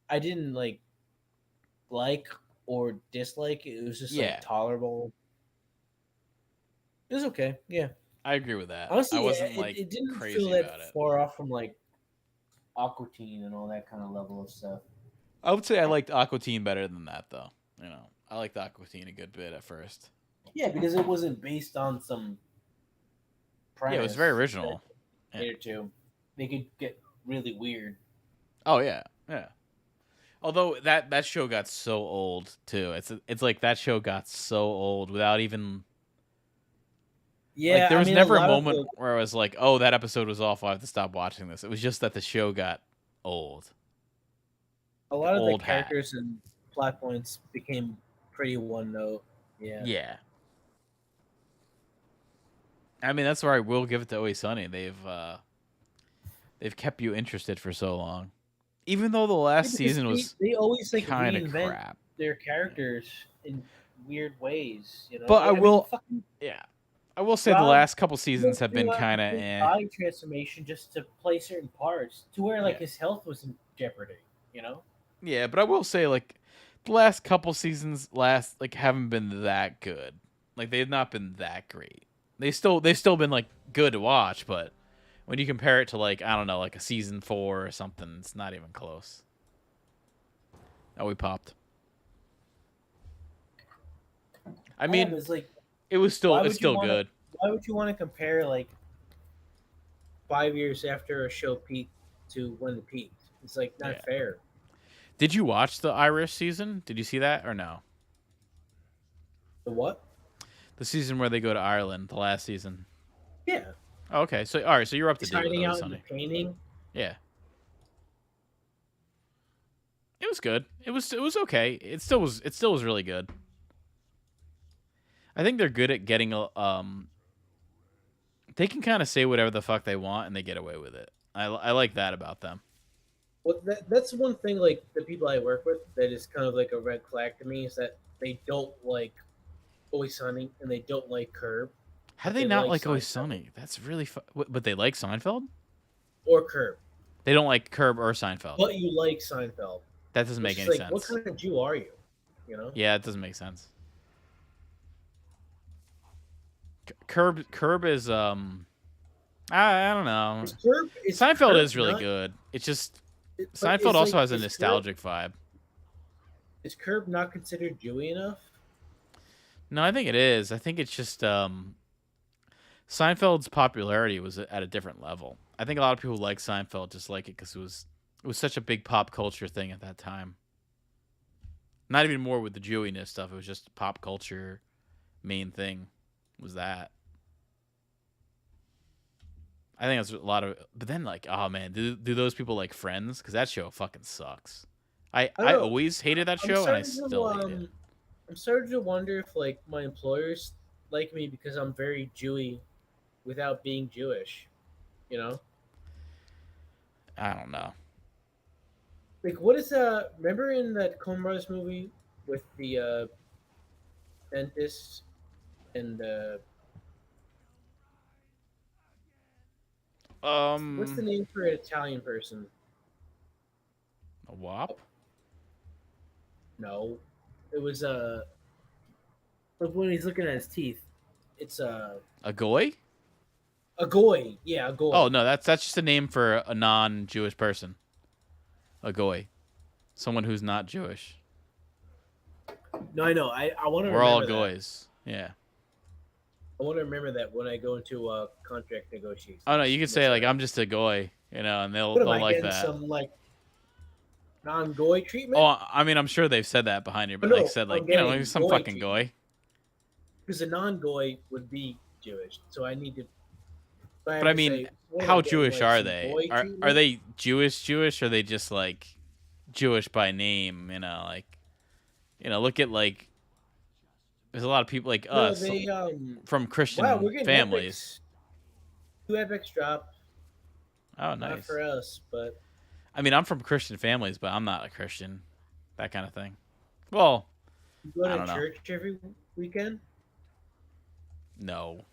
I didn't like or dislike. It was just Yeah. like tolerable. It was okay. Yeah. I agree with that. Honestly, I wasn't it, like it didn't crazy feel that about it. far off from like Aqua Teen and all that kind of level of stuff. I would say I liked Aqua Teen better than that though. You know, I liked Aqua Teen a good bit at first. Yeah, because it wasn't based on some premise. Yeah, it was very original. Later too, they could get really weird. Oh yeah, yeah. Although that show got so old too. It's like that show got so old without even like Yeah, there I was mean, a never a lot of moment where I was like, "Oh, that episode was awful. I have to stop watching this." It was just that the show got old. the Old hat. characters and plot points became pretty one note. Yeah. Yeah. I mean, that's where I will give it to Always Sunny. They've kept you interested for so long. Even though the Yeah, last because season was they always like kind of reinvent crap. their characters in weird ways. You know, But like, I mean, fucking yeah. I will say the Rob last couple seasons have been threw out kind of his eh. body transformation just to play certain parts to where like Yeah. his health was in jeopardy. You know. Yeah, but I will say like the last couple seasons haven't been that good. Like they've not been that great. They've still been like good to watch, but when you compare it to like I don't know, like a season 4 or something, it's not even close. Oh, we popped. I mean, it's like it's still good. why would you want to compare like 5 years after a show peaked to when it peaked? It's like not Yeah. fair. Did you watch the Irish season? Did you see that or no? The what? The season where they go to Ireland, the last season. Yeah. Oh, okay, so all right, so you're up to He's date with hiding Always out in the Sunny. painting. Yeah. It was good. It was okay. It still was really good. I think they're good at getting they can kind of say whatever the fuck they want and they get away with it. I like that about them. Well, that's one thing. Like the people I work with, that is kind of like a red flag to me is that they don't like Always Sunny and they don't like Curb. How do They they not like like Always Seinfeld. Sunny? That's really but they like Seinfeld? Or Curb, They don't like Curb or Seinfeld. but you like Seinfeld. That doesn't make It's any like, sense. what kind of Jew are you? You know? Yeah, it doesn't make sense. Curb is I don't know. Seinfeld is really good. It's just Seinfeld also has a nostalgic vibe. Is Curb not considered Jewy enough? No, I think it is. I think it's just Seinfeld's popularity was at a different level. I think a lot of people like Seinfeld just like it because it was such a big pop culture thing at that time. Not even more with the Jewiness stuff. It was just pop culture main thing was that. I think that's a lot of. But then like, oh man, do those people like Friends? Because that show fucking sucks. I always hated that show and I still hate it. I'm starting to wonder if like my employers like me because I'm very Jewy without being Jewish. You know? I don't know. Like, what is remember in that Coen Brothers movie with the dentist and what's the name for an Italian person? A WAP? No, it was when he's looking at his teeth. It's A goy? a goy. Yeah, a goy. Oh no, that's just a name for a non-Jewish person. A goy, someone who's not Jewish. No, I know. I want to. We're all goys. Yeah. I want to remember that when I go into contract negotiations. Oh no, you could say like I'm just a goy, you know, and they'll like that. Some like non-goy treatment. Oh, I mean, I'm sure they've said that behind you, but No, like said like I'm he's some goy fucking treatment. goy. Because a non-goy would be Jewish, so I need to. But I mean, how Jewish are they? Are they Jewish? Or are they just like Jewish by name? You know, like look at like there's a lot of people like us from Christian families. Two epics drop. Oh, nice. Not for us, but I mean, I'm from Christian families, but I'm not a Christian. That kind of thing. Well, you go to church every weekend? No.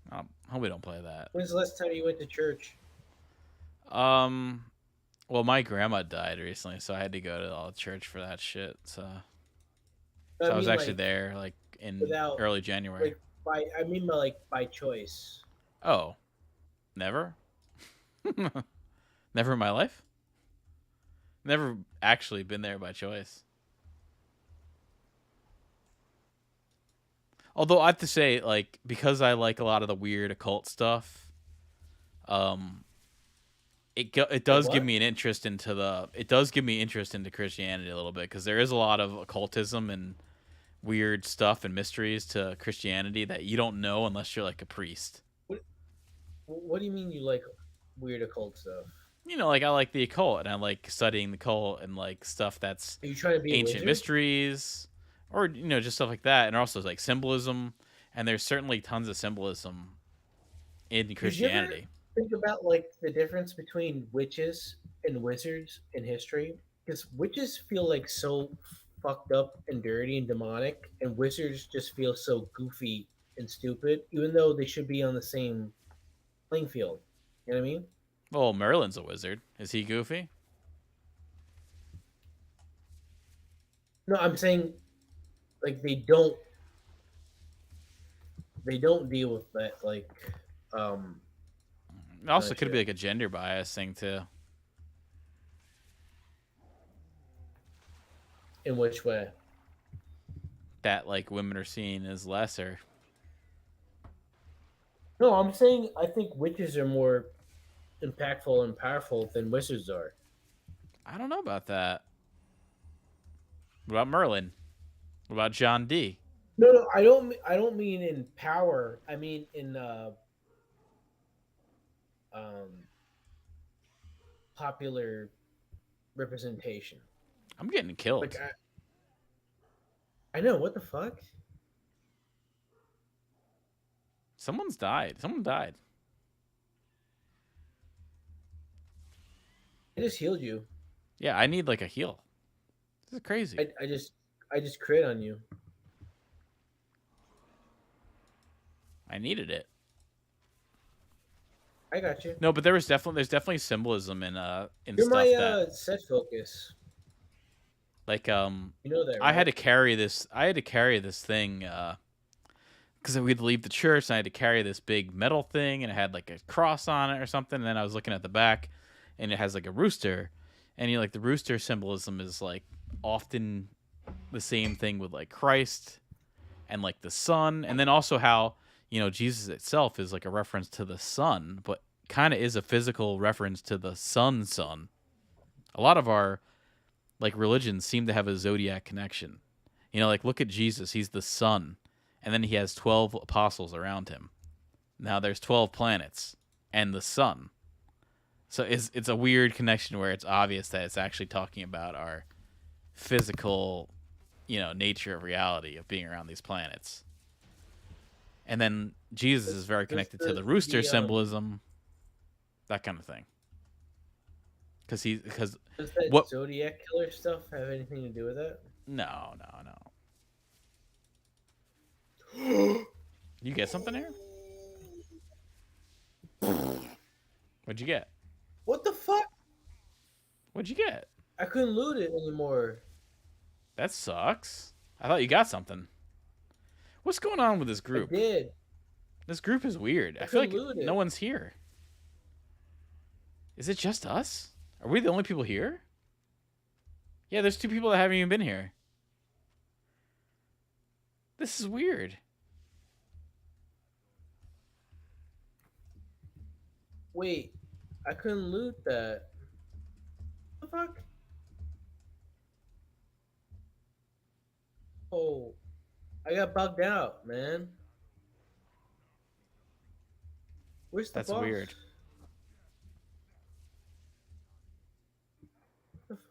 I hope we don't play that. When's the last time you went to church? Well, my grandma died recently, so I had to go to all church for that shit. So I was actually there like in early January. By choice. Oh, never? Never in my life? Never actually been there by choice. Although I have to say, like, because I like a lot of the weird occult stuff, it Like does give what? me an interest into Christianity a little bit, because there is a lot of occultism and weird stuff and mysteries to Christianity that you don't know unless you're like a priest. What, what do you mean you like weird occult stuff? Like I like the occult, and I like studying the occult and like stuff that's Are you trying to be a ancient wizard? mysteries, or just stuff like that, and also like symbolism. And there's certainly tons of symbolism in Did you ever Christianity. think about like the difference between witches and wizards in history? Because witches feel like so fucked up and dirty and demonic, and wizards just feel so goofy and stupid, even though they should be on the same playing field. You know what I mean? Well, Merlin's a wizard. Is he goofy? No, I'm saying like they don't deal with that like um It also kind of could be shit. like a gender bias thing too. In which way? That like women are seen as lesser. No, I'm saying I think witches are more impactful and powerful than wizards are. I don't know about that. What about Merlin? What about John D? No, no, I don't mean in power. I mean in um, popular representation. I'm getting Like killed. I know what the fuck. Someone's died. Someone died. I just healed you. Yeah, I need like a heal. This is crazy. I just crit on you. I needed it. I got you. No, but there's definitely symbolism in You're stuff my that set focus. like You know that, I had right? to carry this. I had to carry this thing because we'd leave the church, and I had to carry this big metal thing, and it had like a cross on it or something. And then I was looking at the back, and it has like a rooster, and like the rooster symbolism is like often the same thing with like Christ and like the sun, and then also how Jesus itself is like a reference to the sun, but kind of is a physical reference to the sun. A lot of our like religions seem to have a zodiac connection. Like look at Jesus, he's the sun, and then he has 12 apostles around him. Now there's 12 planets and the sun. So it's a weird connection where it's obvious that it's actually talking about our physical, nature of reality of being around these planets. And then Jesus is very Does connected to the rooster the symbolism, that kind of thing. Because does that what? Zodiac killer stuff have anything to do with that? No. You get something here? What'd you get? What the fuck? What'd you get? I couldn't loot it anymore. That sucks. I thought you got something. What's going on with this I group? did. This group is weird. I I feel like couldn't loot no it. one's here. Is it just us? Are we the only people here? Yeah, there's 2 people that haven't even been here. This is weird. Wait, I couldn't loot that. What the fuck? Oh, I got bugged out, man. Where's the That's boss? weird. What the fuck?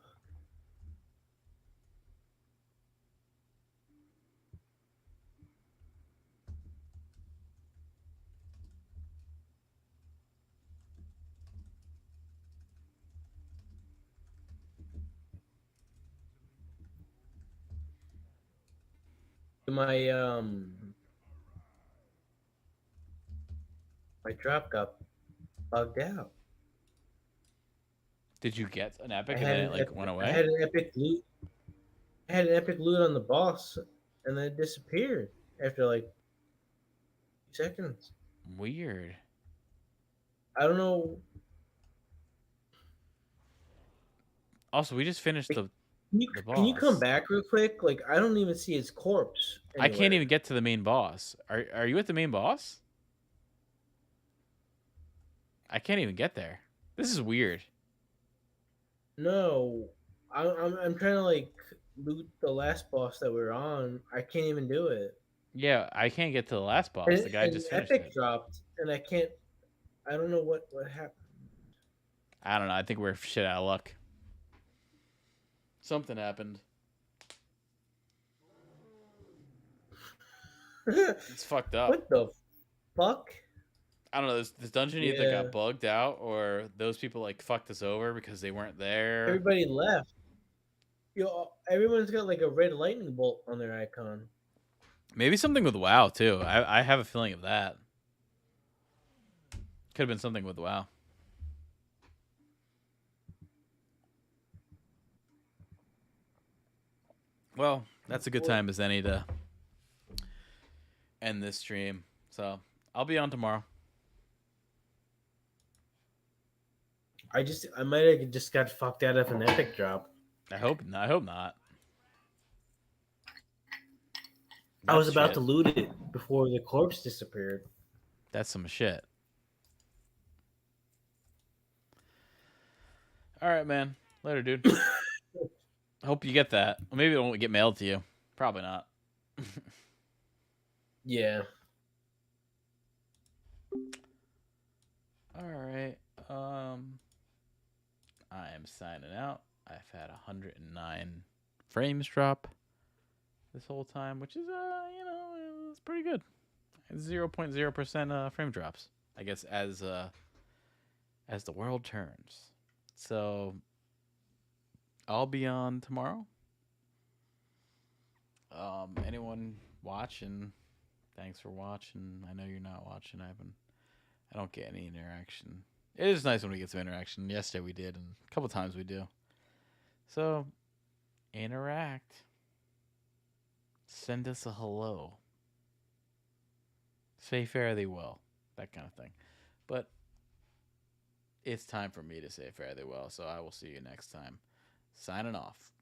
My drop got bugged out. Did you get an I epic and had then it an like epic, went I away? had an epic loot. I had an epic loot on the boss, and then it disappeared after like 2 seconds. Weird. I don't know. Also, we just finished Like, the can you come boss. back real quick? Like I don't even see his corpse I can't anywhere. even get to the main boss. Are you at the main boss? I can't even get there. This is weird. No, I'm trying to like loot the last boss that we're on. I can't even do it. Yeah, I can't get to the last boss. And, The guy and just finished Epic it. dropped, and I can't. I don't know what happened. I don't know. I think we're shit out of luck. Something happened. It's fucked up. What the fuck? I don't know. This dungeon either Yeah, got bugged out or those people like fucked us over because they weren't there. everybody left. Yo, everyone's got like a red lightning bolt on their icon. Maybe something with WoW too. I have a feeling of that. Could have been something with WoW. Well, that's a good time as any to end this stream. So I'll be on tomorrow. I might have just got fucked out of an epic drop. I hope not. I hope not. I was That's about shit. to loot it before the corpse disappeared. That's some shit. All right, man. Later, dude. Hope you get that. Or maybe it won't get mailed to you. Probably not. Yeah. All right. I am signing out. I've had 109 frames drop this whole time, which is it's pretty good. 0.0% frame drops, I guess, as the world turns. So I'll be on tomorrow. Anyone watching, thanks for watching. I know you're not watching. I don't get any interaction. It is nice when we get some interaction. Yesterday we did, and a couple times we do. So interact. Send us a hello. Say fare thee well. That kind of thing. But it's time for me to say fare thee well, so I will see you next time. Signing off.